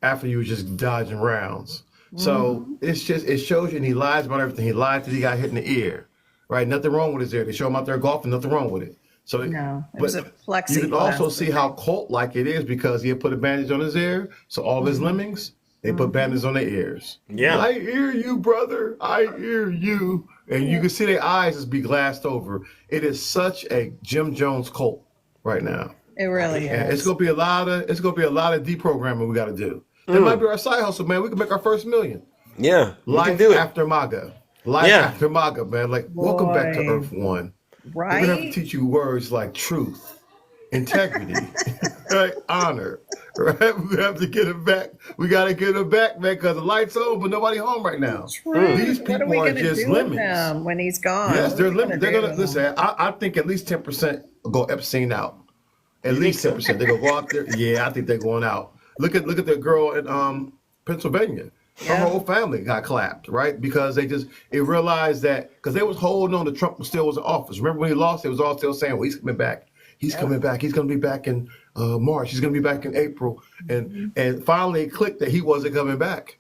after you were just dodging rounds. So it shows you, and he lies about everything. He lied that he got hit in the ear, right? Nothing wrong with his ear. They show him out there golfing, nothing wrong with it. So, No, it was but a you can also plexiglass see how cult-like it is because he had put a bandage on his ear. So all of his lemmings, they put bandages on their ears. Yeah. I hear you, brother. I hear you. And you can see their eyes just be glassed over. It is such a Jim Jones cult right now. It really Yeah, it's is. gonna be a lot of deprogramming we got to do. That might be our side hustle, man. We can make our first million. Yeah, we can Life do it. after MAGA. Life Yeah. after MAGA, man. Like, welcome back to Boy. Earth One. We're gonna have to Right? teach you words like truth, integrity, right? Honor, right? We have to get it back. We gotta get it back, man, because the lights on, but nobody home right now. True. These What are people we are going to just do with lemmings. them when he's gone? Yes, What are they're we going to lemmings. They're do gonna with them? listen. I think at least 10% go Epstein out. At You think least so? 10%. They're gonna go out there. Yeah, I think they're going out. Look at the girl in Pennsylvania. Her Yeah. whole family got clapped, right? Because they realized that because they was holding on to Trump still was in office. Remember when he lost, it was all still saying, well, he's coming back. He's coming back. He's gonna be back in March. He's gonna be back in April. And finally it clicked that he wasn't coming back.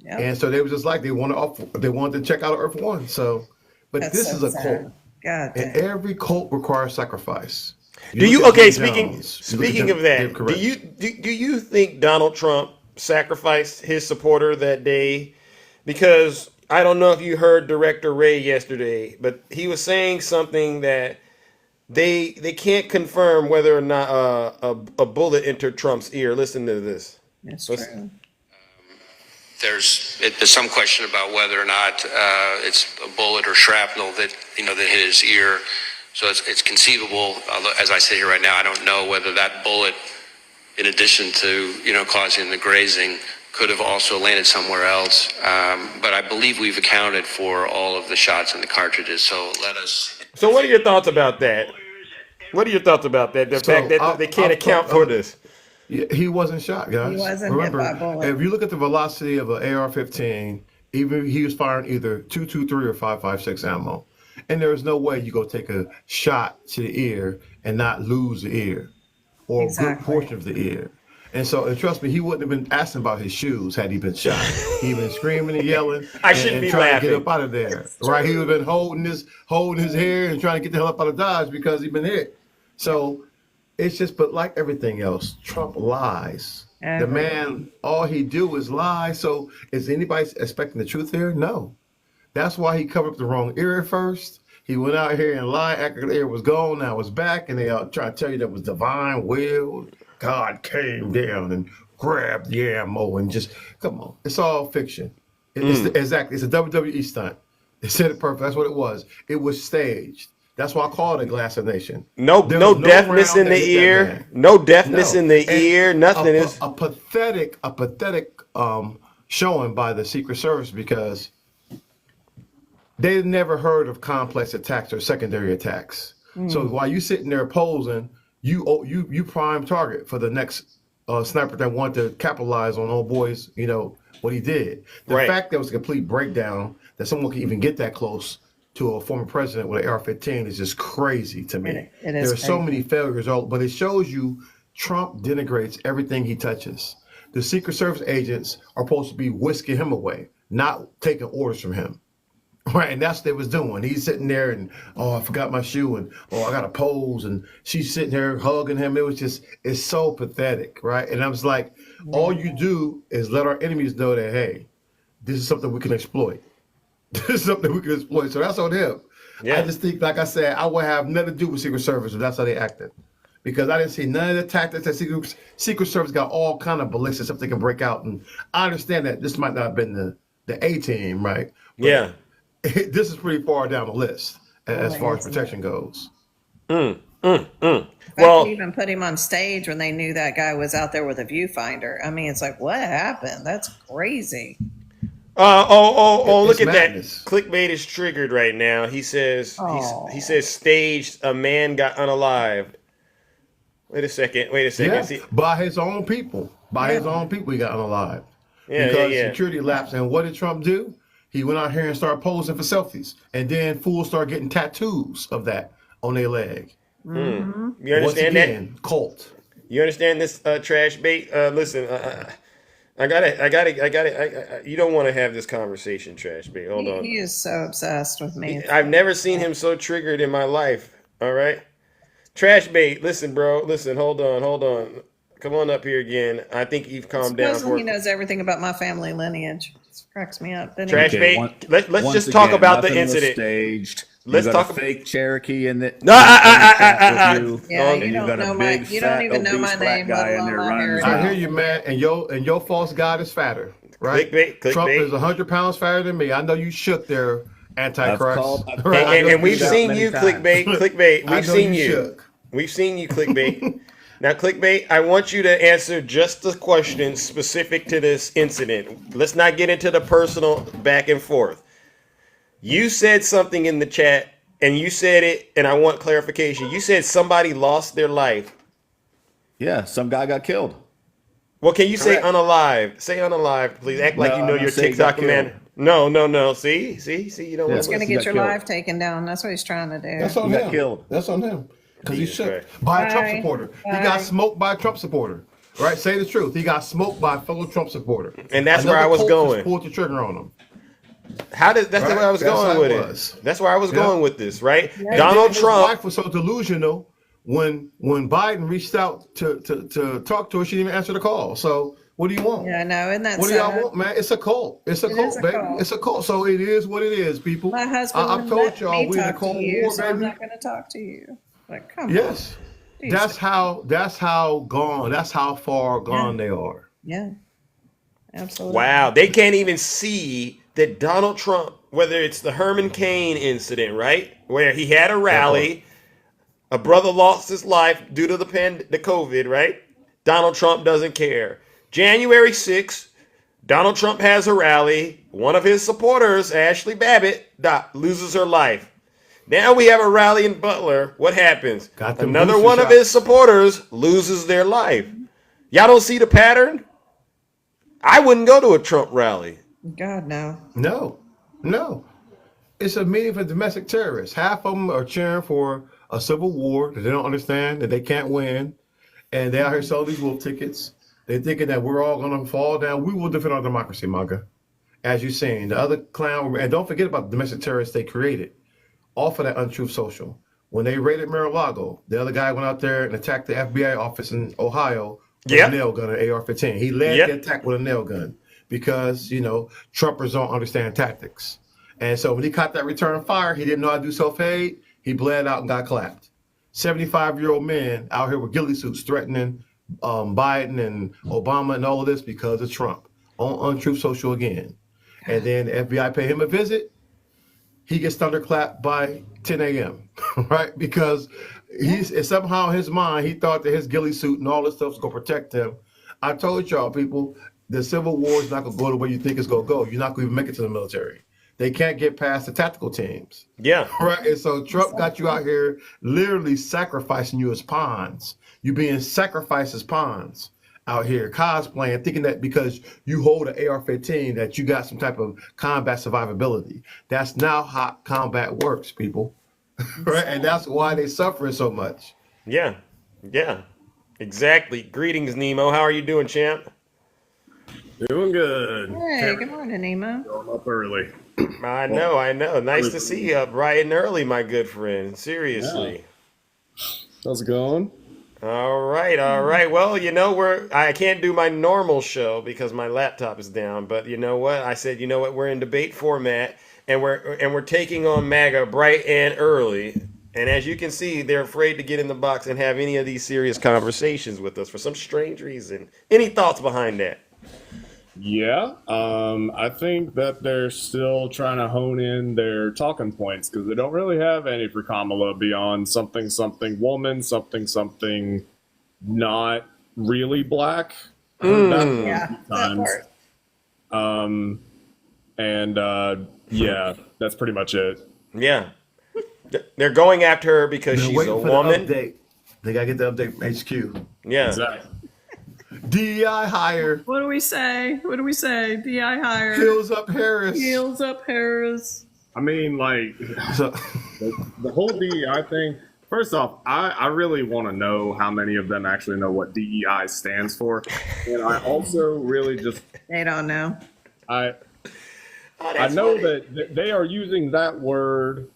Yep. And so they was just like they wanted to check out Earth One. So but That's this so is a sad. cult. God And damn. every cult requires sacrifice. Do you look at okay? Jim Speaking Jones, you look at speaking Jim- of Dave that, Koresh. do you think Donald Trump sacrificed his supporter that day? Because I don't know if you heard Director Ray yesterday, but he was saying something that they can't confirm whether or not a bullet entered Trump's ear. Listen to this. That's Listen. true. There's some question about whether or not it's a bullet or shrapnel that that hit his ear. So it's conceivable. Although, as I sit here right now, I don't know whether that bullet, in addition to causing the grazing, could have also landed somewhere else. But I believe we've accounted for all of the shots and the cartridges. So let us. So what are your thoughts about that? What are your thoughts about that? The fact that they can't account for this. Yeah, he wasn't shot, guys. He wasn't Remember, hit by a bullet. if you look at the velocity of an AR-15, even he was firing either 223 or 5.56 ammo, and there is no way you go take a shot to the ear and not lose the ear or a good Exactly. portion of the ear. And trust me, he wouldn't have been asking about his shoes had he been shot. He'd been screaming and yelling I and, shouldn't and be trying to laughing. get up out of there. Right? He would have been holding his hair and trying to get the hell up out of Dodge because he'd been hit. So It's just, but like everything else, Trump lies. The Everything. man, all he do is lie. So is anybody expecting the truth here? No. That's why he covered up the wrong ear at first. He went out here and lied, acted the ear was gone, now it's back, and they try to tell you that was divine will. God came down and grabbed the ammo and just, come on. It's all fiction. Exactly. It's a WWE stunt. They said it perfect. That's what it was. It was staged. That's why I call it a glass of nation. No deafness in the ear. No deafness in the ear. Nothing is a pathetic showing by the Secret Service because they never heard of complex attacks or secondary attacks. So while you sitting there posing, you prime target for the next sniper that wanted to capitalize on old boys. What he did. The fact that it was a complete breakdown that someone could even get that close to a former president with an AR-15 is just crazy to me. It is there are so crazy. many failures, but it shows you Trump denigrates everything he touches. The Secret Service agents are supposed to be whisking him away, not taking orders from him. Right, and that's what they was doing. He's sitting there and, I forgot my shoe, and I got to pose, and she's sitting there hugging him. It's so pathetic, right? And I was like, all you do is let our enemies know that, hey, this is something we can exploit. This is something we can exploit. So that's on him. Yeah. I just think, like I said, I would have nothing to do with Secret Service if that's how they acted. Because I didn't see none of the tactics that Secret Service got all kind of ballistics stuff they can break out. And I understand that this might not have been the A-team, right? But yeah. this is pretty far down the list as far as protection goes. Well, they even put him on stage when they knew that guy was out there with a viewfinder. I mean, it's like, what happened? That's crazy. Look at madness. that. Clickbait is triggered right now. He says he says staged a man got unalived. Wait a second. Yeah, See, by his own people. His own people he got unalived. Yeah, because yeah. security lapsed. And what did Trump do? He went out here and started posing for selfies. And then fools started getting tattoos of that on their leg. Mm-hmm. You understand that? Cult. You understand this trash bait? Listen, I got it. You don't want to have this conversation, trash bait. Hold on. He is so obsessed with me. I've never seen him so triggered in my life. All right, trash bait. Listen, bro. Listen. Hold on. Come on up here again. I think you've calmed down. Supposedly he knows everything about my family lineage. It cracks me up. Trash bait. Let's just talk about the incident. Staged. Let's you got talk a fake Cherokee in the. Yeah, you and don't got know a my. big You fat don't even know my obese black name. guy let in alone there my running heritage. around. I hear you, man. And your false god is fatter, right? Clickbait. Trump is 100 pounds fatter than me. I know you shook there, Antichrist. And we've seen you, clickbait. We've seen you. Shook. We've seen you, clickbait. Now, clickbait, I want you to answer just the question specific to this incident. Let's not get into the personal back and forth. You said something in the chat, and you said it, and I want clarification. You said somebody lost their life. Yeah, some guy got killed. Well, can you say unalive? Say unalive, please. Act like you know your TikTok commander. No. See, you don't want He's to. going to get your life taken down. That's what he's trying to do. That's on him. That's on him. Because he shook by a Trump supporter. He got smoked by a Trump supporter. Right? Say the truth. He got smoked by a fellow Trump supporter. And that's where I was going. Pulled the trigger on him. That's where I was going with it. That's where I was going with this, right? Yeah. Donald His Trump. wife was so delusional when Biden reached out to talk to her, she didn't even answer the call. So what do you want? Yeah, no, and that's what do y'all want, man? It's a cult. It's a cult, baby. It's a cult. So it is what it is, people. My husband I've told y'all we're in a talk cold to you, war, so baby. I'm not going to talk to you. Like, come Yes. on. That's how far gone they are. Yeah. Absolutely. Wow, they can't even see that Donald Trump, whether it's the Herman Cain incident, right, where he had a rally, a brother lost his life due to the COVID, right? Donald Trump doesn't care. January 6th, Donald Trump has a rally. One of his supporters, Ashley Babbitt, loses her life. Now we have a rally in Butler. What happens? Another one of his supporters loses their life. Y'all don't see the pattern? I wouldn't go to a Trump rally. God, no. No. It's a meeting for domestic terrorists. Half of them are cheering for a civil war that they don't understand, that they can't win. And they out here selling these wolf tickets. They're thinking that we're all going to fall down. We will defend our democracy, MAGA. As you're saying, the other clown, and don't forget about the domestic terrorists they created off of that untruth social. When they raided Mar-a-Lago, the other guy went out there and attacked the FBI office in Ohio with Yep. a nail gun, an AR-15. He led Yep. the attack with a nail gun because, Trumpers don't understand tactics. And so when he caught that return fire, he didn't know how to do self-aid. He bled out and got clapped. 75-year-old men out here with ghillie suits threatening Biden and Obama and all of this because of Trump on Truth Social again. And then the FBI pay him a visit. He gets thunderclapped by 10 a.m., right? Because somehow in his mind, he thought that his ghillie suit and all this stuff was going to protect him. I told y'all, people, the Civil War is not going to go the way you think it's going to go. You're not going to even make it to the military. They can't get past the tactical teams. Yeah. Right? And so Trump got you out here literally sacrificing you as pawns. You being sacrificed as pawns out here cosplaying, thinking that because you hold an AR-15 that you got some type of combat survivability. That's not how combat works, people. Right? And that's why they suffering so much. Yeah. Yeah. Exactly. Greetings, Nemo. How are you doing, champ? Doing good. Hey, good morning, Nemo. Going up early. I know. Nice to see you up bright and early, my good friend. Seriously. Yeah. How's it going? All right. Well, I can't do my normal show because my laptop is down. But you know what? I said, we're in debate format, and we're taking on MAGA bright and early. And as you can see, they're afraid to get in the box and have any of these serious conversations with us for some strange reason. Any thoughts behind that? Yeah, I think that they're still trying to hone in their talking points because they don't really have any for Kamala beyond something woman, something not really black. I heard that one a few times. Yeah, that's pretty much it. Yeah. They're going after her because she's a woman. They got to get the update from HQ. Yeah. Exactly. DEI hire. What do we say? DEI hire. Heels up Harris. Heels up Harris. I mean, like, the whole DEI thing, first off, I really want to know how many of them actually know what DEI stands for. And I also really just... They don't know. I know that they are using that word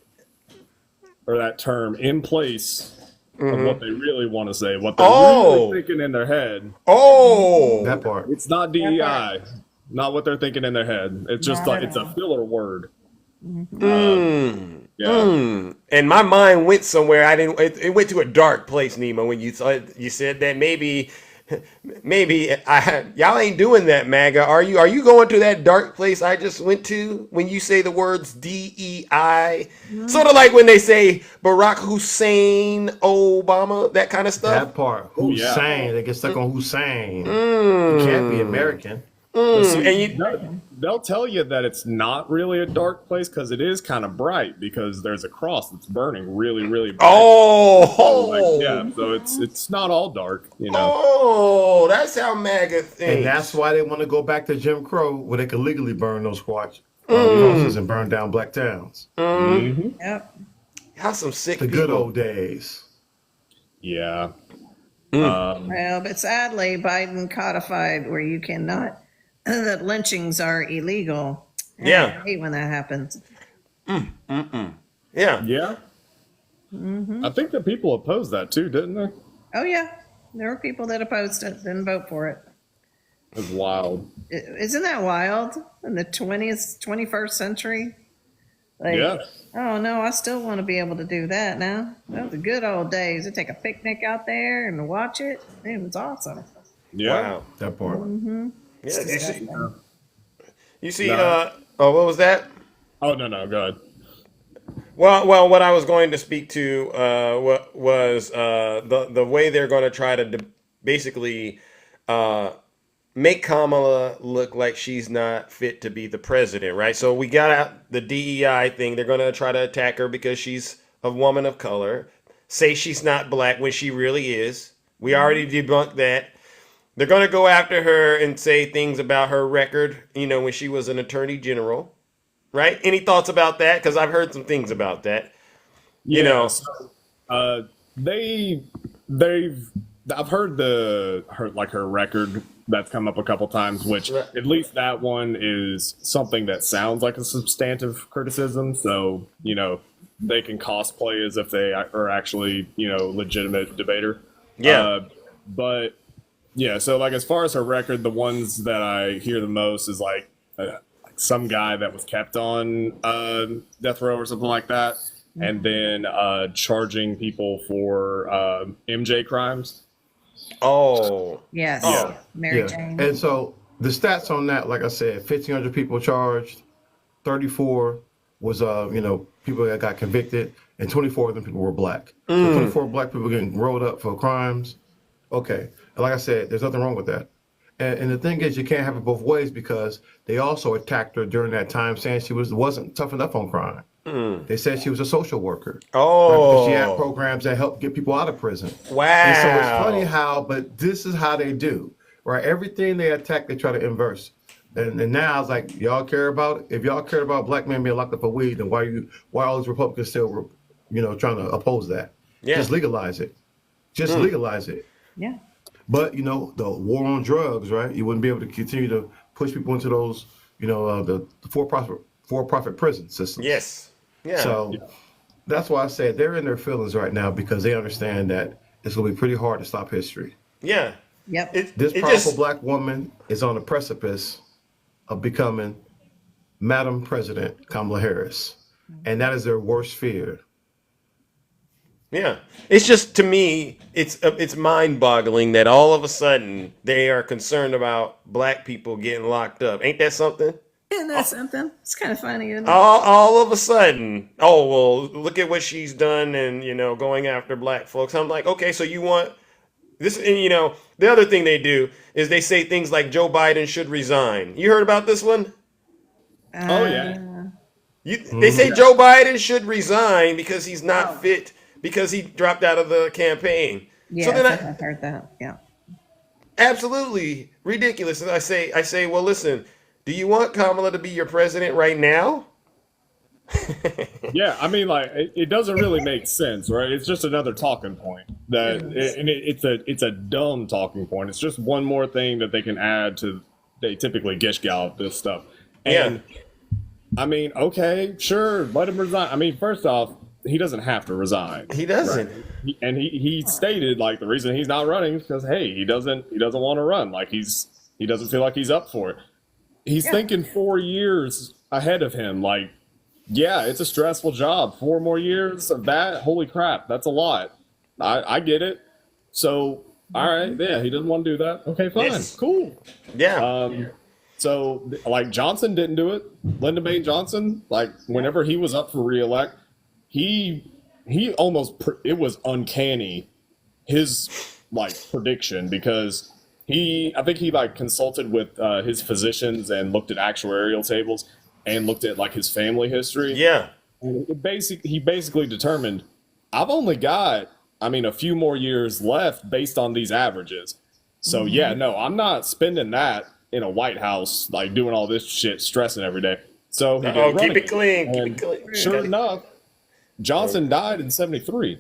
or that term in place of what they really want to say, what they're really thinking in their head. That part. It's not DEI, not what they're thinking in their head. It's just like it's a filler word. And my mind went somewhere. It went to a dark place, Nemo, when you said that maybe y'all ain't doing that, MAGA. Are you going to that dark place I just went to when you say the words DEI? Sort of like when they say Barack Hussein Obama, that kind of stuff. That part. Hussein. They get stuck on Hussein. You can't be American. They'll tell you that it's not really a dark place because it is kind of bright because there's a cross that's burning really, really bright. So it's not all dark, Oh, that's how MAGA thinks. And that's why they want to go back to Jim Crow, where they could legally burn those crosses and burn down black towns. Yep. How some sick the people. good old days. Yeah. Well, but sadly, Biden codified where you cannot, that lynchings are illegal. And Yeah. I hate when that happens. Yeah. Yeah. I think that people opposed that too, didn't they? Oh, yeah. There were people that opposed it, didn't vote for it. It was wild. Isn't that wild? In the 21st century? Yeah. Oh, no, I still want to be able to do that now. That was the good old days. To take a picnic out there and watch it. It was awesome. Yeah. Wow. That part. Yeah. You see, what was that? Oh, no, go ahead. Well, what I was going to speak to was the way they're going to try to basically make Kamala look like she's not fit to be the president, right? So we got out the DEI thing. They're going to try to attack her because she's a woman of color. Say she's not black when she really is. We already debunked that. They're going to go after her and say things about her record, when she was an attorney general. Right? Any thoughts about that? Because I've heard some things about that. I've heard her record that's come up a couple times, which at least that one is something that sounds like a substantive criticism. So, they can cosplay as if they are actually, legitimate debater. Yeah. But yeah, so like as far as her record, the ones that I hear the most is like some guy that was kept on death row or something like that, and then charging people for MJ crimes. Oh. Yes. Yeah. Mary Jane. And so the stats on that, like I said, 1,500 people charged, 34 was people that got convicted, and 24 of them people were black. So 24 black people getting rolled up for crimes. Okay, and like I said, there's nothing wrong with that. And the thing is, you can't have it both ways because they also attacked her during that time, saying she wasn't tough enough on crime. They said she was a social worker. Oh. Right? Because she had programs that help get people out of prison. Wow. And so it's funny but this is how they do, right? Everything they attack, they try to inverse. And now it's like, if y'all cared about black men being locked up for weed, then why all these Republicans still, trying to oppose that? Yeah. Just legalize it. Legalize it. Yeah. But the war on drugs, right? You wouldn't be able to continue to push people into those, the for-profit prison systems. Yes. Yeah. So that's why I said they're in their feelings right now because they understand that it's going to be pretty hard to stop history. Yeah. Yep. This powerful black woman is on the precipice of becoming Madam President Kamala Harris, and that is their worst fear. Yeah, it's just, to me, it's mind-boggling that all of a sudden they are concerned about black people getting locked up. Ain't that something? Isn't that something? It's kind of funny, isn't it? All of a sudden, oh well, look at what she's done, and going after black folks. I'm like, okay, so you want this? And the other thing they do is they say things like Joe Biden should resign. You heard about this one? Oh yeah. They say Joe Biden should resign because he's not fit, because he dropped out of the campaign. Yeah, So then I've heard that. Yeah. absolutely ridiculous. And I say, well, listen, do you want Kamala to be your president right now? Yeah, I mean, like it doesn't really make sense, right? It's just another talking point it's a dumb talking point. It's just one more thing that they can add to. They typically gish gallop this stuff, and I mean, okay, sure, let him resign. I mean, first off, he doesn't have to resign. He doesn't, and he stated like the reason he's not running is because he doesn't want to run. Like he doesn't feel like he's up for it. He's thinking 4 years ahead of him. Like, yeah, it's a stressful job. 4 more years of that, holy crap, that's a lot. I get it. So, all right, yeah, he doesn't want to do that. Okay, fine, cool. Yeah. So, like, Johnson didn't do it. Lyndon B. Johnson, like, whenever he was up for re-elect, he almost, it was uncanny, his, like, prediction, because I think he, like, consulted with his physicians and looked at actuarial tables and looked at, like, his family history. Yeah. And he basically determined, I've only got, a few more years left based on these averages. So, yeah, no, I'm not spending that in a White House, like, doing all this shit, stressing every day. So he did keep it clean. Keep it clean. Sure enough, Johnson died in 1973.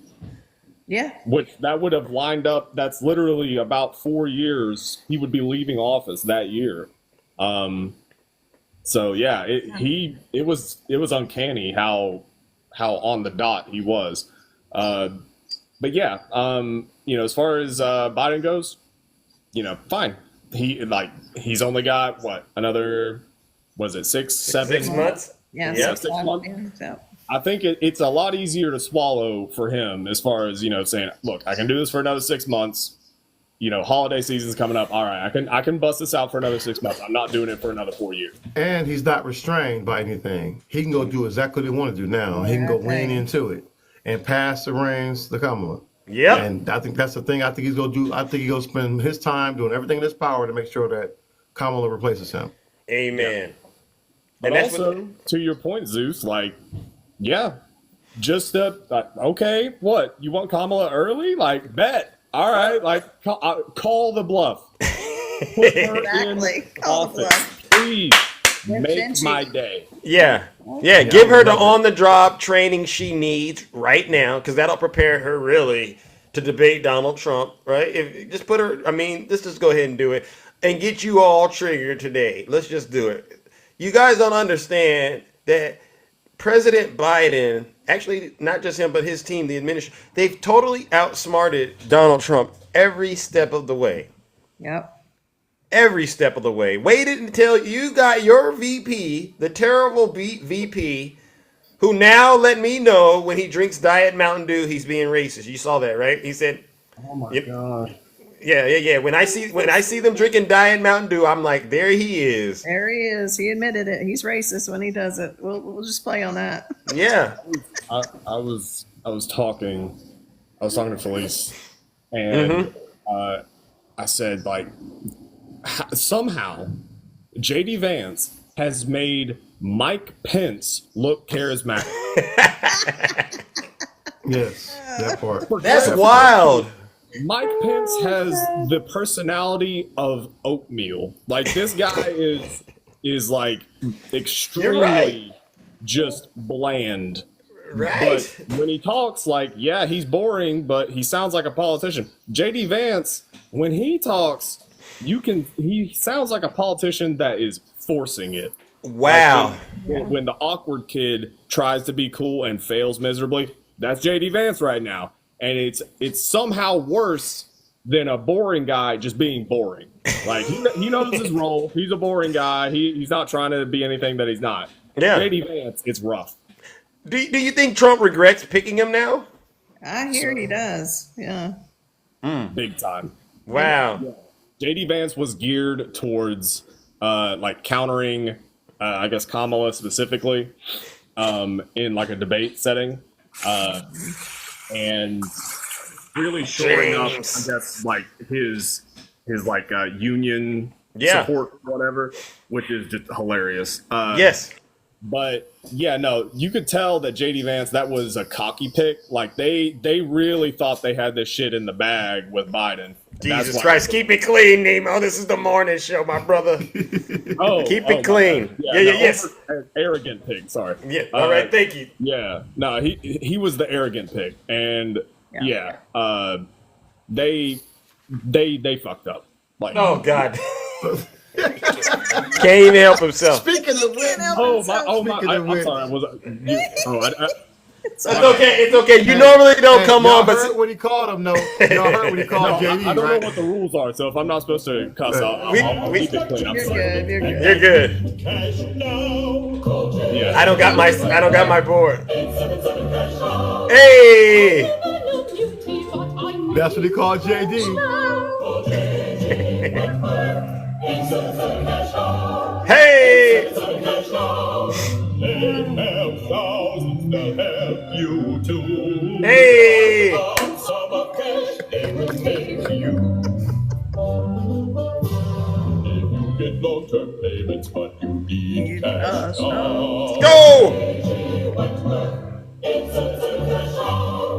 Yeah. Which that would have lined up. That's literally about 4 years. He would be leaving office that year. So yeah, it was uncanny how on the dot he was. But yeah, as far as Biden goes, fine. He's only got what, another, was it 6 months? Yeah. 6 months. I think it's a lot easier to swallow for him as far as, saying, look, I can do this for another 6 months. Holiday season's coming up. All right, I can bust this out for another 6 months. I'm not doing it for another 4 years. And he's not restrained by anything. He can go do exactly what he want to do now. He can go lean into it and pass the reins to Kamala. Yeah. And I think that's the thing I think he's going to do. I think he's going to spend his time doing everything in his power to make sure that Kamala replaces him. Amen. Yeah. But also, to your point, Zeus, like, yeah, just okay, what? You want Kamala early? Like, bet. All right, like, call the bluff. Put her in office. Please make my day. Yeah. Give her the on-the-job training she needs right now, because that'll prepare her really to debate Donald Trump, right? Just put her, let's just go ahead and do it and get you all triggered today. Let's just do it. You guys don't understand that President Biden, actually not just him, but his team, the administration, they've totally outsmarted Donald Trump every step of the way. Yep. Every step of the way. Waited until you got your VP, the terrible VP, who now let me know when he drinks Diet Mountain Dew, he's being racist. You saw that, right? He said, Oh my God. Yeah. When I see them drinking Diet Mountain Dew, I'm like, there he is. There he is. He admitted it. He's racist when he does it. We'll just play on that. Yeah. I was talking to Felice, and I said, like, somehow JD Vance has made Mike Pence look charismatic. Yes, that part. That's wild. Mike Pence has the personality of oatmeal. Like, this guy is like extremely just bland. Right. But when he talks, like, yeah, he's boring, but he sounds like a politician. JD Vance, when he talks, he sounds like a politician that is forcing it. Wow. Like when the awkward kid tries to be cool and fails miserably, that's JD Vance right now. And it's somehow worse than a boring guy just being boring. Like, he knows his role. He's a boring guy. He's not trying to be anything that he's not. Yeah. JD Vance, it's rough. Do you think Trump regrets picking him now? I hear he does. Yeah. Big time. Wow. Yeah. JD Vance was geared towards like countering, I guess, Kamala specifically in like a debate setting. And really shoring up, I guess, like his like union support, whatever, which is just hilarious. Yes. But yeah, no, you could tell that JD Vance, that was a cocky pick. Like they really thought they had this shit in the bag with Biden. Jesus Christ, keep it clean, Nemo. This is the morning show, my brother. Keep it clean. Yes. Arrogant pig, sorry. Yeah, all right, thank you. Yeah, no, he was the arrogant pig. And they fucked up. Like, oh, God. Can't even help himself. Speaking of which, I'm sorry. It's okay. You normally don't come on, but heard when he called him, no. Y'all heard when he called JD, I don't right? know what the rules are, so if I'm not supposed to cuss, I'll keep it clean. I'm sorry. You're good. Yeah. I don't got my board. Hey. That's what he called JD. Hey. Hey. Get long-term payments, but you need cash. Go.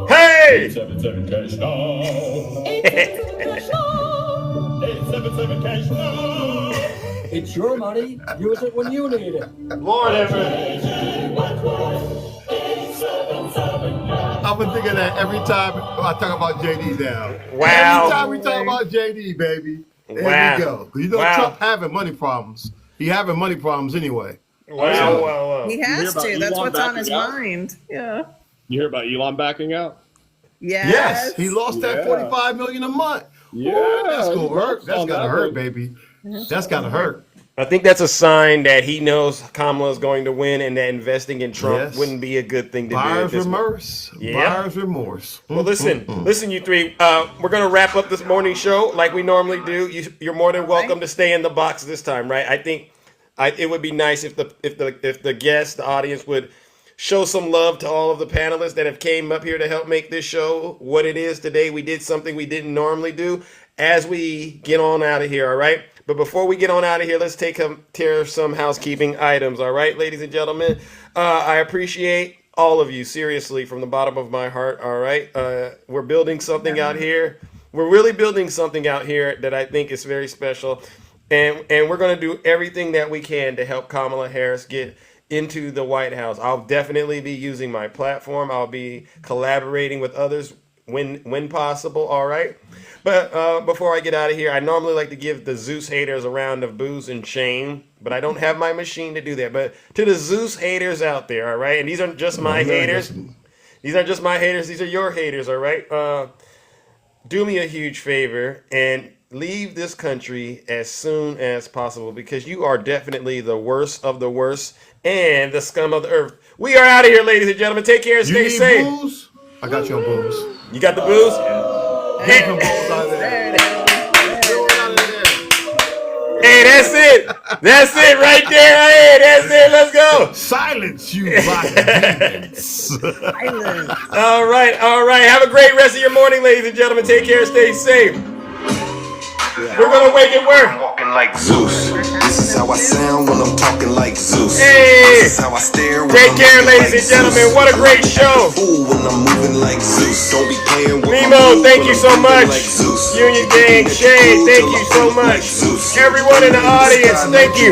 Hey. 877 cash now. 877 cash now. It's your money. Use it when you need it. Lord ever. I've been thinking that every time I talk about JD now. Wow. Every time we talk about JD, baby. There we go. You know, Trump having money problems. He having money problems anyway. Wow. He has to. That's what's on his mind. Yeah. You hear about Elon backing out? Yes. He lost that $45 million a month. Yeah. Ooh, that's gonna hurt. That's gotta hurt, baby. That's gotta hurt. I think that's a sign that he knows Kamala is going to win, and that investing in Trump wouldn't be a good thing to do. Buyer's remorse. Buyer's remorse. Well, listen, you three. We're gonna wrap up this morning show like we normally do. You're more than welcome to stay in the box this time, right? I think it would be nice if the guests, the audience, would show some love to all of the panelists that have came up here to help make this show what it is today. We did something we didn't normally do. As we get on out of here, all right? But before we get on out of here, let's take care of some housekeeping items, all right, ladies and gentlemen? I appreciate all of you, seriously, from the bottom of my heart, all right? We're building something out here. We're really building something out here that I think is very special. And we're going to do everything that we can to help Kamala Harris get into the White House. I'll definitely be using my platform. I'll be collaborating with others when possible. All right. But before I get out of here, I normally like to give the Zeus haters a round of booze and shame, but I don't have my machine to do that. But to the Zeus haters out there, all right, and these aren't just my haters. These aren't just my haters. These are your haters, all right. Do me a huge favor and leave this country as soon as possible because you are definitely the worst of the worst and the scum of the earth. We are out of here, ladies and gentlemen. Take care and stay safe. Booze? I got you on booze. You got the booze? Get some balls out of there. Hey, that's it. That's it right there. Hey, that's it. Let's go. Silence, you demons. All right. All right. Have a great rest of your morning, ladies and gentlemen. Take care. Stay safe. We're going to make it work. Walking like Zeus. This is how I sound when I'm talking like Zeus. Hey. This is how I stare when Take I'm care, looking ladies like and gentlemen. Zeus. What a great show. Fool when I'm moving like Zeus. Don't be playing with Nemo, thank you so much. Union Gang, Shade, thank you so much. Everyone in the audience, thank you.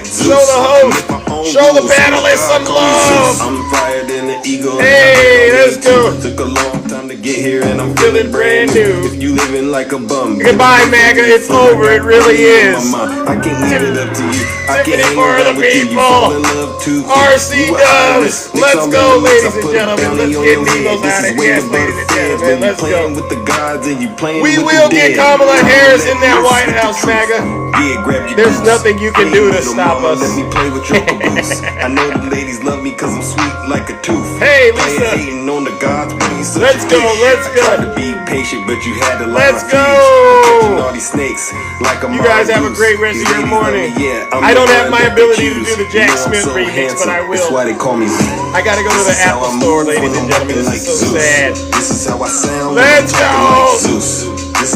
Show the host, show the panelists some love. I'm fired in the eagle. Hey, let's go. Took a long time to get here and I'm Feeling brand new. If you living like a bum. Goodbye, MAGA. It's over. It really is. I can't leave it up to you. I can't Tiffany hang for the around with you. You people. fall in love too. RC Dubs. Let's go, ladies and gentlemen. Let's get Nemo's out of here. Yes, ladies and gentlemen. Let's go. With the gods and you playing We with will the get dead. Kamala Harris in that White House, MAGA. Yeah, grab your There's boots. nothing you can do to Little stop mama, us. Let me play with your caboose. I know the ladies love me cause I'm sweet like a tooth. Hey, Playing, Lisa. hating on the gods, but he's such Let's a go, bitch. let's I go. tried to be patient, but you had to learn Let's my go. fees. Catching all these snakes like a You guys have a great rest of your morning. I don't have my ability to do the Jack Smith remix, but I will. That's why they call me Z. I gotta go to the Apple Store, ladies and gentlemen. This is so sad. This is how I sound. Let's go.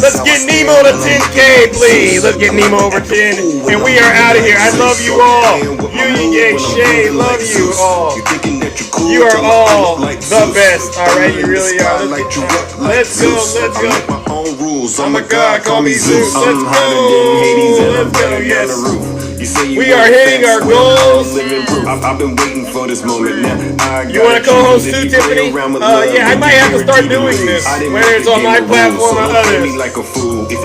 Let's get Nemo to 10K, please. Let's get Nemo over 10. And we are out of here. I love you all. Union Gang, Shay, love you all. You are all the best. All right, you really are. Let's go, let's go. Oh my God, call me Zeus. Let's go. Let's go, yes. We are hitting our goals. I've been waiting for this moment now. You want to co-host too, Tiffany? Yeah, I might have to start doing this, whether it's on my platform or others.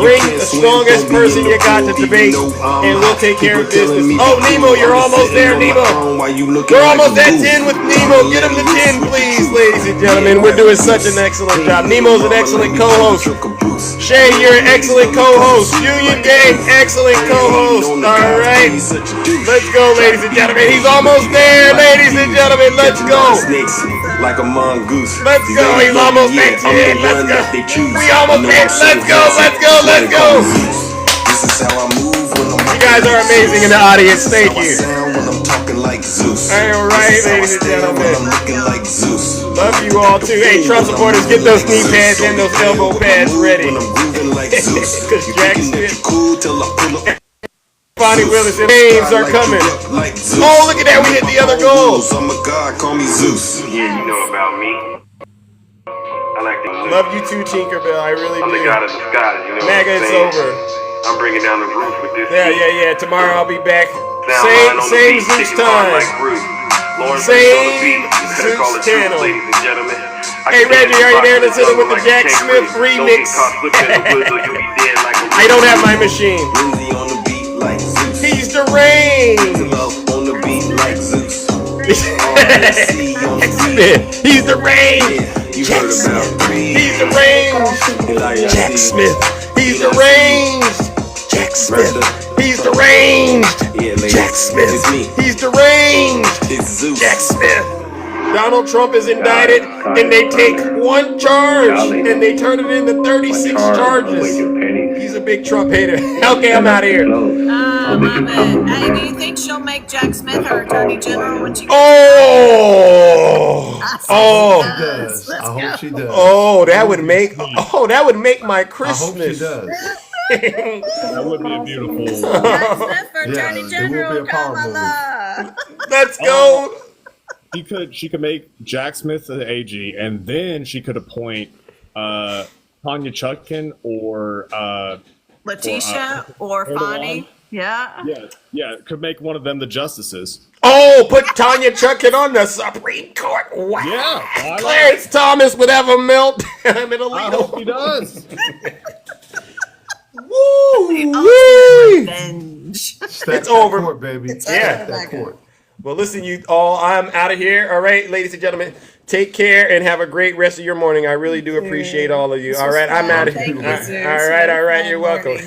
Bring the strongest person you got to debate, and we'll take care of business. Oh, Nemo, you're almost there, Nemo. We're almost at 10 with Nemo. Get him to 10, please, ladies and gentlemen. We're doing such an excellent job. Nemo's an excellent co-host. Shay, you're an excellent co-host. Union Gang, excellent co-host. All right. Let's go, ladies and gentlemen. He's almost there, ladies and gentlemen. Let's go. Like a mongoose. Let's go. He's almost at 10. Let's go. We almost there. Let's go. Let's go. Let's go. This is how I move when I'm You guys are amazing in the audience. Thank you. when I'm talking like Zeus. All right, ladies and gentlemen. I'm looking like Zeus. Love you all too. Hey, Trump supporters, get those knee pads and those elbow pads ready. Because Jack Smith, Bonnie Willis, and James are coming. Oh, look at that. We hit the other goal. I'm a god, call me Zeus. Yeah, you know about me. I like to Love you too, Tinkerbell. I really I'm the do. god of the skies, you know what MAGA, I'm it's saying? over. I'm bringing down the roof with this. Yeah. Tomorrow I'll be back. Sound line on the Same beat, Zeus kicking hard time. like Groot. Lauren Same Bates on the beat. You better call Zeus it truth, channel. ladies and gentlemen. Hey, Reggie, are you there listening with the Jack Smith remix? I don't have my machine. He's deranged. On the beat like Zeus. He's deranged. You heard about He's deranged. Jack Smith. He's deranged. Jack Smith. He's deranged. Jack Smith. He's deranged. It's Zeus. Jack Smith. Donald Trump is indicted, and they take one charge, and they turn it into 36 charges. He's a big Trump hater. Okay, I'm out of here. Hey, do you think she'll make Jack Smith her attorney general when she gets Oh, She does. I hope she does. oh, that would make my Christmas. I hope she does. That would be a beautiful. Jack Smith for attorney it will general? be a power Kamala. Let's go. She could make Jack Smith the AG, and then she could appoint Tanya Chutkin or Letitia or Erdogan. Fani. Yeah. Yeah. Could make one of them the justices. Oh, put Tanya Chutkin on the Supreme Court. Wow. Yeah. Clarence Thomas would ever melt him in a I hope he does. Woo! Revenge. It's over, court, baby. Yeah. That court. Well, listen, you all, I'm out of here. All right, ladies and gentlemen, take care and have a great rest of your morning. I really do appreciate all of you. All right, I'm out of here. Thank you, Zeus. All right, you're welcome.